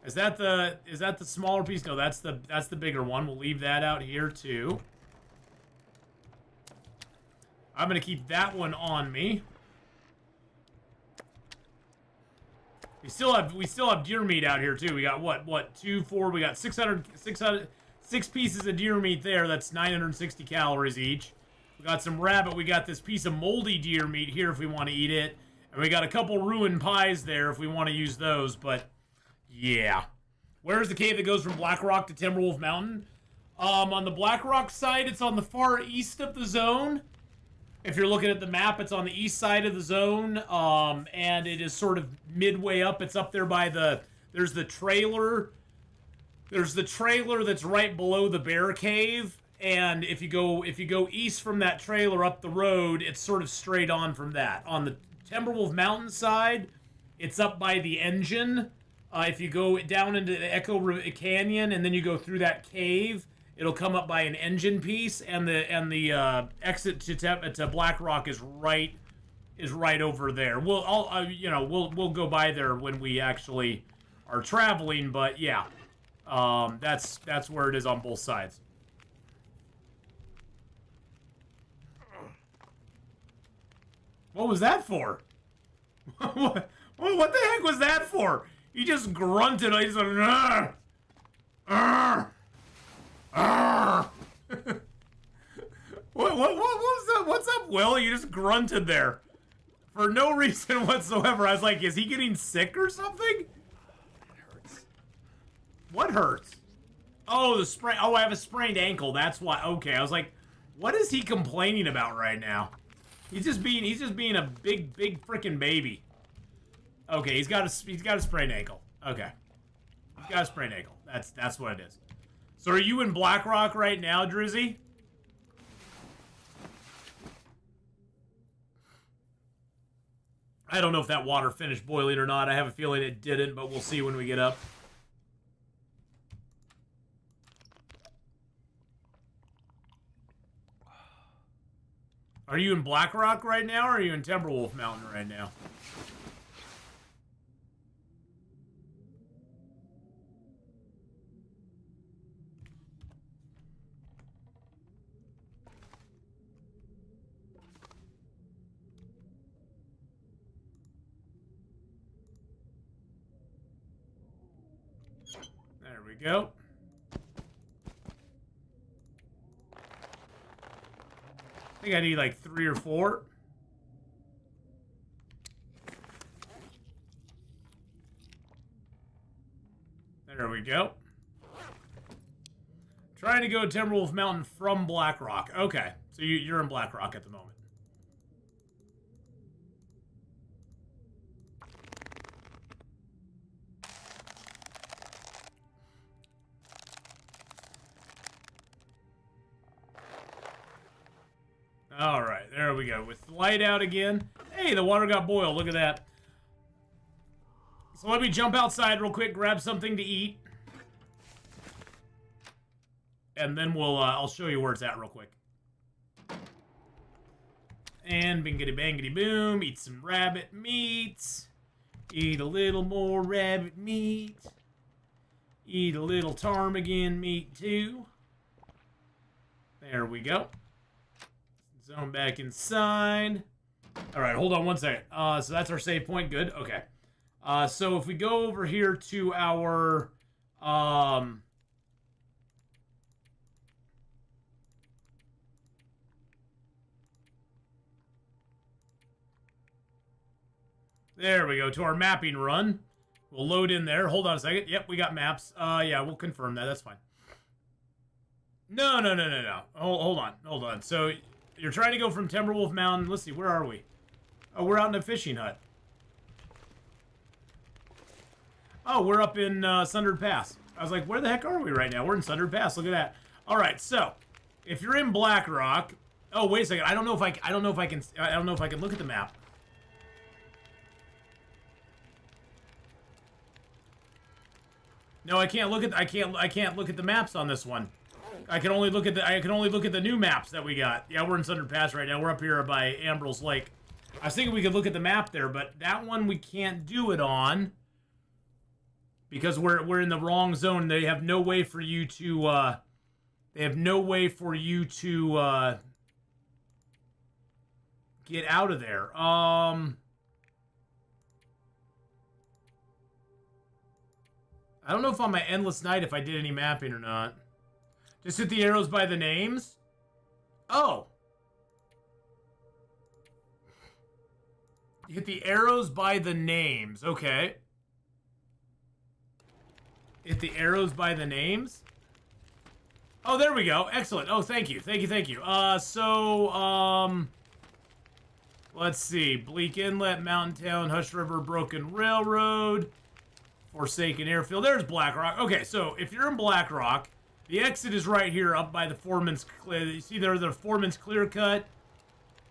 Is that the smaller piece? No, that's the bigger one. We'll leave that out here too. I'm gonna keep that one on me. We still have deer meat out here too. We got what 2, 4. We got 6 pieces of deer meat there. That's 960 calories each. We got some rabbit. We got this piece of moldy deer meat here if we want to eat it. And we got a couple ruined pies there if we want to use those, but yeah. Where's the cave that goes from Black Rock to Timberwolf Mountain? On the Black Rock side, it's on the far east of the zone. If you're looking at the map, it's on the east side of the zone, and it is sort of midway up. It's up there by the There's the trailer. There's the trailer that's right below the bear cave, and if you go east from that trailer up the road, it's sort of straight on from that. On the Timberwolf Mountain side, it's up by the engine. If you go down into the Echo Canyon and then you go through that cave, it'll come up by an engine piece, and the exit to Black Rock is right over there. We'll go by there when we actually are traveling, but yeah, that's where it is on both sides. What was that for? what the heck was that for? He just grunted. He just went, arr, arr, arr. What was that? What's up, Will? You just grunted there for no reason whatsoever. I was like, is he getting sick or something? It hurts. What hurts? Oh, the sprain. Oh, I have a sprained ankle. That's why. Okay, I was like, what is he complaining about right now? He's just being a big freaking baby. Okay, he's got a sprained ankle. Okay, he's got a sprained ankle. That's what it is. So are you in Black Rock right now, Drizzy? I don't know if that water finished boiling or not. I have a feeling it didn't, but we'll see when we get up. Are you in Black Rock right now, or are you in Timberwolf Mountain right now? There we go. I think I need like 3 or 4. There we go. Trying to go to Timberwolf Mountain from Black Rock. Okay, so you're in Black Rock at the moment. All right, there we go. With the light out again. Hey, the water got boiled. Look at that. So let me jump outside real quick, grab something to eat. And then I'll show you where it's at real quick. And bingity bangity boom, eat some rabbit meat. Eat a little more rabbit meat. Eat a little ptarmigan meat too. There we go. Zone back inside. All right, hold on one second. So that's our save point. Good. Okay. So if we go over here to our there we go, to our mapping run. We'll load in there. Hold on a second. Yep, we got maps. Yeah, we'll confirm that. That's fine. No. Hold on. So you're trying to go from Timberwolf Mountain. Let's see, where are we? Oh, we're out in a fishing hut. Oh, we're up in Sundered Pass. I was like, where the heck are we right now? We're in Sundered Pass. Look at that. All right, so if you're in Black Rock, oh wait a second. I don't know if I can look at the map. No, I can't look at I can't look at the maps on this one. I can only look at the new maps that we got. Yeah, we're in Sundered Pass right now. We're up here by Ambrose Lake. I was thinking we could look at the map there, but that one we can't do it on because we're in the wrong zone. They have no way for you to get out of there. I don't know if on my endless night if I did any mapping or not. Just hit the arrows by the names? Oh. Hit the arrows by the names. Okay. Hit the arrows by the names? Oh, there we go. Excellent. Oh, thank you. Thank you. Let's see. Bleak Inlet, Mountain Town, Hush River, Broken Railroad. Forsaken Airfield. There's Blackrock. Okay, so if you're in Blackrock, the exit is right here up by the Foreman's Clear. You see there the Foreman's Clear Cut?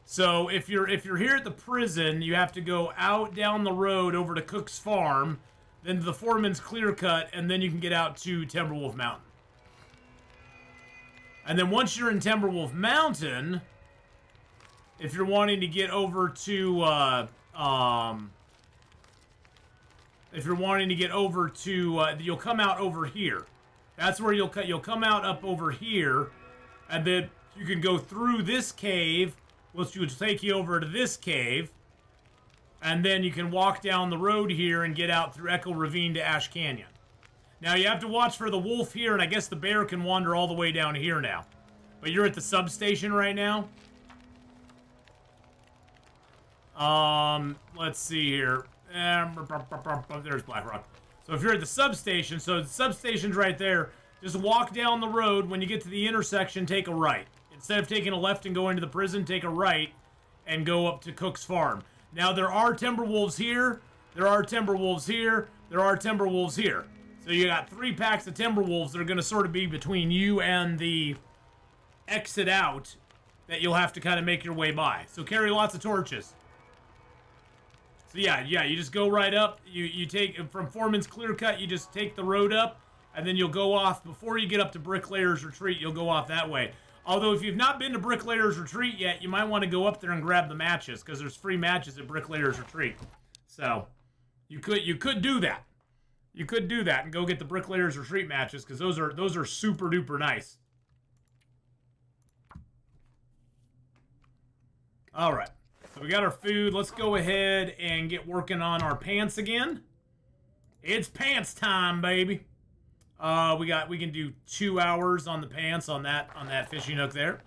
So if you're here at the prison, you have to go out down the road over to Cook's Farm, then to the Foreman's Clear Cut, and then you can get out to Timberwolf Mountain. And then once you're in Timberwolf Mountain, if you're wanting to get over to you'll come out over here. That's where you'll come out up over here, and then you can go through this cave, which will take you over to this cave, and then you can walk down the road here and get out through Echo Ravine to Ash Canyon. Now you have to watch for the wolf here, and I guess the bear can wander all the way down here now. But you're at the substation right now. Let's see here. There's Blackrock. So if you're at the substation, so the substation's right there, just walk down the road. When you get to the intersection, take a right. Instead of taking a left and going to the prison, take a right and go up to Cook's Farm. Now, there are Timberwolves here. There are Timberwolves here. There are Timberwolves here. So you got 3 packs of Timberwolves that are going to sort of be between you and the exit out that you'll have to kind of make your way by. So carry lots of torches. So yeah, you just go right up. You take, from Foreman's Clear Cut, you just take the road up, and then you'll go off, before you get up to Bricklayer's Retreat, you'll go off that way. Although, if you've not been to Bricklayer's Retreat yet, you might want to go up there and grab the matches, because there's free matches at Bricklayer's Retreat. So, you could do that. You could do that and go get the Bricklayer's Retreat matches, because those are super duper nice. Alright. So we got our food. Let's go ahead and get working on our pants again. It's pants time, baby. We can do 2 hours on the pants on that fishing hook there.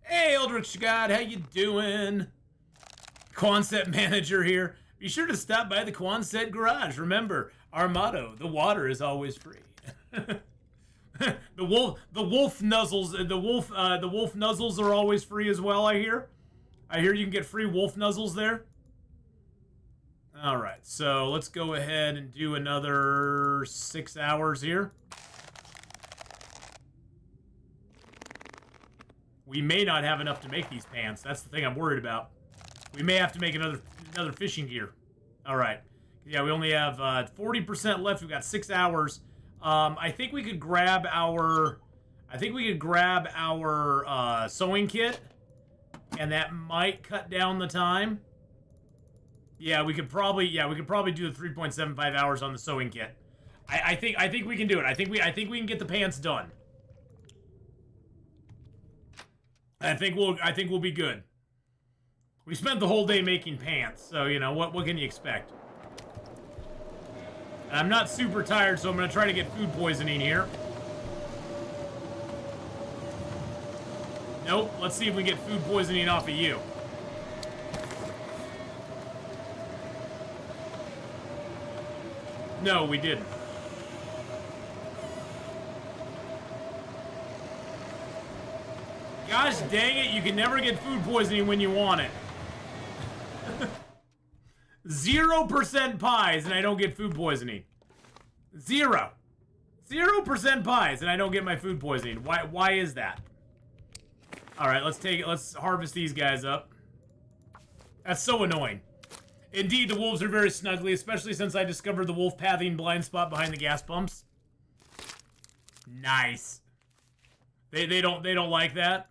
Hey, Eldritch Scott, how you doing? Quonset manager here. Be sure to stop by the Quonset garage. Remember our motto: the water is always free. the wolf nuzzles are always free as well. I hear you can get free wolf nuzzles there. All right, so let's go ahead and do another 6 hours here. We may not have enough to make these pants. That's the thing I'm worried about. We may have to make another fishing gear. All right. Yeah, we only have 40% left. We've got 6 hours. I think we could grab our sewing kit, and that might cut down the time. Yeah, we could probably do the 3.75 hours on the sewing kit. I think we can do it. I think we can get the pants done. I think we'll be good. We spent the whole day making pants, so you know what can you expect? And I'm not super tired, so I'm gonna try to get food poisoning here. Nope. Let's see if we get food poisoning off of you. No, we didn't. Gosh dang it, you can never get food poisoning when you want it. 0% pies and I don't get food poisoning. 0% pies and I don't get my food poisoning. Why is that? Alright, let's harvest these guys up. That's so annoying. Indeed, the wolves are very snuggly, especially since I discovered the wolf pathing blind spot behind the gas pumps. Nice. They don't like that.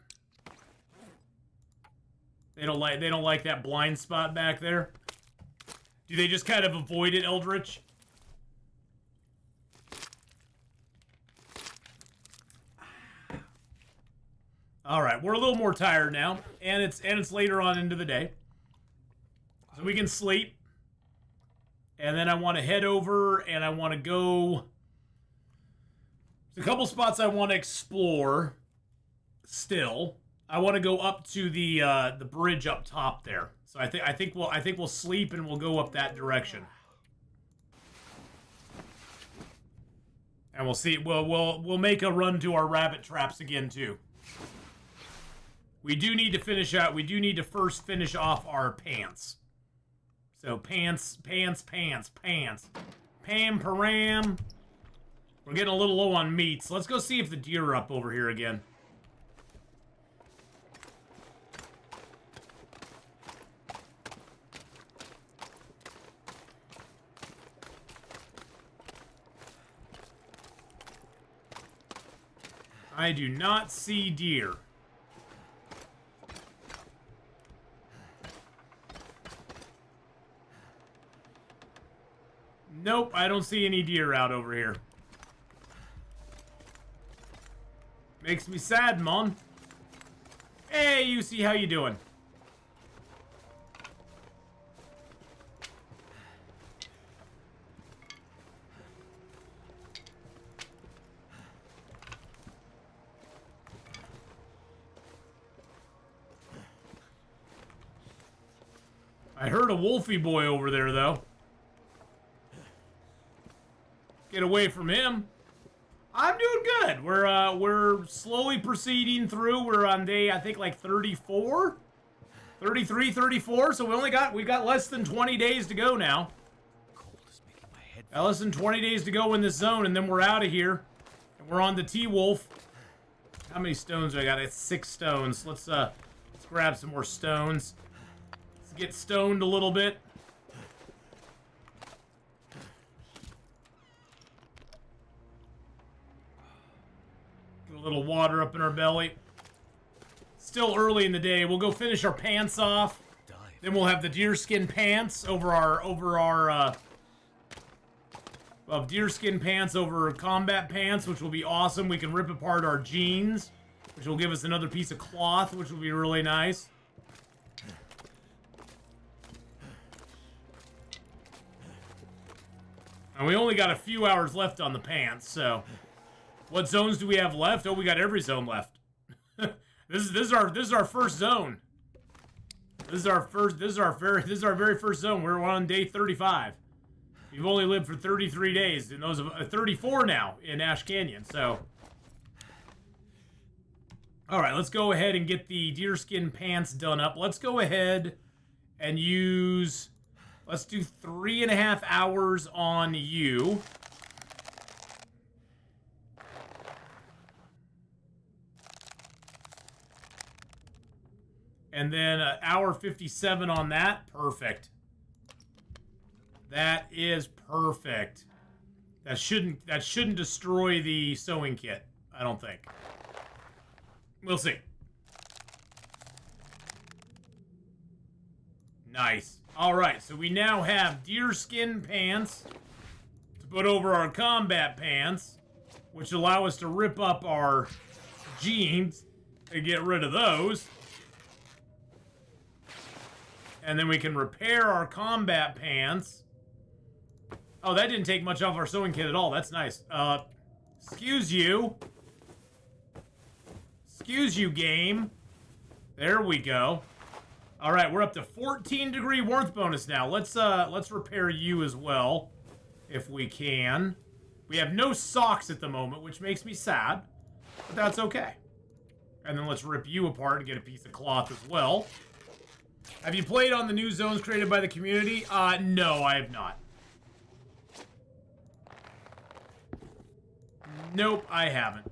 They don't like that blind spot back there. Do they just kind of avoid it, Eldritch? All right, we're a little more tired now, and it's later on into the day. So we can sleep. And then I want to head over and I want to go. There's a couple spots I want to explore still. I want to go up to the bridge up top there. So I think we'll sleep and we'll go up that direction. And we'll see. We'll make a run to our rabbit traps again too. We do need to finish out. We do need to first finish off our pants. So pants. Pam Param. We're getting a little low on meat, so let's go see if the deer are up over here again. I do not see deer. Nope, I don't see any deer out over here. Makes me sad, Mon. Hey, UC, how you doing? I heard a Wolfie boy over there, though. Get away from him. I'm doing good. We're slowly proceeding through. We're on day, I think, like 34? 33, 34. So we got less than 20 days to go now. Cold is making my head. Less than 20 days to go in this zone, and then we're out of here. And we're on the T-Wolf. How many stones do I got? It's 6 stones. Let's grab some more stones. Let's get stoned a little bit. Get a little water up in our belly. Still early in the day. We'll go finish our pants off. Then we'll have the deerskin pants over our deerskin pants over combat pants, which will be awesome. We can rip apart our jeans, which will give us another piece of cloth, which will be really nice. And we only got a few hours left on the pants, so what zones do we have left? Oh, we got every zone left. This is our first zone. This is our very first zone. We're on day 35. We've only lived for 33 days, and those are 34 now in Ash Canyon. So, all right, let's go ahead and get the deerskin pants done up. Let's go ahead and use. Let's do 3.5 hours on you. And then hour 57 on that. Perfect. That is perfect. That shouldn't destroy the sewing kit, I don't think. We'll see. Nice. All right, so we now have deerskin pants to put over our combat pants, which allow us to rip up our jeans and get rid of those. And then we can repair our combat pants. Oh, that didn't take much off our sewing kit at all. That's nice. Excuse you. Excuse you, game. There we go. All right, we're up to 14-degree warmth bonus now. Let's repair you as well, if we can. We have no socks at the moment, which makes me sad, but that's okay. And then let's rip you apart and get a piece of cloth as well. Have you played on the new zones created by the community? No, I have not. Nope, I haven't.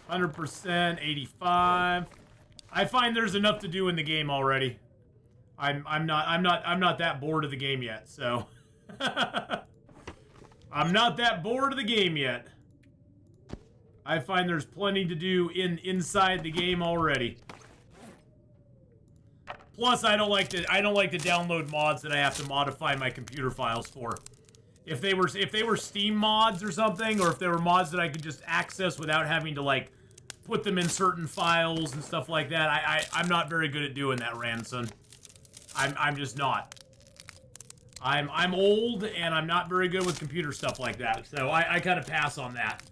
100%, 85. I find there's enough to do in the game already. I'm not that bored of the game yet, so I'm not that bored of the game yet. I find there's plenty to do inside the game already. Plus, I don't like to download mods that I have to modify my computer files for. If they were Steam mods or something, or if they were mods that I could just access without having to like put them in certain files and stuff like that, I'm not very good at doing that, Ranson. I'm just not. I'm old and I'm not very good with computer stuff like that, so I kind of pass on that.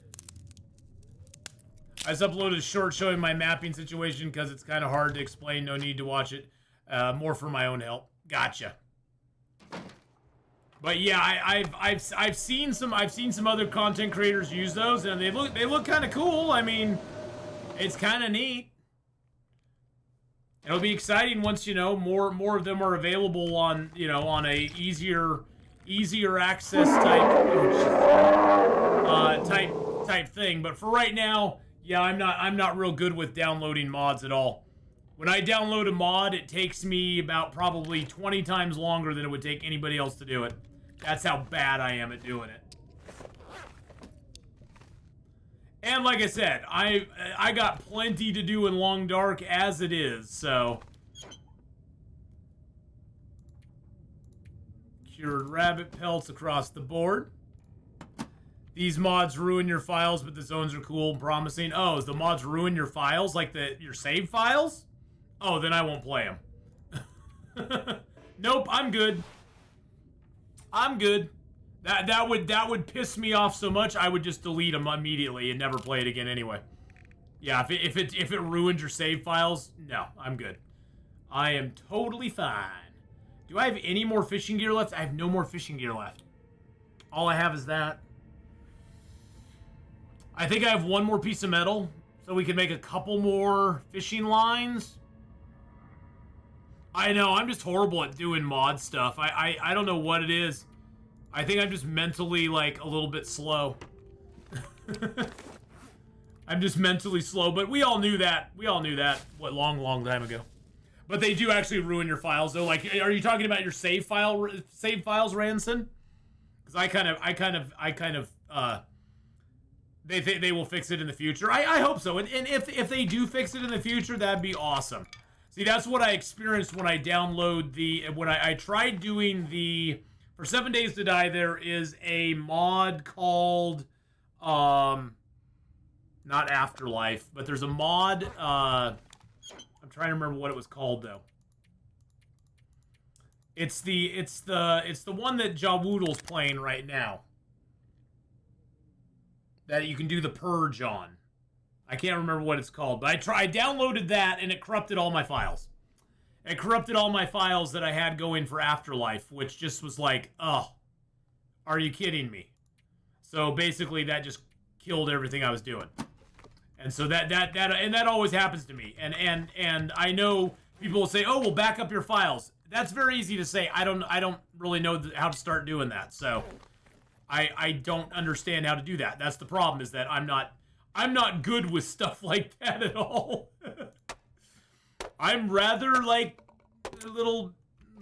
I just uploaded a short showing my mapping situation because it's kind of hard to explain. No need to watch it. More for my own help. Gotcha. But yeah, I've seen some other content creators use those, and they look kind of cool. I mean, it's kind of neat. It'll be exciting once, you know, more of them are available on, you know, on a easier access type thing. But for right now, yeah, I'm not real good with downloading mods at all. When I download a mod, it takes me about probably 20 times longer than it would take anybody else to do it. That's how bad I am at doing it. And like I said, I got plenty to do in Long Dark as it is, so. Cured rabbit pelts across the board. These mods ruin your files, but the zones are cool and promising. Oh, does the mods ruin your files, like your save files? Oh, then I won't play them. Nope, I'm good. I'm good. That would piss me off so much, I would just delete them immediately and never play it again anyway. Yeah, if it ruins your save files, no, I'm good. I am totally fine. Do I have any more fishing gear left? I have no more fishing gear left. All I have is that. I think I have one more piece of metal, so we can make a couple more fishing lines. I know, I'm just horrible at doing mod stuff. I don't know what it is. I think I'm just mentally, like, a little bit slow. I'm just mentally slow, but we all knew that. We all knew that, what, long time ago. But they do actually ruin your files, though. Like, are you talking about your save files, Ranson? Because I kind of, they will fix it in the future. I hope so. And if they do fix it in the future, that'd be awesome. See, that's what I experienced when I download when I tried doing the... For 7 Days to Die, there is a mod called, not Afterlife, but there's a mod, I'm trying to remember what it was called, though. It's the one that Jawoodle's playing right now. That you can do the purge on. I can't remember what it's called, but I downloaded that, and it corrupted all my files. It corrupted all my files that I had going for Afterlife, which just was like, oh, are you kidding me? So basically, that just killed everything I was doing. And so that always happens to me. And I know people will say, oh, well, back up your files. That's very easy to say. I don't really know how to start doing that. So I don't understand how to do that. That's the problem, is that I'm not good with stuff like that at all. I'm rather, like, a little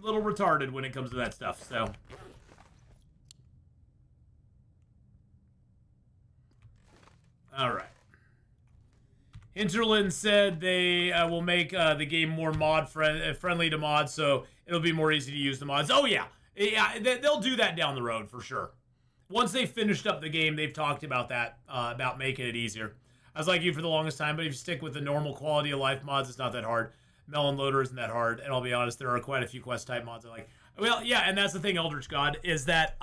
retarded when it comes to that stuff, so. Alright. Hinterland said they will make the game more friendly to mods, so it'll be more easy to use the mods. Oh, yeah. Yeah, they'll do that down the road, for sure. Once they finished up the game, they've talked about that, about making it easier. I was like you for the longest time, but if you stick with the normal quality of life mods, it's not that hard. Melon Loader isn't that hard, and I'll be honest, there are quite a few quest type mods I like. Well, yeah, and that's the thing, Eldritch God, is that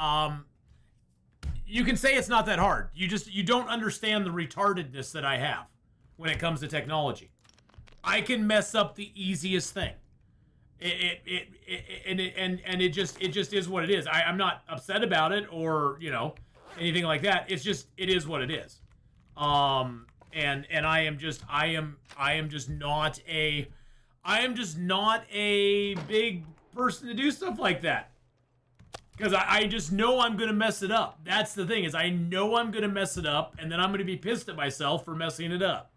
you can say it's not that hard. You don't understand the retardedness that I have when it comes to technology. I can mess up the easiest thing. It just is what it is. I'm not upset about it or, you know, anything like that. It is what it is. And I am just not a big person to do stuff like that. Because I just know I'm going to mess it up. That's the thing, is I know I'm going to mess it up, and then I'm going to be pissed at myself for messing it up.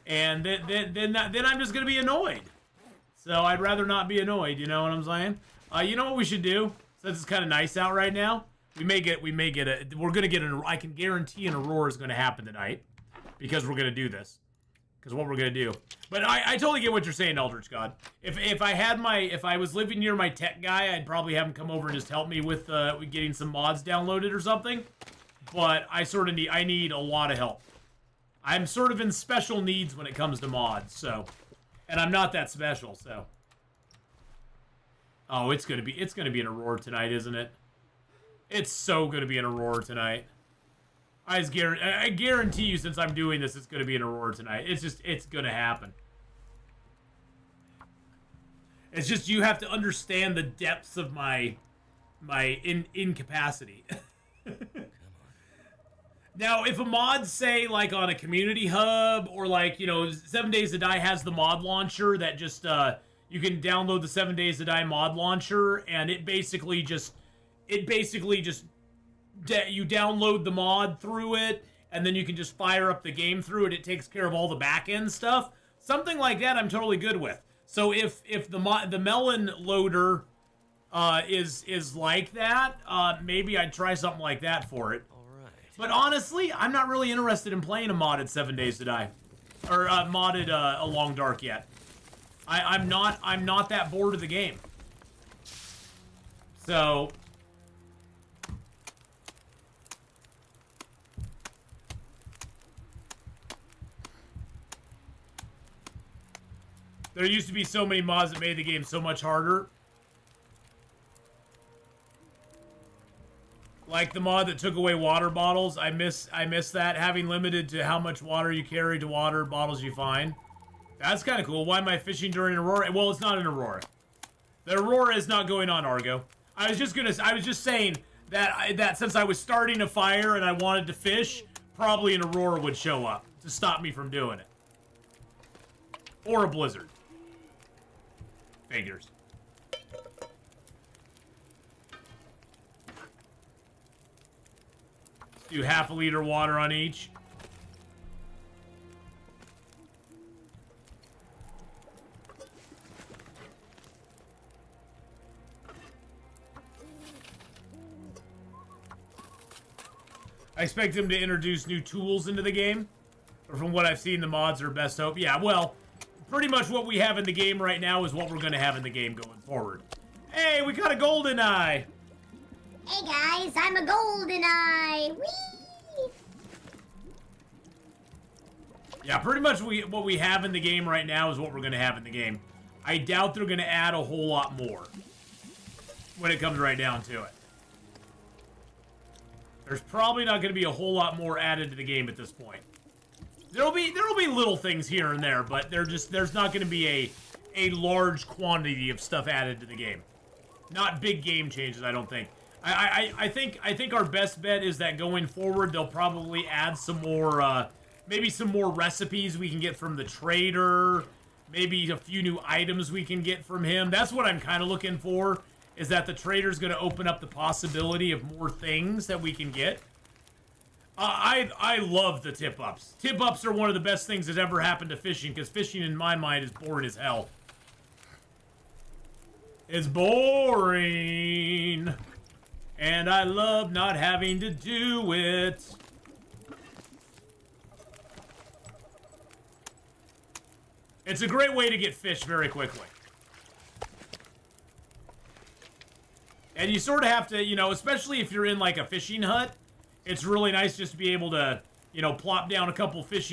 And then I'm just going to be annoyed. So I'd rather not be annoyed, you know what I'm saying? You know what we should do? Since it's kind of nice out right now, we're going to get I can guarantee an Aurora is going to happen tonight. Because we're going to do this. Because what we're going to do. But I totally get what you're saying, Eldritch God. If I was living near my tech guy, I'd probably have him come over and just help me with getting some mods downloaded or something. But I need a lot of help. I'm sort of in special needs when it comes to mods, so. And I'm not that special, so. Oh, it's gonna be an Aurora tonight, isn't it? It's so gonna be an Aurora tonight. I guarantee you, since I'm doing this, it's gonna be an Aurora tonight. It's gonna happen. It's just, you have to understand the depths of my incapacity. Now, if a mod, say, like on a community hub, or like, you know, 7 Days to Die has the mod launcher that just, you can download the 7 Days to Die mod launcher, and it basically just, you download the mod through it, and then you can just fire up the game through it. It takes care of all the back end stuff. Something like that I'm totally good with. So if the melon loader is like that, maybe I'd try something like that for it. But honestly, I'm not really interested in playing a modded 7 Days to Die, or modded A Long Dark yet. I'm not that bored of the game. So there used to be so many mods that made the game so much harder. Like the mod that took away water bottles. I miss that. Having limited to how much water you carry to water bottles you find. That's kind of cool. Why am I fishing during Aurora? Well, it's not an Aurora. The Aurora is not going on, Argo. I was just saying that since I was starting a fire and I wanted to fish, probably an Aurora would show up to stop me from doing it. Or a blizzard. Figures. Do half a liter water on each. I expect them to introduce new tools into the game. But from what I've seen, the mods are best hope. Yeah, well, pretty much what we have in the game right now is what we're going to have in the game going forward. Hey, we got a golden eye! Hey guys, I'm a GoldenEye! Whee! Yeah, pretty much what we have in the game right now is what we're going to have in the game. I doubt they're going to add a whole lot more when it comes right down to it. There's probably not going to be a whole lot more added to the game at this point. There'll be little things here and there, but there's not going to be a large quantity of stuff added to the game. Not big game changes, I don't think. I think our best bet is that going forward they'll probably add some more maybe some more recipes we can get from the trader, maybe a few new items we can get from him. That's what I'm kind of looking for, is that the trader's going to open up the possibility of more things that we can get. I love the tip-ups. Tip-ups are one of the best things that's ever happened to fishing, because fishing in my mind is boring as hell. It's boring. And I love not having to do it. It's a great way to get fish very quickly. And you sort of have to, you know, especially if you're in like a fishing hut, it's really nice just to be able to, you know, plop down a couple of fish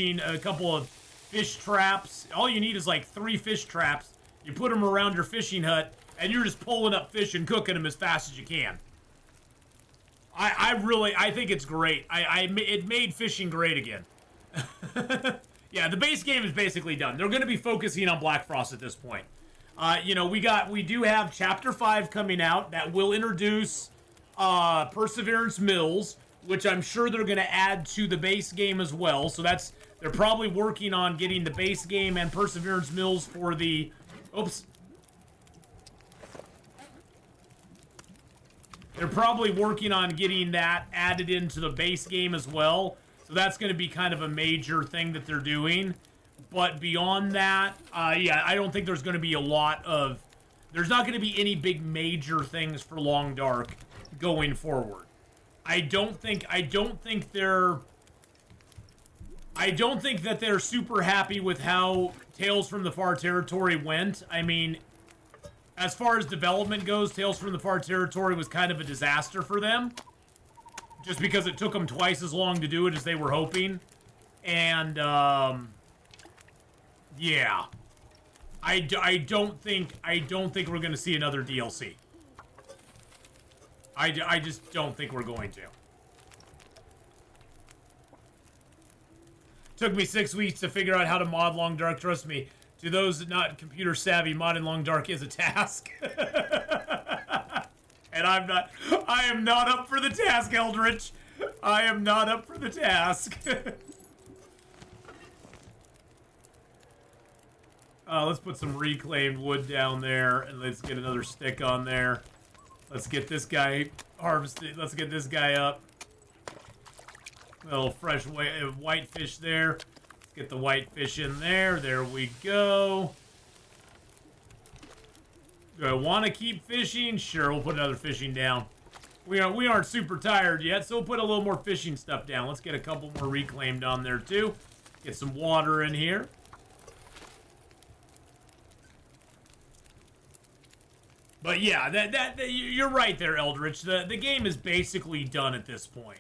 traps. All you need is like 3 fish traps. You put them around your fishing hut, and you're just pulling up fish and cooking them as fast as you can. I think it's great. It made fishing great again. Yeah, the base game is basically done. They're going to be focusing on Black Frost at this point. You know, we do have Chapter 5 coming out that will introduce Perseverance Mills, which I'm sure they're going to add to the base game as well. So they're probably working on getting the base game and Perseverance Mills for the... Oops. They're probably working on getting that added into the base game as well. So that's going to be kind of a major thing that they're doing. But beyond that, yeah, I don't think there's going to be a lot of... There's not going to be any big major things for Long Dark going forward. I don't think that they're super happy with how Tales from the Far Territory went. I mean, as far as development goes, Tales from the Far Territory was kind of a disaster for them. Just because it took them twice as long to do it as they were hoping. And, yeah. I don't think we're going to see another DLC. I just don't think we're going to. Took me 6 weeks to figure out how to mod Long Dark. Trust me, to those not computer savvy, modding Long Dark is a task. And I am not up for the task, Eldritch. I am not up for the task. Let's put some reclaimed wood down there, and let's get another stick on there. Let's get this guy harvested. Let's get this guy up. A little fresh whitefish there. Let's get the whitefish in there. There we go. Do I want to keep fishing? Sure, we'll put another fishing down. We aren't super tired yet, so we'll put a little more fishing stuff down. Let's get a couple more reclaimed on there too. Get some water in here. But yeah, you're right there, Eldritch. The game is basically done at this point.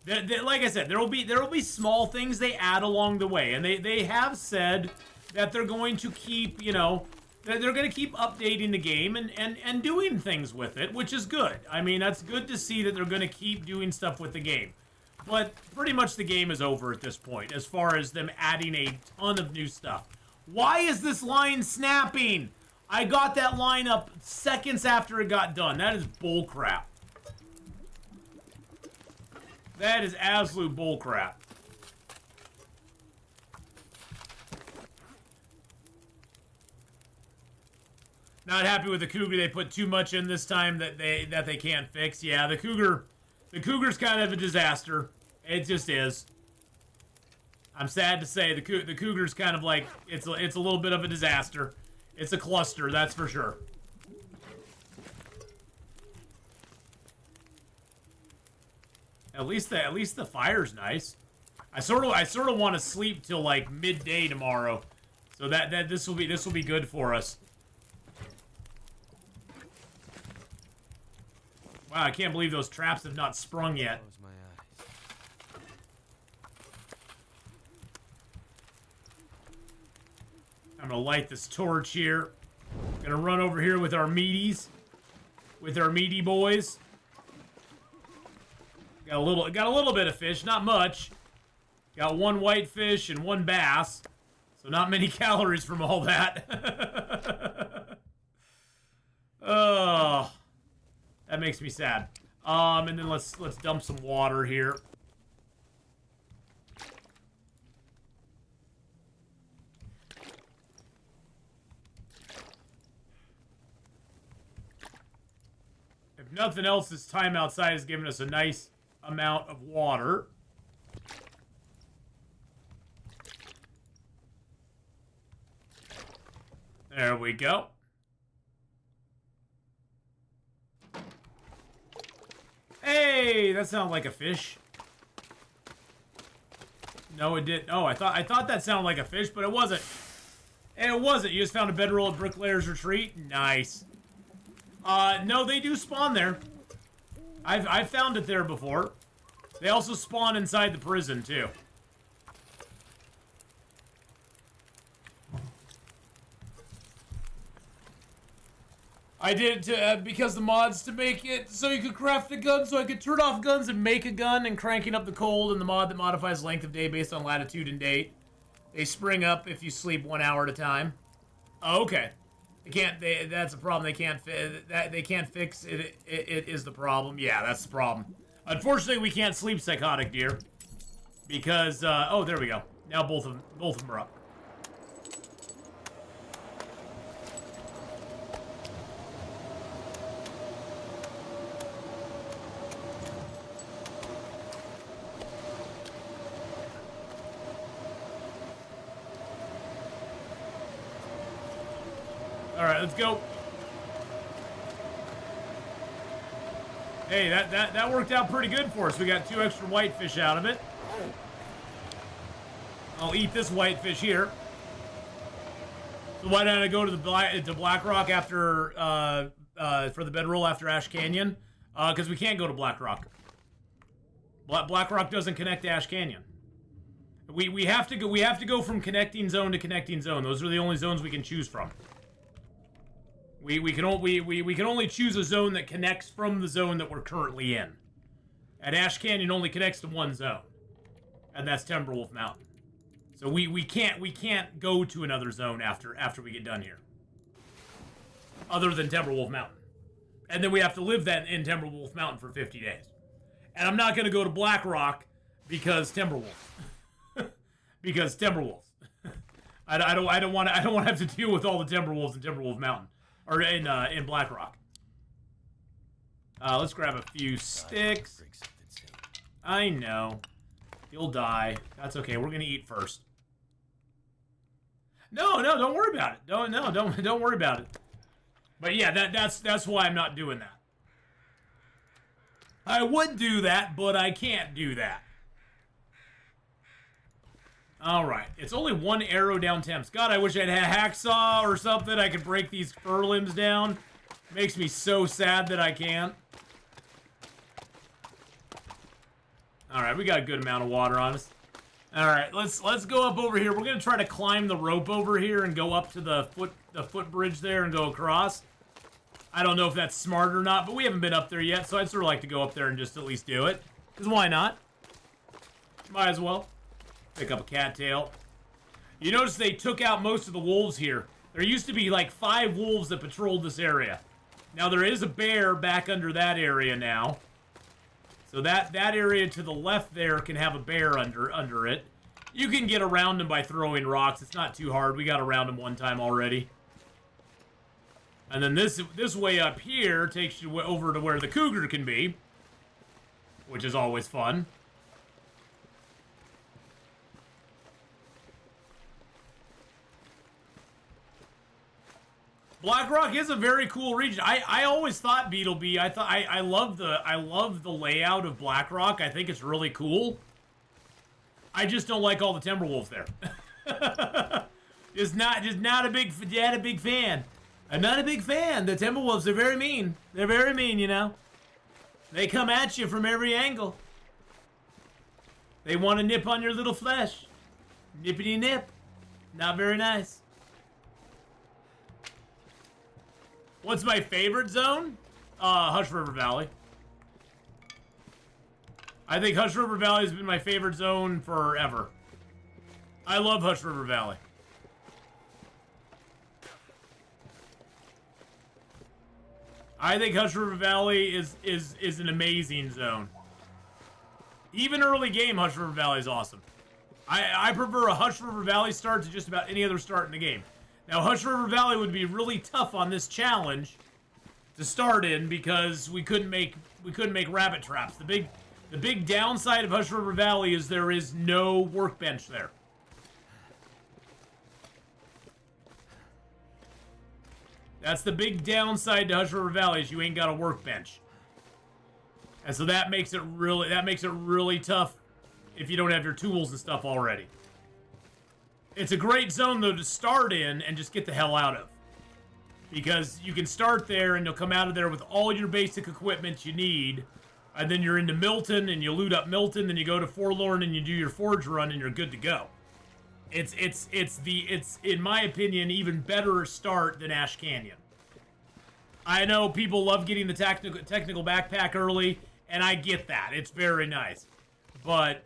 Like I said, there will be small things they add along the way, and they have said that they're going to keep, you know, they're going to keep updating the game and doing things with it, which is good. I mean, that's good to see that they're going to keep doing stuff with the game. But pretty much the game is over at this point, as far as them adding a ton of new stuff. Why is this line snapping? I got that line up seconds after it got done. That is bullcrap. That is absolute bullcrap. Not happy with the cougar. They put too much in this time that they can't fix. Yeah, the cougar's kind of a disaster. It just is. I'm sad to say the cougar's kind of like it's a little bit of a disaster. It's a cluster, that's for sure. At least the fire's nice. I sort of want to sleep till like midday tomorrow, so that this will be good for us. Wow, I can't believe those traps have not sprung yet. Close my eyes. I'm gonna light this torch here. Gonna run over here with our meaties, with our meaty boys. Got a little bit of fish, not much. Got one whitefish and one bass, so not many calories from all that. Oh, that makes me sad. And then let's dump some water here. If nothing else, this time outside has given us a nice amount of water. There we go. Hey, that sounded like a fish. No, it didn't. Oh, I thought that sounded like a fish, but it wasn't. It wasn't. You just found a bedroll at Bricklayer's Retreat. Nice. No, they do spawn there. I've found it there before. They also spawn inside the prison too. I did it because the mods to make it so you could craft the gun, so I could turn off guns and make a gun, and cranking up the cold, and the mod that modifies length of day based on latitude and date. They spring up if you sleep 1 hour at a time. Oh, okay. That's a problem. They can't fix it. It is the problem. Yeah, that's the problem. Unfortunately, we can't sleep psychotic deer because oh, there we go. Now both of them are up. All right, let's go. Hey, that worked out pretty good for us. We got 2 extra whitefish out of it. I'll eat this whitefish here. So why don't I go to the Blackrock after for the bedroll after Ash Canyon? Because we can't go to Blackrock. Blackrock doesn't connect to Ash Canyon. We have to go from connecting zone to connecting zone. Those are the only zones we can choose from. We can only choose a zone that connects from the zone that we're currently in. And Ash Canyon only connects to one zone, and that's Timberwolf Mountain. So we can't go to another zone after we get done here, other than Timberwolf Mountain. And then we have to live then in Timberwolf Mountain for 50 days. And I'm not going to go to Blackrock because Timberwolves. Because Timberwolves. I don't want to have to deal with all the Timberwolves in Timberwolf Mountain or in Blackrock. Let's grab a few sticks. I know. You'll die. That's okay. We're gonna eat first. No, don't worry about it. Don't worry about it. But yeah, that's why I'm not doing that. I would do that, but I can't do that. Alright, it's only one arrow down Thames. God, I wish I had a hacksaw or something. I could break these fir limbs down. Makes me so sad that I can't. Alright, we got a good amount of water on us. Alright, let's go up over here. We're gonna try to climb the rope over here and go up to the footbridge there and go across. I don't know if that's smart or not, but we haven't been up there yet, so I'd sort of like to go up there and just at least do it. Because why not? Might as well. Pick up a cattail. You notice they took out most of the wolves here. There used to be like 5 wolves that patrolled this area. Now there is a bear back under that area now. So that area to the left there can have a bear under it. You can get around him by throwing rocks. It's not too hard. We got around him one time already. And then this way up here takes you over to where the cougar can be, which is always fun. Blackrock is a very cool region. I always thought Beetleby. I love the layout of Blackrock. I think it's really cool. I just don't like all the Timberwolves there. just not a big fan. I'm not a big fan. The Timberwolves are very mean. They're very mean, you know. They come at you from every angle. They want to nip on your little flesh. Nippity nip. Not very nice. What's my favorite zone? Hush River Valley. I think Hush River Valley has been my favorite zone forever. I love Hush River Valley. I think Hush River Valley is an amazing zone. Even early game, Hush River Valley is awesome. I prefer a Hush River Valley start to just about any other start in the game. Now, Hush River Valley would be really tough on this challenge to start in because we couldn't make rabbit traps. The big downside of Hush River Valley is there is no workbench there. That's the big downside to Hush River Valley is you ain't got a workbench. And so that makes it really tough if you don't have your tools and stuff already. It's a great zone, though, to start in and just get the hell out of. Because you can start there, and you'll come out of there with all your basic equipment you need. And then you're into Milton, and you loot up Milton, then you go to Forlorn, and you do your forge run, and you're good to go. It's in my opinion, even better start than Ash Canyon. I know people love getting the technical backpack early, and I get that. It's very nice. But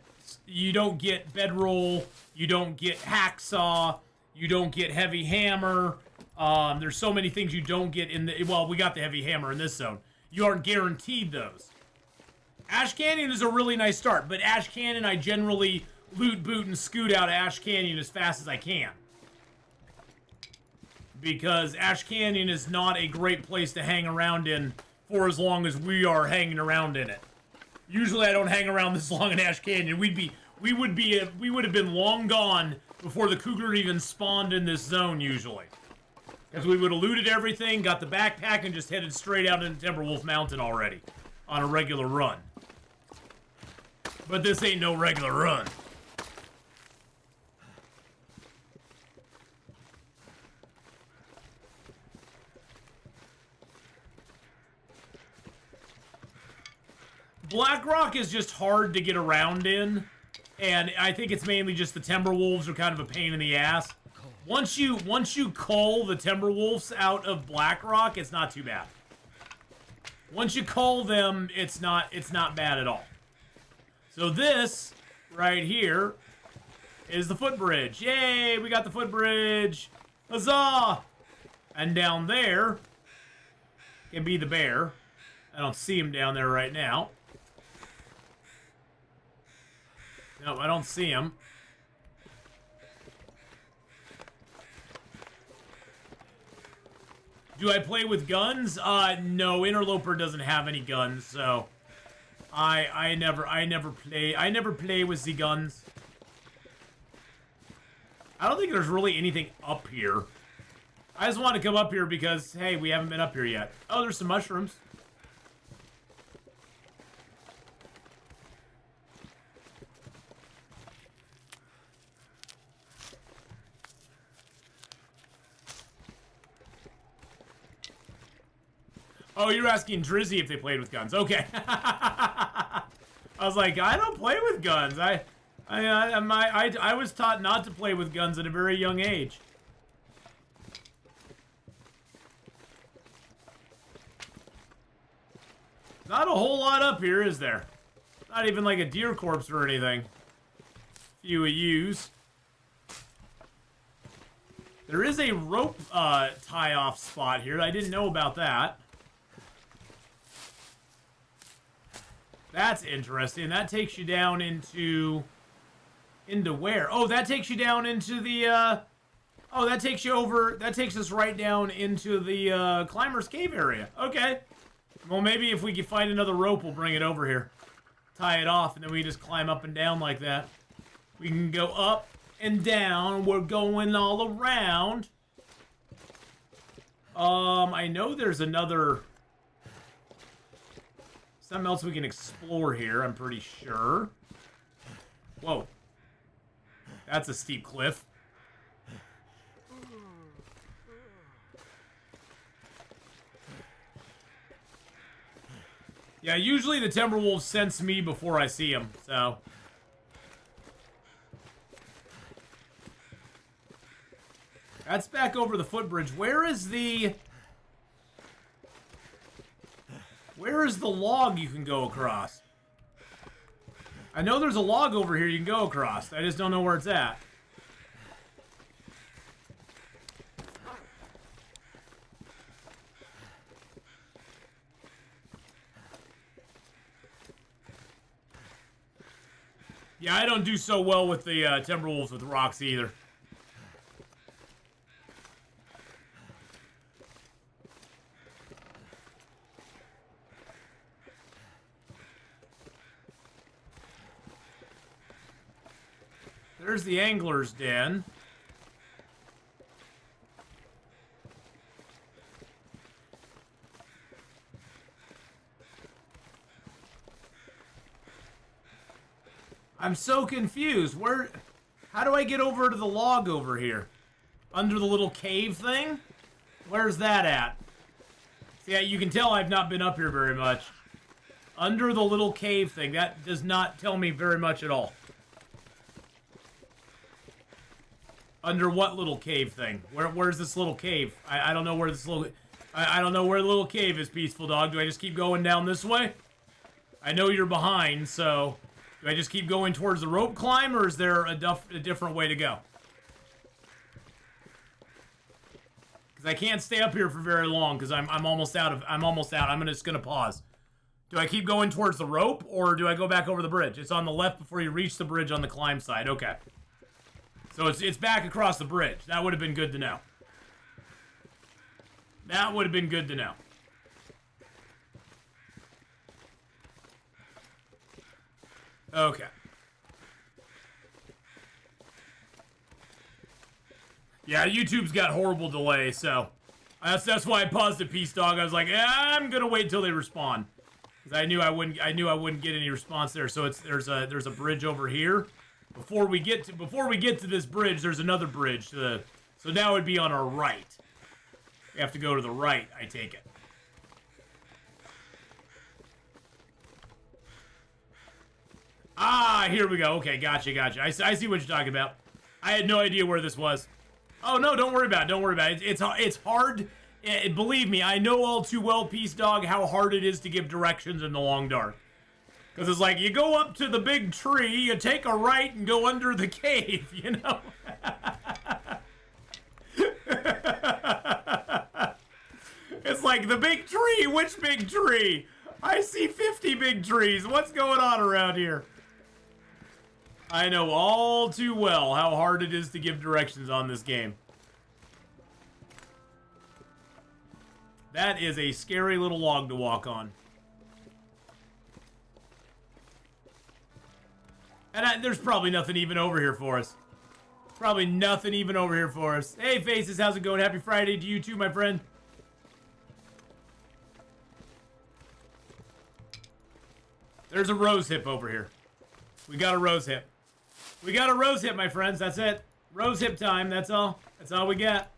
you don't get bedroll, you don't get hacksaw, you don't get heavy hammer. There's so many things you don't get in the... Well, we got the heavy hammer in this zone. You aren't guaranteed those. Ash Canyon is a really nice start, but Ash Canyon I generally loot, boot, and scoot out of Ash Canyon as fast as I can. Because Ash Canyon is not a great place to hang around in for as long as we are hanging around in it. Usually I don't hang around this long in Ash Canyon. We would have been long gone before the cougar even spawned in this zone usually. Because we would have looted everything, got the backpack, and just headed straight out into Timberwolf Mountain already on a regular run. But this ain't no regular run. Blackrock is just hard to get around in, and I think it's mainly just the Timberwolves are kind of a pain in the ass. Once you cull the Timberwolves out of Blackrock, it's not too bad. Once you cull them, it's not bad at all. So this right here is the footbridge. Yay, we got the footbridge. Huzzah! And down there can be the bear. I don't see him down there right now. No, I don't see him. Do I play with guns? No, Interloper doesn't have any guns, so I never play with the guns. I don't think there's really anything up here. I just want to come up here because, hey, we haven't been up here yet. Oh, there's some mushrooms. Oh, you're asking Drizzy if they played with guns. Okay. I was like, I don't play with guns. I was taught not to play with guns at a very young age. Not a whole lot up here, is there? Not even like a deer corpse or anything. Few ewes. There is a rope tie-off spot here. I didn't know about that. That's interesting. That takes you down into where? Oh, that takes you down into the oh, that takes you over. That takes us right down into the Climber's Cave area. Okay. Well, maybe if we can find another rope, we'll bring it over here. Tie it off, and then we just climb up and down like that. We can go up and down. We're going all around. I know there's another... something else we can explore here, I'm pretty sure. Whoa. That's a steep cliff. Yeah, usually the Timberwolves sense me before I see them, so... That's back over the footbridge. Where is the log you can go across? I know there's a log over here you can go across. I just don't know where it's at. Yeah, I don't do so well with the Timberwolves with rocks either. There's the angler's den. I'm so confused. How do I get over to the log over here? Under the little cave thing? Where's that at? See, you can tell I've not been up here very much. Under the little cave thing. That does not tell me very much at all. Under what little cave thing? Where's this little cave? I don't know where this little... I don't know where the little cave is, Peaceful Dog. Do I just keep going down this way? I know you're behind, so... Do I just keep going towards the rope climb, or is there a different way to go? Because I can't stay up here for very long, because I'm almost out. I'm just gonna pause. Do I keep going towards the rope, or do I go back over the bridge? It's on the left before you reach the bridge on the climb side. Okay. So it's back across the bridge. That would have been good to know. That would have been good to know. Okay. Yeah, YouTube's got horrible delay, so that's why I paused at Peace Dog. I was like, I'm gonna wait until they respond, because I knew I wouldn't get any response there. So there's a bridge over here. Before we get to this bridge, there's another bridge. So now it'd be on our right. We have to go to the right, I take it. Ah, here we go. Okay, gotcha. I see what you're talking about. I had no idea where this was. Oh, no, don't worry about it. It's hard. Believe me, I know all too well, Peace Dog, how hard it is to give directions in the long dark. Because it's like, you go up to the big tree, you take a right and go under the cave, you know? It's like, the big tree, which big tree? I see 50 big trees. What's going on around here? I know all too well how hard it is to give directions on this game. That is a scary little log to walk on. And there's probably nothing even over here for us. Probably nothing even over here for us. Hey, Faces, how's it going? Happy Friday to you too, my friend. There's a rose hip over here. We got a rose hip. We got a rose hip, my friends. That's it. Rose hip time. That's all. That's all we got.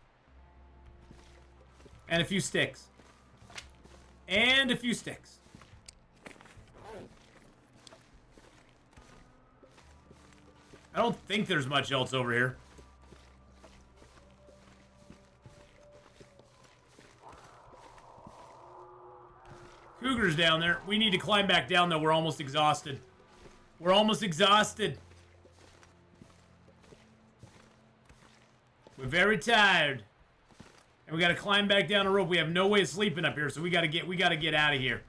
And a few sticks. And a few sticks. I don't think there's much else over here. Cougar's down there. We need to climb back down, though. We're almost exhausted. We're almost exhausted. We're very tired. And we gotta climb back down a rope. We have no way of sleeping up here, so we gotta get out of here.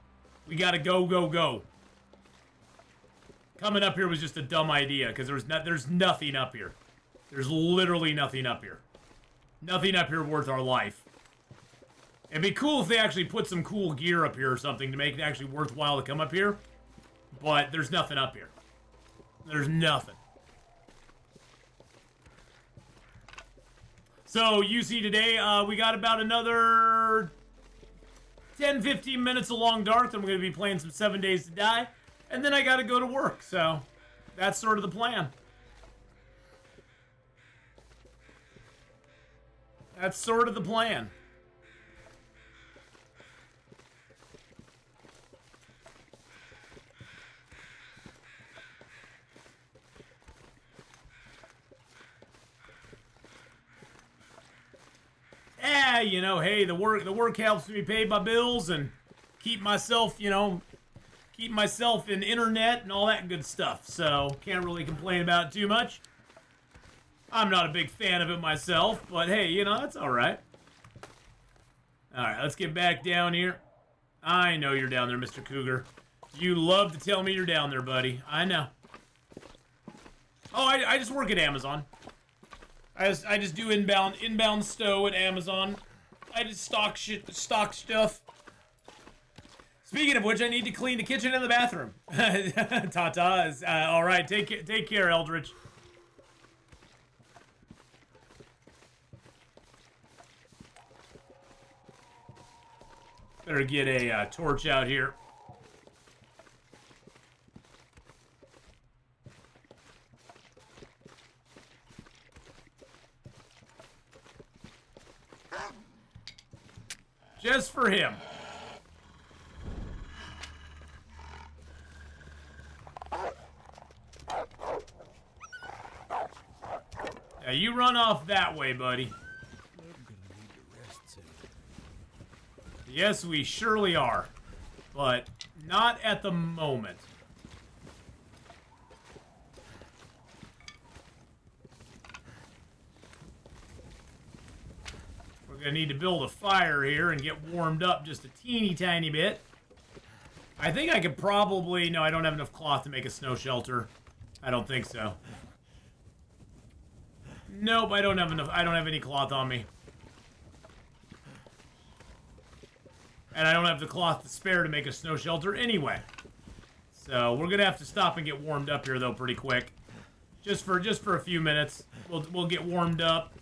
We gotta go, go, go. Coming up here was just a dumb idea, because there's nothing up here. There's literally nothing up here. Nothing up here worth our life. It'd be cool if they actually put some cool gear up here or something to make it actually worthwhile to come up here. But there's nothing up here. There's nothing. So, you see today, we got about another 10-15 minutes of Long Dark. Then we're going to be playing some 7 Days to Die. And then I got to go to work. So, that's sort of the plan. That's sort of the plan. Yeah, you know, hey, the work helps me pay my bills and keep myself, you know, keep myself in internet and all that good stuff. So, can't really complain about it too much. I'm not a big fan of it myself, but hey, you know, that's all right. All right, let's get back down here. I know you're down there, Mr. Cougar. You love to tell me you're down there, buddy. I know. Oh, I just work at Amazon. I just do inbound stow at Amazon. I just stock stuff. Speaking of which, I need to clean the kitchen and the bathroom. Tata is all right. Take care, Eldritch. Better get a torch out here. Just for him. Yeah, you run off that way, buddy. Yes, we surely are. But not at the moment. We're gonna need to build a fire here and get warmed up just a teeny tiny bit. I think I could probably... No, I don't have enough cloth to make a snow shelter. I don't think so. Nope, I don't have enough. I don't have any cloth on me. And I don't have the cloth to spare to make a snow shelter anyway. So we're gonna have to stop and get warmed up here though pretty quick. Just for a few minutes. We'll get warmed up.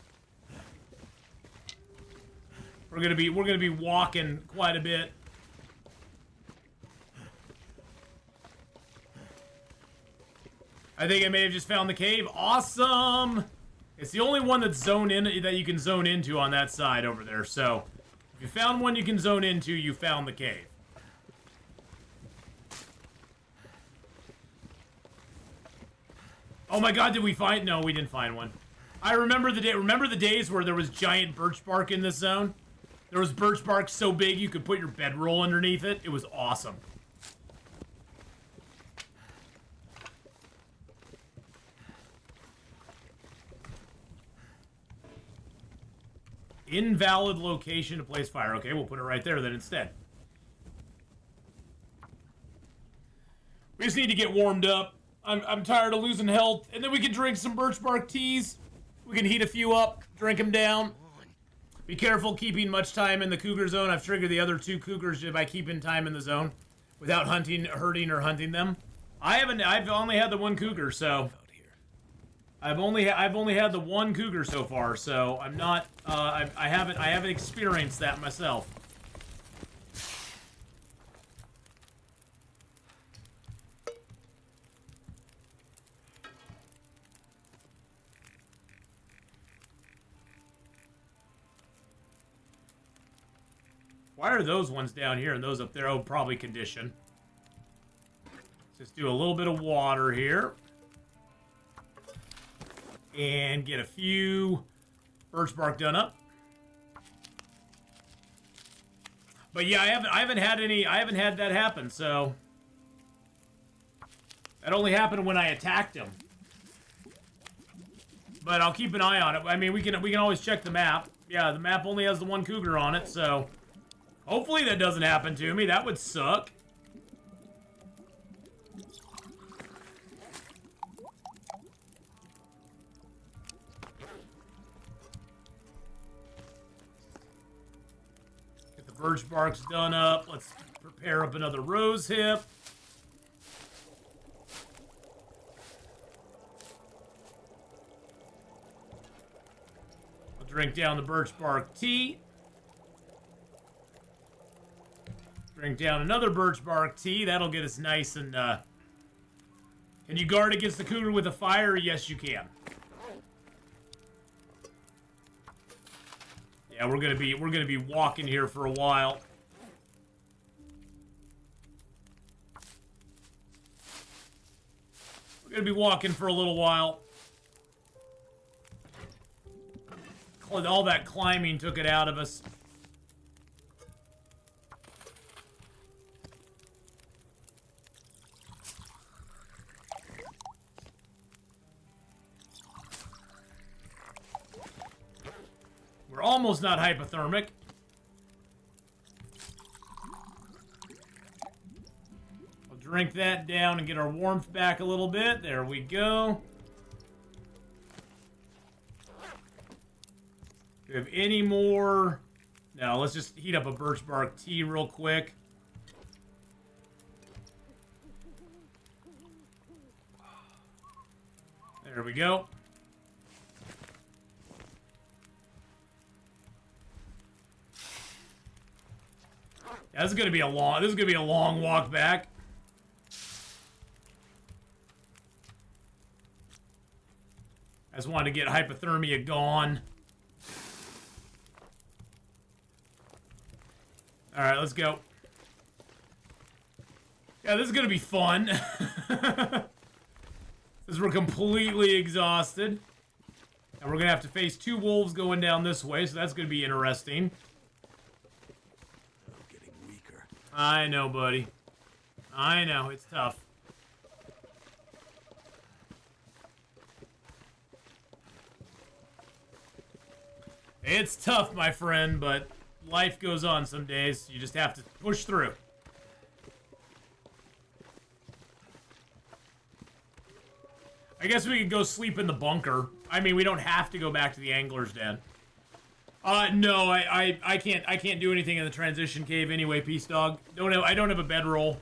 We're gonna be walking quite a bit. I think I may have just found the cave. Awesome! It's the only one that's that you can zone into on that side over there. So, if you found one you can zone into, you found the cave. Oh my god, did we find... No, we didn't find one. I remember the days where there was giant birch bark in this zone? There was birch bark so big you could put your bedroll underneath it. It was awesome. Invalid location to place fire. Okay, we'll put it right there then instead. We just need to get warmed up. I'm tired of losing health. And then we can drink some birch bark teas. We can heat a few up, drink them down. Be careful keeping much time in the cougar zone. I've triggered the other 2 cougars by keeping time in the zone without hurting or hunting them. I've only had the 1 cougar, so I've only had the 1 cougar so far, so I'm not I haven't experienced that myself. Why are those ones down here and those up there? Oh, probably condition. Let's just do a little bit of water here. And get a few birch bark done up. But yeah, I haven't had that happen, so that only happened when I attacked him. But I'll keep an eye on it. I mean, we can always check the map. Yeah, the map only has the 1 cougar on it, so hopefully that doesn't happen to me. That would suck. Get the birch barks done up. Let's prepare up another rose hip. I'll drink down the birch bark tea. Drink down another birch bark tea. That'll get us nice and, Can you guard against the cougar with a fire? Yes, you can. Yeah, we're gonna be walking here for a while. We're gonna be walking for a little while. All that climbing took it out of us. We're almost not hypothermic. We'll drink that down and get our warmth back a little bit. There we go. Do we have any more? No, let's just heat up a birch bark tea real quick. There we go. Yeah, this is gonna be a long walk back. I just wanted to get hypothermia gone. Alright, let's go. Yeah, this is gonna be fun. Because we're completely exhausted. And we're gonna have to face 2 wolves going down this way, so that's gonna be interesting. I know, buddy. I know, it's tough. It's tough, my friend, but life goes on some days. You just have to push through. I guess we could go sleep in the bunker. I mean, we don't have to go back to the angler's den. No, I can't do anything in the transition cave anyway, Peace Dog. I don't have a bedroll.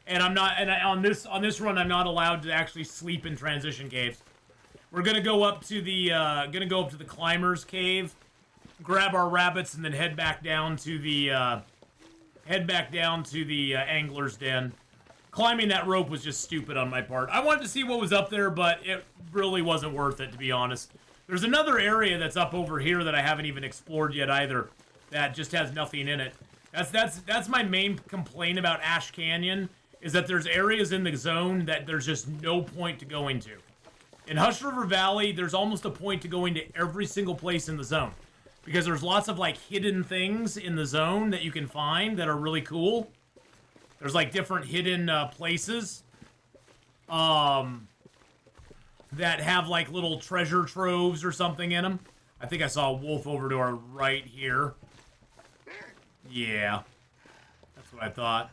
And on this run I'm not allowed to actually sleep in transition caves. We're gonna go up to the climbers cave, grab our rabbits, and then head back down to the angler's den. Climbing that rope was just stupid on my part. I wanted to see what was up there, but it really wasn't worth it, to be honest. There's another area that's up over here that I haven't even explored yet either, that just has nothing in it. That's my main complaint about Ash Canyon, is that there's areas in the zone that there's just no point to going to. In Hush River Valley, there's almost a point to going to every single place in the zone, because there's lots of like hidden things in the zone that you can find that are really cool. There's like different hidden places. That have like little treasure troves or something in them. I think I saw a wolf over to our right here. Yeah. That's what I thought.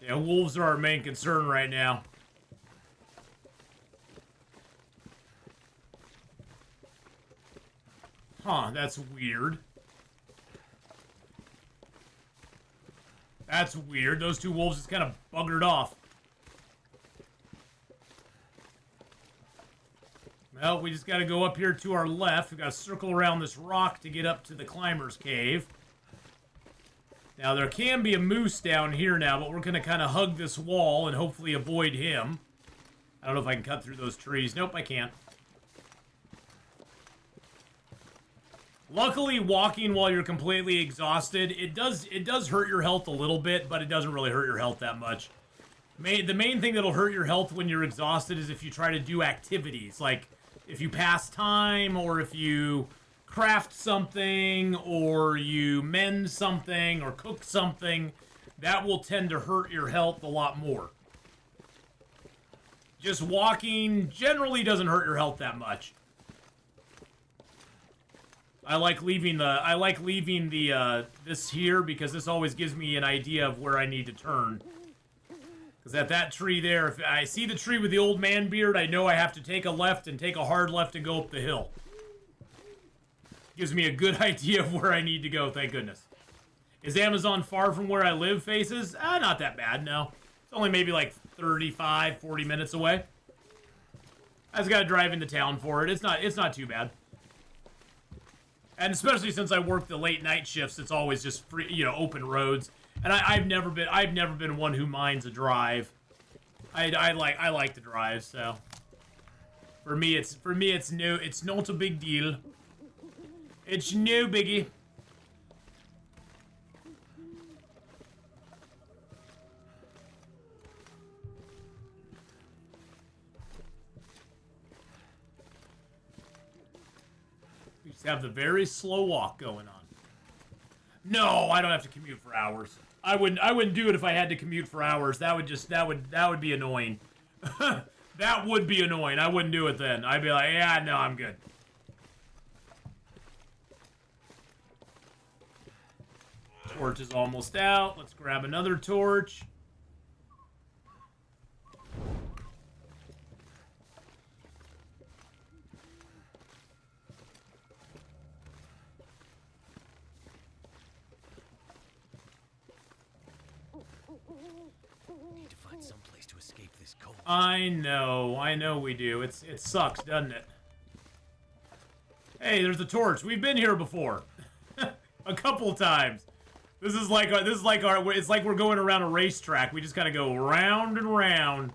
Yeah, wolves are our main concern right now. Huh, that's weird. That's weird. Those two wolves just kind of buggered off. Well, we just got to go up here to our left. We got to circle around this rock to get up to the climber's cave. Now, there can be a moose down here now, but we're going to kind of hug this wall and hopefully avoid him. I don't know if I can cut through those trees. Nope, I can't. Luckily, walking while you're completely exhausted, it does hurt your health a little bit, but it doesn't really hurt your health that much. The main thing that'll hurt your health when you're exhausted is if you try to do activities, like if you pass time, or if you craft something, or you mend something, or cook something. That will tend to hurt your health a lot more. Just walking generally doesn't hurt your health that much. I like leaving the this here because this always gives me an idea of where I need to turn. Because at that tree there, if I see the tree with the old man beard, I know I have to take a left and take a hard left and go up the hill. Gives me a good idea of where I need to go, thank goodness. Is Amazon far from where I live, Faces? Not that bad, no. It's only maybe like 35, 40 minutes away. I just gotta drive into town for it. It's not too bad. And especially since I work the late night shifts, it's always just free, you know, open roads. And I've never been one who minds a drive. I like to drive, so for me it's not a big deal. It's no biggie. We just have the very slow walk going on. No, I don't have to commute for hours. I wouldn't do it if I had to commute for hours. That would be annoying. That would be annoying. I wouldn't do it then. I'd be like, yeah, no, I'm good. Torch is almost out. Let's grab another torch. Need to find some place to escape this cold. I know we do. It sucks, doesn't it? Hey, there's a torch. We've been here before. A couple times. It's like we're going around a racetrack. We just gotta go round and round.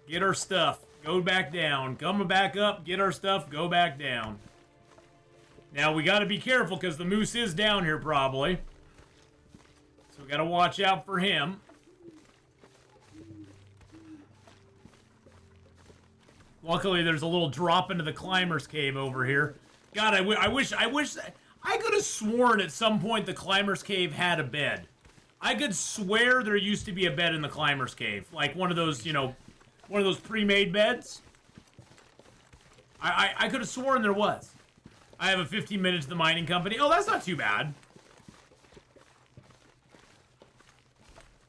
Get our stuff. Go back down. Come back up. Get our stuff. Go back down. Now, we gotta be careful because the moose is down here probably. So we gotta watch out for him. Luckily, there's a little drop into the climber's cave over here. God, I wish I could have sworn at some point the climber's cave had a bed. I could swear there used to be a bed in the climber's cave, like one of those, you know, one of those pre-made beds. I could have sworn there was. I have a 15 minutes to the mining company. Oh, that's not too bad.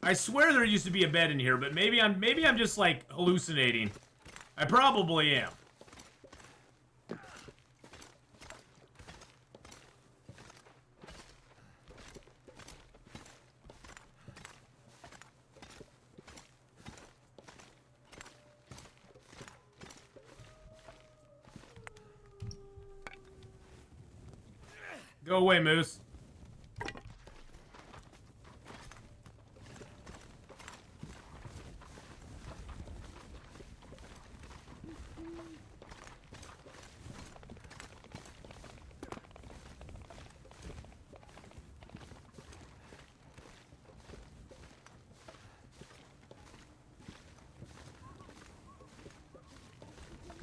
I swear there used to be a bed in here, but maybe I'm just like hallucinating. I probably am. Go away, Moose.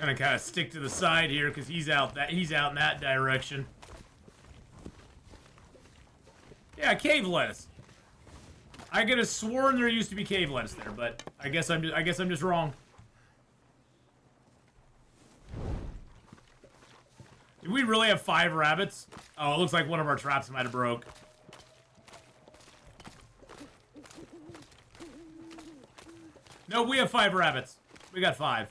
Gonna kind of stick to the side here because he's out in that direction. Yeah, cave lettuce. I could have sworn there used to be cave lettuce there, but I guess I'm just wrong. Did we really have 5 rabbits? Oh, it looks like one of our traps might have broke. No, we have 5 rabbits. We got 5.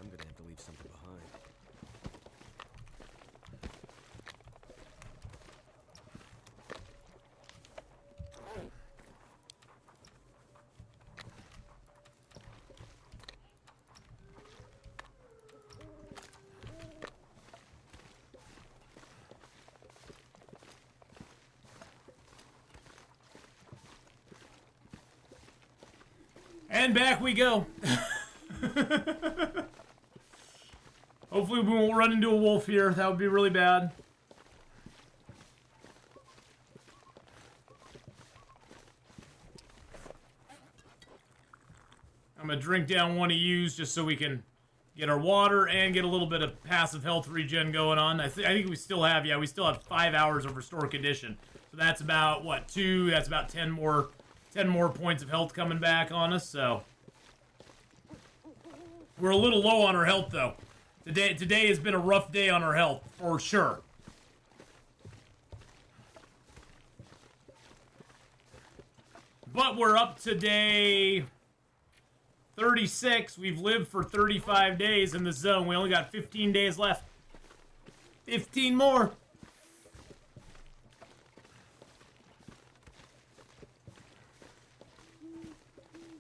I'm gonna have to leave something behind. And back we go. Hopefully we won't run into a wolf here. That would be really bad. I'm going to drink down one of yous just so we can get our water and get a little bit of passive health regen going on. I think we still have, we still have 5 hours of restore condition. So that's about, what, 2? That's about 10 more points of health coming back on us, so. We're a little low on our health, though. Today has been a rough day on our health, for sure. But we're up to day 36. We've lived for 35 days in the zone. We only got 15 days left. 15 more.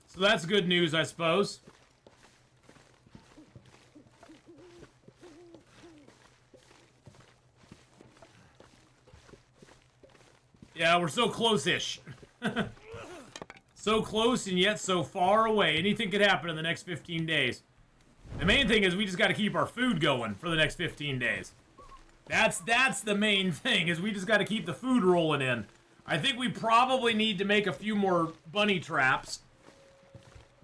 So that's good news, I suppose. Yeah, we're so close-ish. So close and yet so far away. Anything could happen in the next 15 days. The main thing is we just got to keep our food going for the next 15 days. That's the main thing, is we just got to keep the food rolling in. I think we probably need to make a few more bunny traps.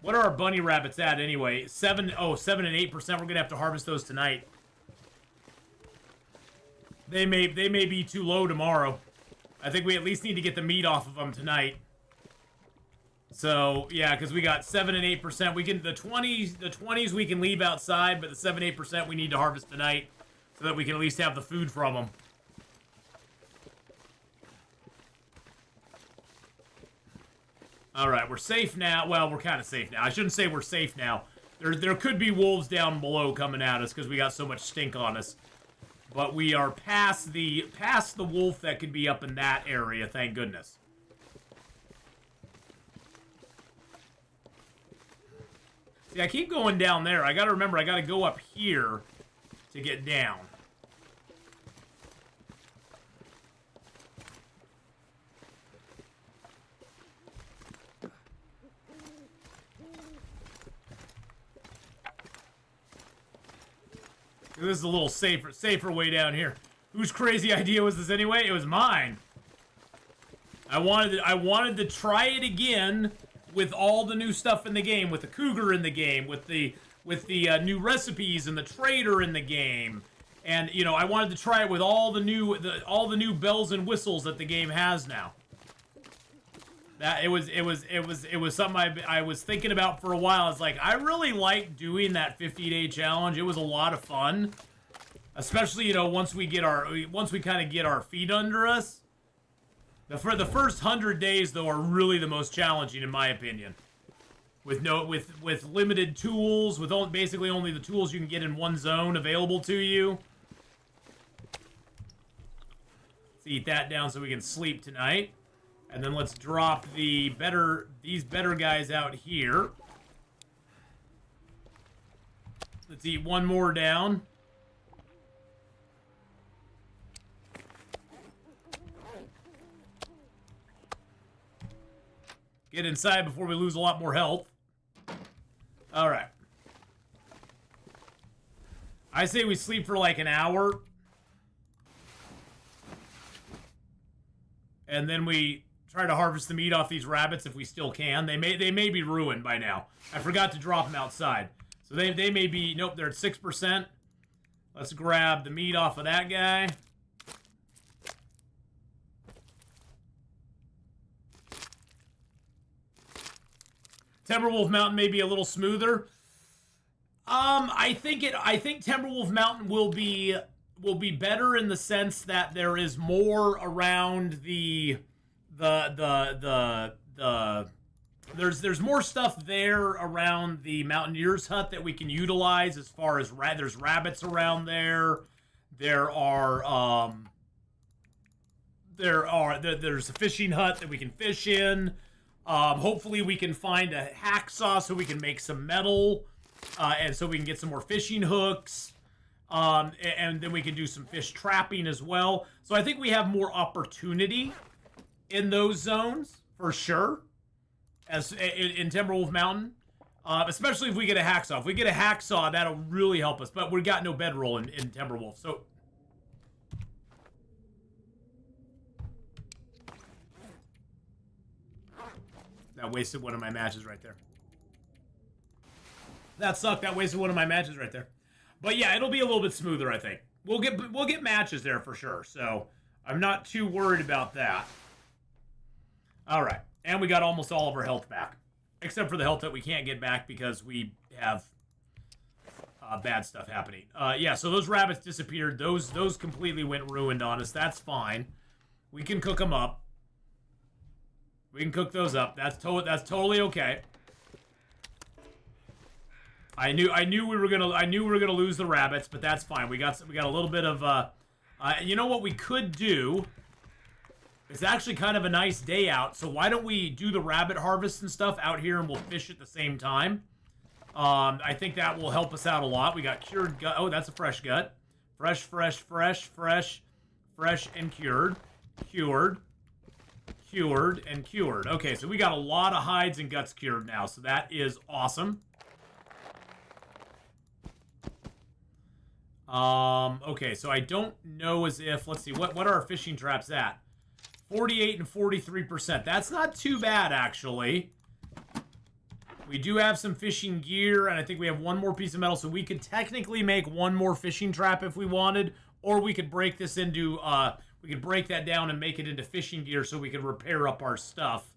What are our bunny rabbits at anyway? 7 and 8%. We're going to have to harvest those tonight. They may be too low tomorrow. I think we at least need to get the meat off of them tonight. So, yeah, because we got 7 and 8%. We can the 20s we can leave outside, but the 7 8% we need to harvest tonight so that we can at least have the food from them. All right, we're safe now. Well, we're kind of safe now. I shouldn't say we're safe now. There could be wolves down below coming at us because we got so much stink on us. But we are past the wolf that could be up in that area, thank goodness. See, I keep going down there. I gotta remember, I gotta go up here to get down. This is a little safer way down here. Whose crazy idea was this anyway? It was mine. I wanted to try it again with all the new stuff in the game, with the cougar in the game, with the new recipes and the trader in the game, and you know I wanted to try it with all the new bells and whistles that the game has now. That it was something I was thinking about for a while. It's like I really like doing that 50-day challenge. It was a lot of fun, especially once we kind of get our feet under us. The first 100 days though are really the most challenging in my opinion. With limited tools, with basically only the tools you can get in one zone available to you. Let's eat that down so we can sleep tonight. And then let's drop these better guys out here. Let's eat one more down. Get inside before we lose a lot more health. Alright. I say we sleep for like an hour. And then we try to harvest the meat off these rabbits if we still can. They may be ruined by now. I forgot to drop them outside. So they may be... Nope, they're at 6%. Let's grab the meat off of that guy. Timberwolf Mountain may be a little smoother. I think Timberwolf Mountain will be better in the sense that there is more around there's more stuff there around the Mountaineer's hut that we can utilize as far as there's rabbits around there. There's a fishing hut that we can fish in. Hopefully we can find a hacksaw so we can make some metal, and so we can get some more fishing hooks, and then we can do some fish trapping as well. So I think we have more opportunity in those zones for sure, as in Timberwolf Mountain, especially if we get a hacksaw. If we get a hacksaw, that'll really help us. But we got no bedroll in Timberwolf, so. That wasted one of my matches right there. That sucked. That wasted one of my matches right there. But yeah, it'll be a little bit smoother, I think. We'll get matches there for sure. So I'm not too worried about that. All right, and we got almost all of our health back, except for the health that we can't get back because we have bad stuff happening. Yeah, so those rabbits disappeared. Those completely went ruined on us. That's fine. We can cook them up. We can cook those up. That's totally okay. I knew we were gonna lose the rabbits, but that's fine. We got a little bit of you know what we could do? It's actually kind of a nice day out, so why don't we do the rabbit harvest and stuff out here and we'll fish at the same time? I think that will help us out a lot. We got cured gut. Oh, that's a fresh gut. Fresh, and cured. Cured and cured. Okay, so we got a lot of hides and guts cured now, so that is awesome. Okay, so I don't know as if, let's see, what are our fishing traps at? 48 and 43%. That's not too bad, actually. We do have some fishing gear, and I think we have one more piece of metal, so we could technically make one more fishing trap if we wanted, or we could break this into, we could break that down and make it into fishing gear so we could repair up our stuff.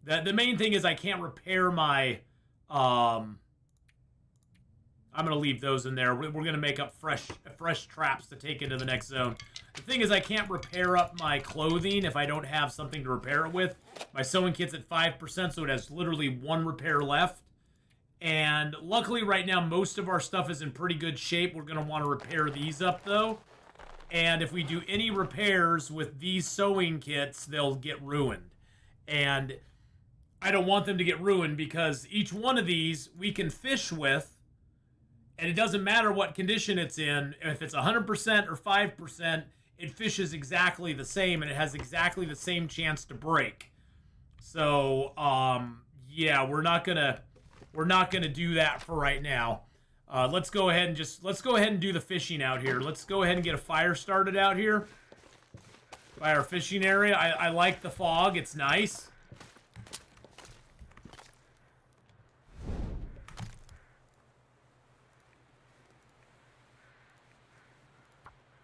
The main thing is I can't repair my, I'm going to leave those in there. We're going to make up fresh traps to take into the next zone. The thing is I can't repair up my clothing if I don't have something to repair it with. My sewing kit's at 5%, so it has literally one repair left. And luckily right now most of our stuff is in pretty good shape. We're going to want to repair these up though. And if we do any repairs with these sewing kits, they'll get ruined. And I don't want them to get ruined because each one of these we can fish with, and it doesn't matter what condition it's in. If it's 100% or 5%, it fishes exactly the same, and it has exactly the same chance to break. So, yeah, we're not gonna do that for right now. Let's go ahead and do the fishing out here. Let's go ahead and get a fire started out here by our fishing area. I like the fog. It's nice.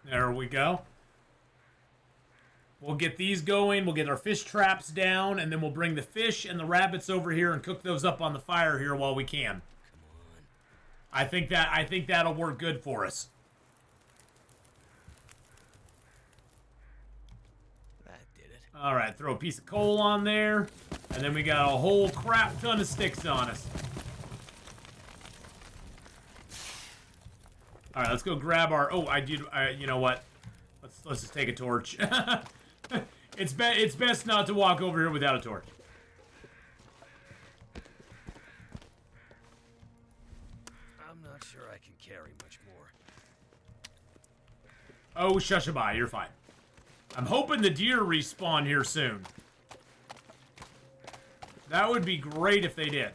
There we go. We'll get these going. We'll get our fish traps down, and then we'll bring the fish and the rabbits over here and cook those up on the fire here while we can. I think that'll work good for us. That did it. All right, throw a piece of coal on there, and then we got a whole crap ton of sticks on us. All right, let's go grab our. Oh, you know what? Let's just take a torch. It's best not to walk over here without a torch. I'm not sure I can carry much more. Oh, shushabai, you're fine. I'm hoping the deer respawn here soon. That would be great if they did.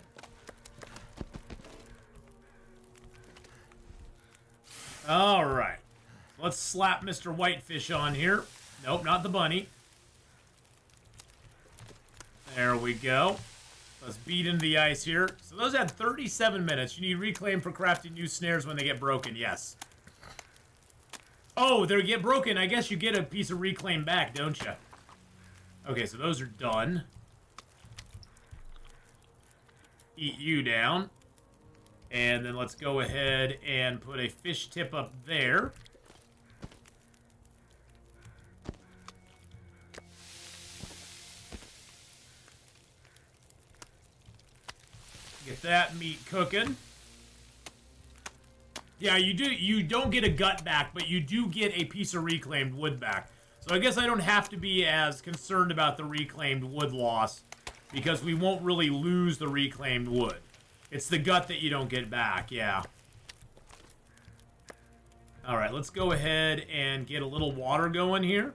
All right. Let's slap Mr. Whitefish on here. Nope, not the bunny. There we go. Let's beat into the ice here. So those had 37 minutes. You need reclaim for crafting new snares when they get broken. Yes. Oh, they get broken. I guess you get a piece of reclaim back, don't you? Okay, so those are done. Eat you down. And then let's go ahead and put a fish tip up there. Get that meat cooking. Yeah, you don't get a gut back, but you do get a piece of reclaimed wood back. So I guess I don't have to be as concerned about the reclaimed wood loss, because we won't really lose the reclaimed wood. It's the gut that you don't get back, yeah. Alright, let's go ahead and get a little water going here.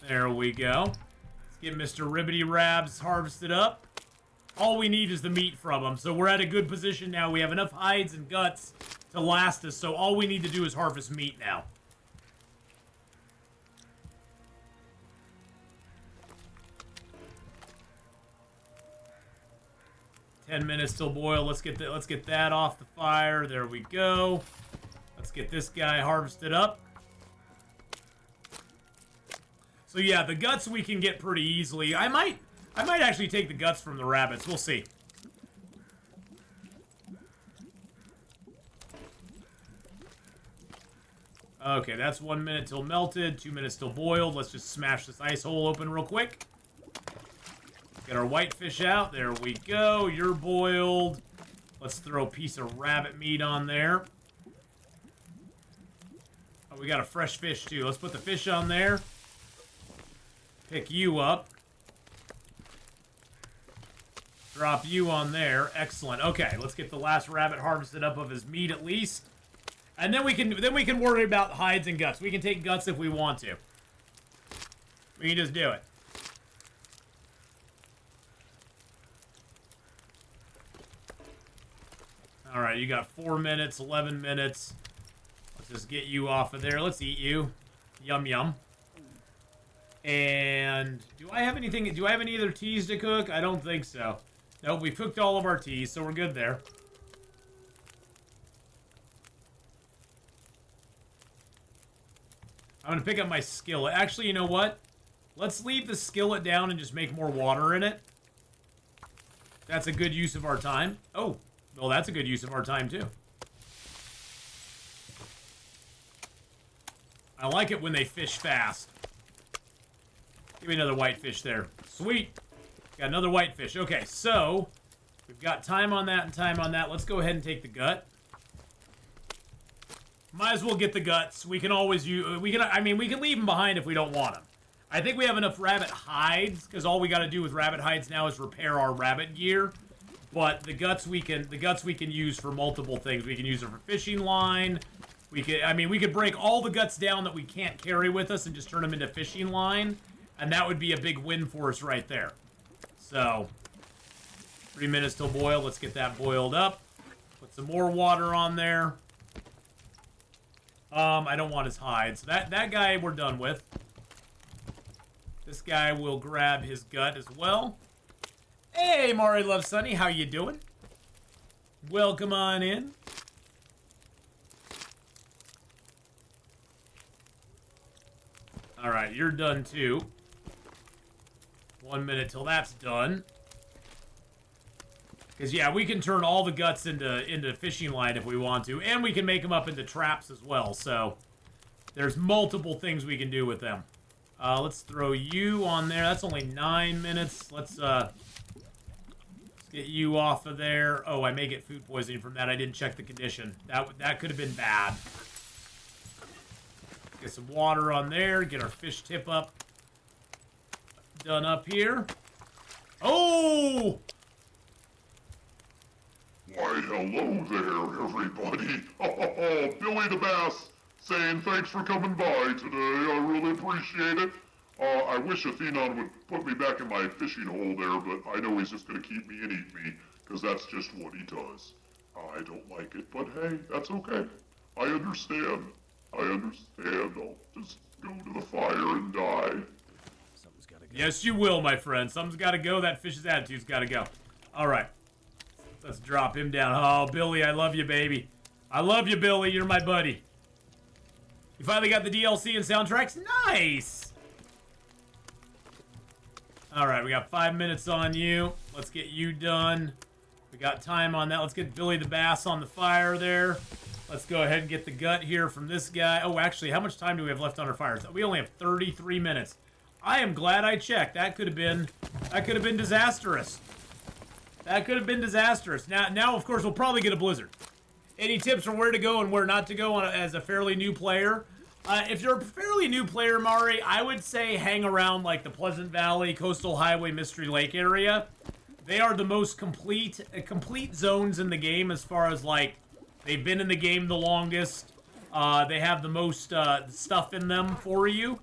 There we go. Let's get Mr. Ribbity Rabs harvested up. All we need is the meat from him, so we're at a good position now. We have enough hides and guts to last us, so all we need to do is harvest meat now. $10 minutes till boil. Let's get that off the fire. There we go. Let's get this guy harvested up. So yeah, the guts we can get pretty easily. I might actually take the guts from the rabbits. We'll see. Okay, that's 1 minute till melted, 2 minutes till boiled. Let's just smash this ice hole open real quick. Get our whitefish out. There we go. You're boiled. Let's throw a piece of rabbit meat on there. Oh, we got a fresh fish too. Let's put the fish on there. Pick you up. Drop you on there. Excellent. Okay, let's get the last rabbit harvested up of his meat at least. And then we can worry about hides and guts. We can take guts if we want to. We can just do it. Alright, you got 4 minutes, 11 minutes. Let's just get you off of there. Let's eat you. Yum, yum. And do I have anything? Do I have any other teas to cook? I don't think so. Nope, we cooked all of our teas, so we're good there. I'm going to pick up my skillet. Actually, you know what? Let's leave the skillet down and just make more water in it. That's a good use of our time. Oh, well, that's a good use of our time, too. I like it when they fish fast. Give me another whitefish there. Sweet. Got another whitefish. Okay, so we've got time on that and time on that. Let's go ahead and take the gut. Might as well get the guts. We can always use. We can leave them behind if we don't want them. I think we have enough rabbit hides because all we got to do with rabbit hides now is repair our rabbit gear. But the guts we can use for multiple things. We can use it for fishing line. We could break all the guts down that we can't carry with us and just turn them into fishing line. And that would be a big win for us right there. So, 3 minutes till boil. Let's get that boiled up. Put some more water on there. I don't want his hide. So that guy we're done with. This guy will grab his gut as well. Hey, Mari Love Sunny, how you doing? Welcome on in. Alright, you're done too. 1 minute till that's done. Because, yeah, we can turn all the guts into fishing line if we want to. And we can make them up into traps as well. So, there's multiple things we can do with them. Let's throw you on there. That's only 9 minutes. Let's get you off of there. Oh, I may get food poisoning from that. I didn't check the condition. That could have been bad. Get some water on there. Get our fish tip up. Done up here. Oh! Why, hello there, everybody. Oh, Billy the Bass saying thanks for coming by today. I really appreciate it. I wish Atheenon would put me back in my fishing hole there, but I know he's just going to keep me and eat me, because that's just what he does. I don't like it, but hey, that's okay. I understand. I understand. I'll just go to the fire and die. Something's gotta go. Yes, you will, my friend. Something's got to go. That fish's attitude's got to go. All right. Let's drop him down. Oh, Billy, I love you, baby. I love you, Billy. You're my buddy. You finally got the DLC and soundtracks? Nice! All right, we got 5 minutes on you. Let's get you done. We got time on that. Let's get Billy the Bass on the fire there. Let's go ahead and get the gut here from this guy. Oh, actually, how much time do we have left on our fires? We only have 33 minutes. I am glad I checked. That could have been disastrous. That could have been disastrous. Now, of course, we'll probably get a blizzard. Any tips for where to go and where not to go as a fairly new player? If you're a fairly new player, Mari, I would say hang around like the Pleasant Valley, Coastal Highway, Mystery Lake area. They are the most complete zones in the game as far as like they've been in the game the longest. They have the most stuff in them for you.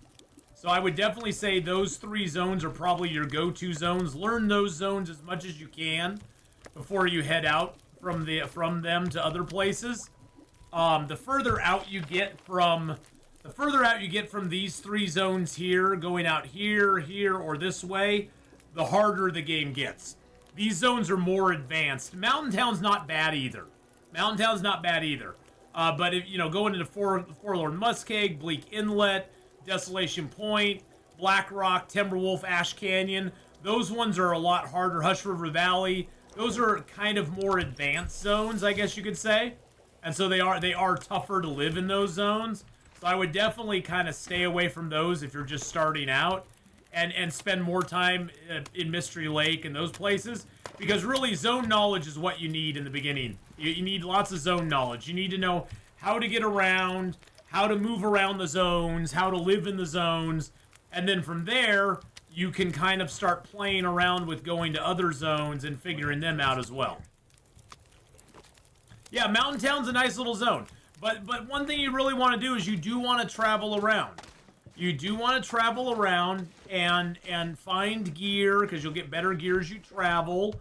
So I would definitely say those 3 zones are probably your go-to zones. Learn those zones as much as you can before you head out from them to other places. The further out you get from these 3 zones here, going out here, or this way, the harder the game gets. These zones are more advanced. Mountain Town's not bad either. But if going into Forlorn Muskeg, Bleak Inlet, Desolation Point, Black Rock, Timberwolf, Ash Canyon, those ones are a lot harder. Hush River Valley, those are kind of more advanced zones, I guess you could say. And so they are tougher to live in those zones. So I would definitely kind of stay away from those if you're just starting out, and spend more time in Mystery Lake and those places, because really zone knowledge is what you need in the beginning. You need lots of zone knowledge. You need to know how to get around, how to move around the zones, how to live in the zones, and then from there, you can kind of start playing around with going to other zones and figuring them out as well. Yeah, Mountain Town's a nice little zone. But one thing you really want to do is you do want to travel around. You do want to travel around and find gear, because you'll get better gear as you travel.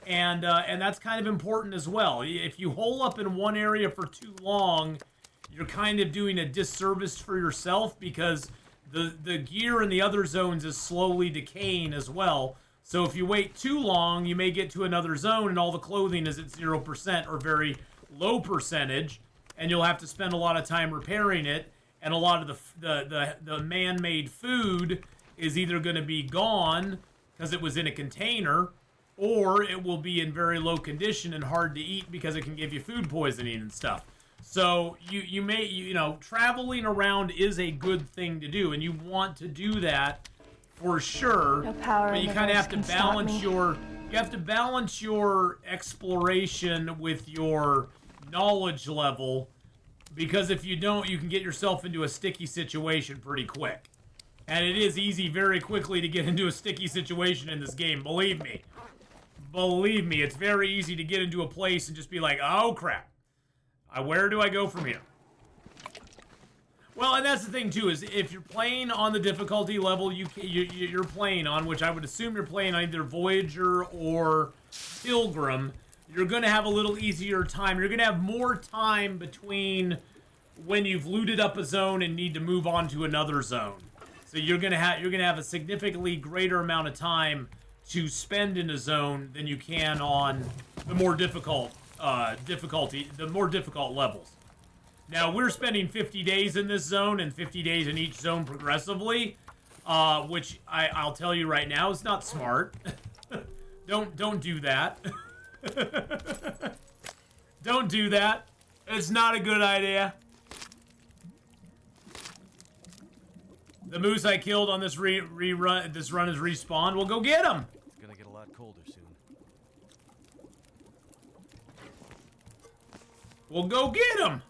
And that's kind of important as well. If you hole up in one area for too long, you're kind of doing a disservice for yourself, because the gear in the other zones is slowly decaying as well. So if you wait too long, you may get to another zone and all the clothing is at 0% or very low percentage, and you'll have to spend a lot of time repairing it, and a lot of the man-made food is either going to be gone because it was in a container, or it will be in very low condition and hard to eat because it can give you food poisoning and stuff. So traveling around is a good thing to do, and you want to do that for sure. No power but in you the kind of verse have to can stop me. you have to balance your exploration with your knowledge level, because if you don't, you can get yourself into a sticky situation pretty quick. And it is easy very quickly to get into a sticky situation in this game, believe me. Believe me, it's very easy to get into a place and just be like, oh crap. Where do I go from here? Well, and that's the thing too, is if you're playing on the difficulty level you're playing on, which I would assume you're playing on either Voyager or Pilgrim, you're going to have a little easier time. You're going to have more time between when you've looted up a zone and need to move on to another zone. So you're going to have a significantly greater amount of time to spend in a zone than you can on the more difficult levels. Now, we're spending 50 days in this zone and 50 days in each zone progressively, which I'll tell you right now is not smart. Don't do that. Don't do that. It's not a good idea. The moose I killed on this run is respawned. We'll go get him. It's gonna get a lot colder soon. We'll go get him.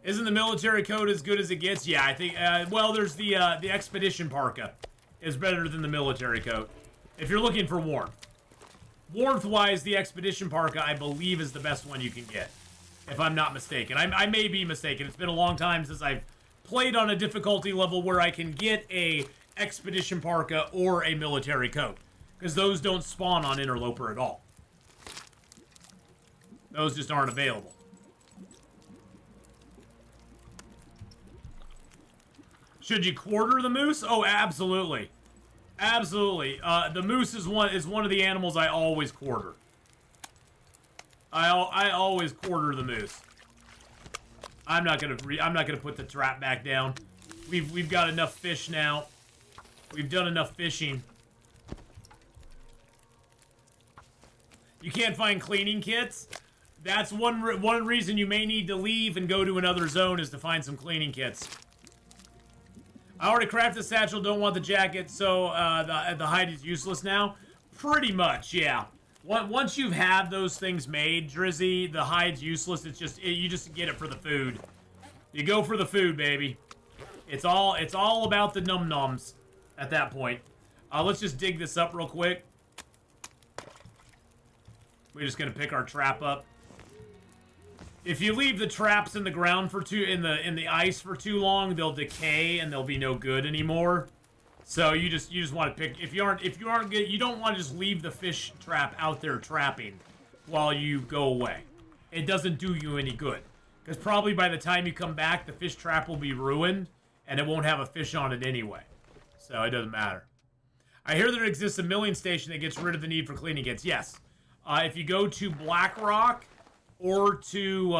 Isn't the military coat as good as it gets? Yeah, I think. Well, there's the expedition parka is better than the military coat if you're looking for warmth. Warmth-wise, the expedition parka, I believe, is the best one you can get, if I'm not mistaken. I may be mistaken. It's been a long time since I've played on a difficulty level where I can get a expedition parka or a military coat, because those don't spawn on Interloper at all. Those just aren't available. Should you quarter the moose? Oh, absolutely. Absolutely. The moose is one of the animals I always quarter. I always quarter the moose. I'm not gonna put the trap back down. We've got enough fish now. We've done enough fishing. You can't find cleaning kits? That's one reason you may need to leave and go to another zone is to find some cleaning kits. I already crafted the satchel, don't want the jacket, so the hide is useless now? Pretty much, yeah. Once you've had those things made, Drizzy, the hide's useless. It's just, you just get it for the food. You go for the food, baby. It's all about the num-nums at that point. Let's just dig this up real quick. We're just gonna pick our trap up. If you leave the traps in the ground for in the ice for too long, they'll decay and they'll be no good anymore. So you just want to pick, if you aren't good, you don't want to just leave the fish trap out there trapping while you go away. It doesn't do you any good, because probably by the time you come back, the fish trap will be ruined and it won't have a fish on it anyway. So it doesn't matter. I hear there exists a milling station that gets rid of the need for cleaning kits. Yes. If you go to Blackrock or to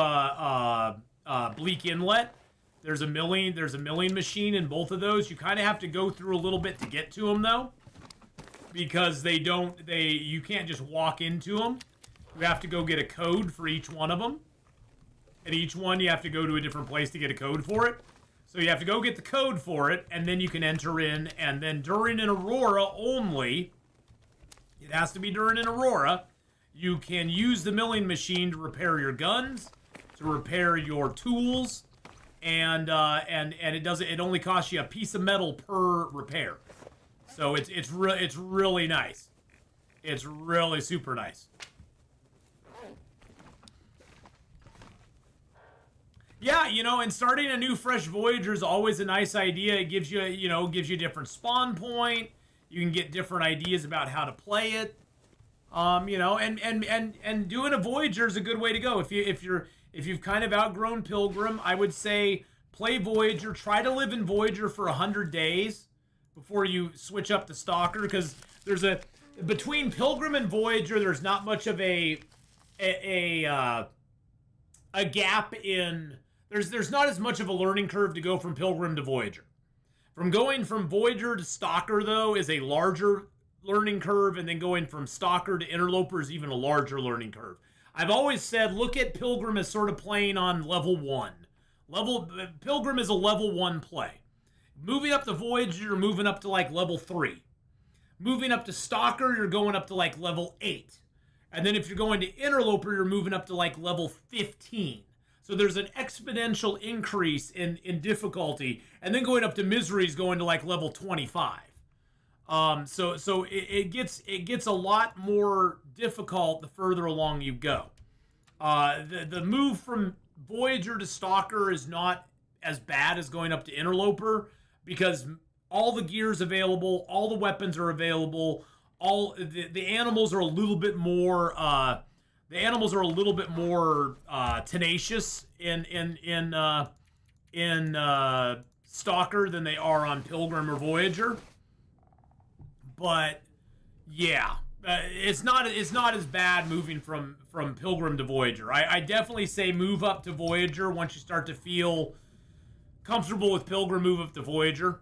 Bleak Inlet, there's a milling machine in both of those. You kind of have to go through a little bit to get to them though, because you can't just walk into them. You have to go get a code for each one of them, and each one you have to go to a different place to get a code for it. So you have to go get the code for it, and then you can enter in. And then during an Aurora only, it has to be during an Aurora, you can use the milling machine to repair your guns, to repair your tools. And it only costs you a piece of metal per repair, so it's really nice. It's really super nice. Yeah, and starting a new fresh Voyager is always a nice idea. It gives you a different spawn point. You can get different ideas about how to play it. And doing a Voyager is a good way to go. If you've kind of outgrown Pilgrim, I would say play Voyager. Try to live in Voyager for 100 days before you switch up to Stalker, because between Pilgrim and Voyager, there's not much of a gap in. There's not as much of a learning curve to go from Pilgrim to Voyager. From going from Voyager to Stalker, though, is a larger learning curve, and then going from Stalker to Interloper is even a larger learning curve. I've always said, look at Pilgrim as sort of playing on level 1. Pilgrim is a level 1 play. Moving up to Voyager, you're moving up to like level 3. Moving up to Stalker, you're going up to like level 8. And then if you're going to Interloper, you're moving up to like level 15. So there's an exponential increase in difficulty. And then going up to Misery is going to like level 25. So it gets a lot more difficult the further along you go. The move from Voyager to Stalker is not as bad as going up to Interloper, because all the gear's available, all the weapons are available, all the animals are a little bit more tenacious in Stalker than they are on Pilgrim or Voyager. But yeah, it's not as bad moving from Pilgrim to Voyager. I definitely say move up to Voyager once you start to feel comfortable with Pilgrim. Move up to Voyager,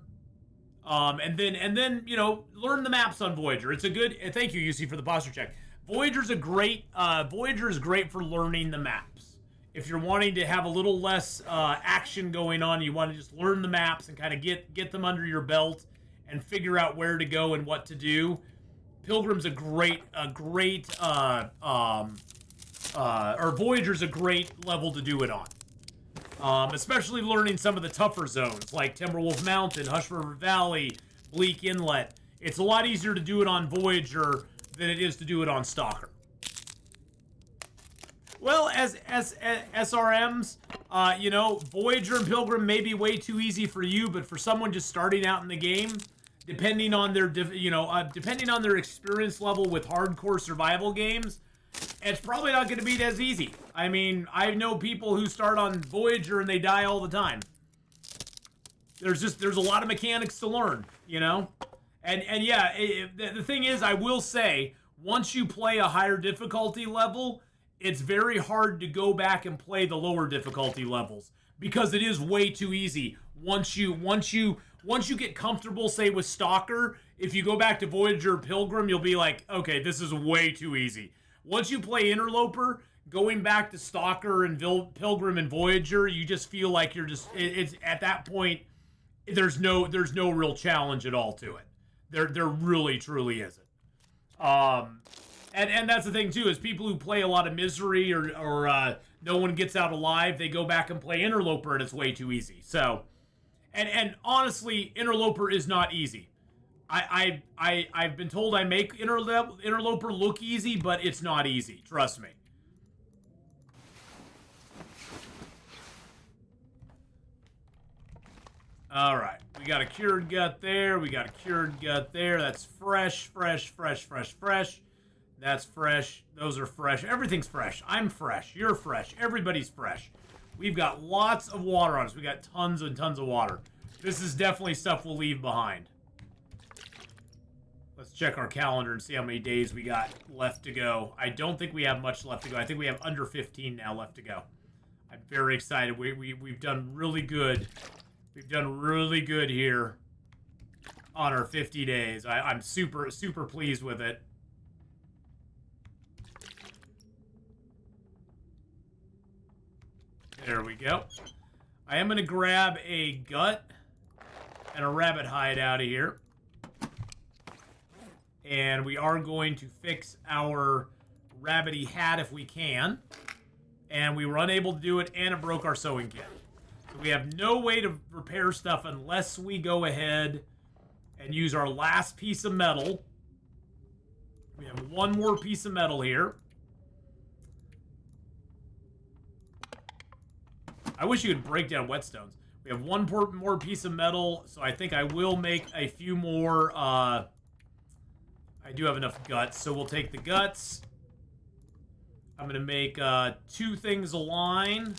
and then learn the maps on Voyager. It's a good. Thank you, UC, for the posture check. Voyager is great for learning the maps. If you're wanting to have a little less action going on, you want to just learn the maps and kind of get them under your belt and figure out where to go and what to do. Pilgrim's Voyager's a great level to do it on. Especially learning some of the tougher zones, like Timberwolf Mountain, Hush River Valley, Bleak Inlet. It's a lot easier to do it on Voyager than it is to do it on Stalker. Well, as SRMs, Voyager and Pilgrim may be way too easy for you, but for someone just starting out in the game, depending on their experience level with hardcore survival games, it's probably not going to be as easy. I mean, I know people who start on Voyager and they die all the time. there's a lot of mechanics to learn, you know? And yeah, the thing is, I will say, once you play a higher difficulty level, it's very hard to go back and play the lower difficulty levels because it is way too easy. Once you get comfortable, say with Stalker, if you go back to Voyager or Pilgrim, you'll be like, okay, this is way too easy. Once you play Interloper, going back to Stalker and Pilgrim and Voyager, you just feel like you're just, it's at that point, there's no real challenge at all to it. There really truly isn't. And that's the thing too, is people who play a lot of Misery or No One Gets Out Alive, they go back and play Interloper and it's way too easy. So, and honestly, Interloper is not easy. I've been told I make Interloper look easy, but it's not easy. Trust me. All right, we got a cured gut there. We got a cured gut there. That's fresh. That's fresh. Those are fresh. Everything's fresh. I'm fresh. You're fresh. Everybody's fresh. We've got lots of water on us. We got tons and tons of water. This is definitely stuff we'll leave behind. Let's check our calendar and see how many days we got left to go. I don't think we have much left to go. I think we have under 15 now left to go. I'm very excited. We've done really good. We've done really good here on our 50 days. I'm super pleased with it. There we go. I am going to grab a gut and a rabbit hide out of here. And we are going to fix our rabbity hat if we can. And we were unable to do it, and it broke our sewing kit. So we have no way to repair stuff unless we go ahead and use our last piece of metal. We have one more piece of metal here. I wish you could break down whetstones. We have one more piece of metal, so I think I will make a few more. I do have enough guts, so we'll take the guts. I'm gonna make 2 things align,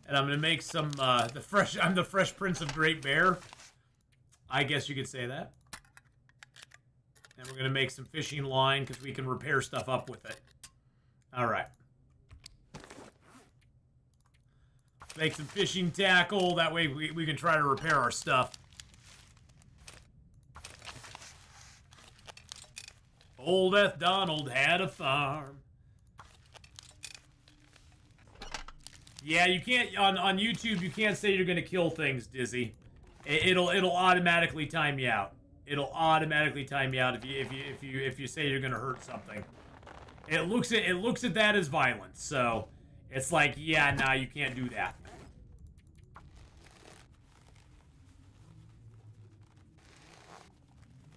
and I'm gonna make some I'm the Fresh Prince of Great Bear. I guess you could say that. And we're gonna make some fishing line because we can repair stuff up with it. All right. Make some fishing tackle. That way we can try to repair our stuff. Old F. Donald had a farm. Yeah, you can't on YouTube. You can't say you're gonna kill things, Dizzy. It'll automatically time you out. It'll automatically time you out if you say you're gonna hurt something. It looks at that as violence. So it's like, yeah, nah, you can't do that.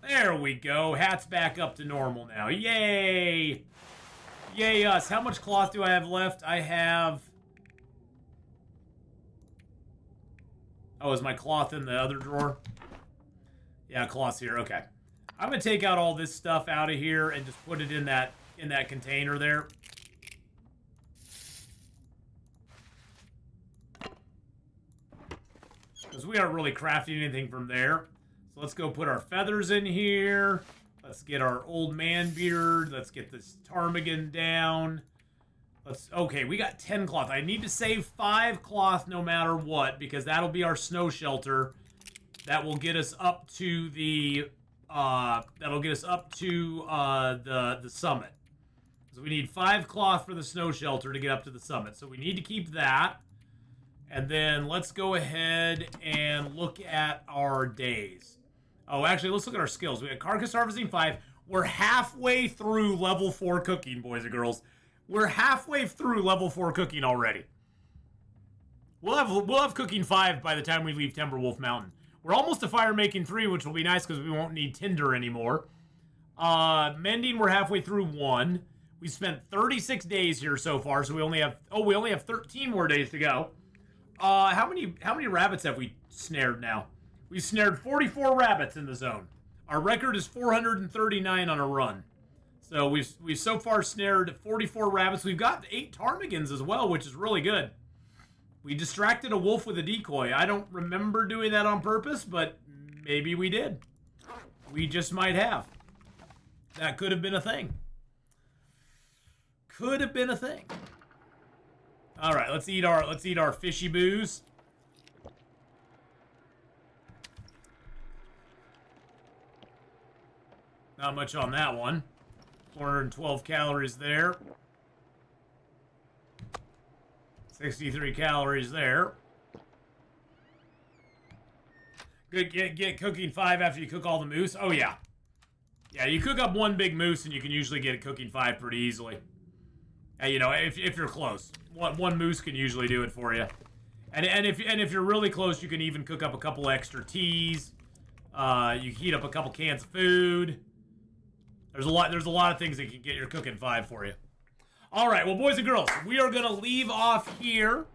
There we go. Hat's back up to normal now. Yay! Yay us. How much cloth do I have left? I have... Oh, is my cloth in the other drawer? Yeah, cloth's here. Okay. I'm going to take out all this stuff out of here and just put it in that container there. Because we aren't really crafting anything from there. So let's go put our feathers in here. Let's get our old man beard. Let's get this ptarmigan down. Okay, we got 10 cloth. I need to save 5 cloth no matter what, because that'll be our snow shelter. That will get us up to the the summit. So we need 5 cloth for the snow shelter to get up to the summit. So we need to keep that. And then let's go ahead and look at our days. Oh, actually, let's look at our skills. We have carcass harvesting 5. We're halfway through level 4 cooking, boys and girls. We're halfway through level 4 cooking already. We'll have cooking 5 by the time we leave Timberwolf Mountain. We're almost to fire making 3, which will be nice because we won't need tinder anymore. Mending, we're halfway through 1. We spent 36 days here so far, so we only have 13 more days to go. How many rabbits have we snared now? We've snared 44 rabbits in the zone. Our record is 439 on a run. So we've so far snared 44 rabbits. We've got 8 ptarmigans as well, which is really good. We distracted a wolf with a decoy. I don't remember doing that on purpose, but maybe we did. We just might have. That could have been a thing. Could have been a thing. All right, let's eat our fishy booze. Not much on that one. 412 calories there. 63 calories there. Good, get cooking 5 after you cook all the moose. Oh, yeah. Yeah, you cook up one big moose and you can usually get it cooking 5 pretty easily. You know, if you're close. One moose can usually do it for you. And if you're really close, you can even cook up a couple extra teas. You heat up a couple cans of food. There's a lot of things that can get your cooking 5 for you. All right, well, boys and girls, we are going to leave off here.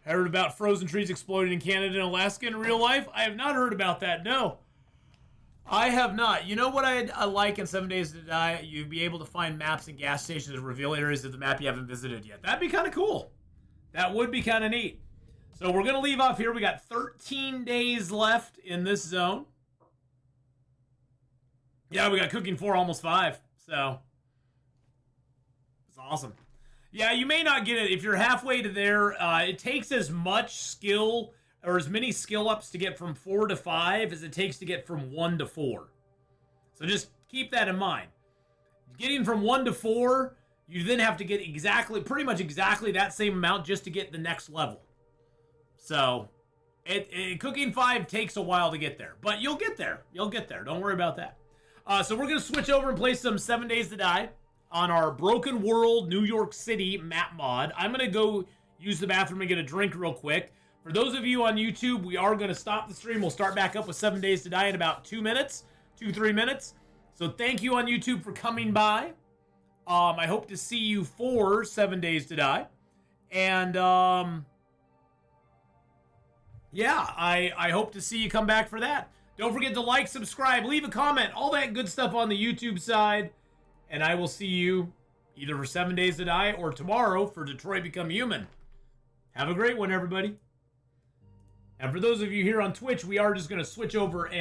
Heard about frozen trees exploding in Canada and Alaska in real life? I have not heard about that, no. I have not. You know what I like in 7 Days to Die? You'd be able to find maps and gas stations that reveal areas of the map you haven't visited yet. That'd be kind of cool. That would be kind of neat. So we're going to leave off here. We got 13 days left in this zone. Yeah, we got cooking 4, almost 5. So, it's awesome. Yeah, you may not get it. If you're halfway to there, it takes as much skill or as many skill ups to get from 4 to 5 as it takes to get from 1 to 4. So just keep that in mind. Getting from 1 to 4, you then have to get pretty much exactly that same amount just to get the next level. So, cooking 5 takes a while to get there. But you'll get there. You'll get there. Don't worry about that. So we're going to switch over and play some 7 Days to Die on our Broken World New York City map mod. I'm going to go use the bathroom and get a drink real quick. For those of you on YouTube, we are going to stop the stream. We'll start back up with 7 Days to Die in about 2 minutes, 2-3 minutes. So thank you on YouTube for coming by. I hope to see you for 7 Days to Die. And, yeah, I hope to see you come back for that. Don't forget to like, subscribe, leave a comment, all that good stuff on the YouTube side. And I will see you either for 7 Days to Die or tomorrow for Detroit Become Human. Have a great one, everybody. And for those of you here on Twitch, we are just going to switch over and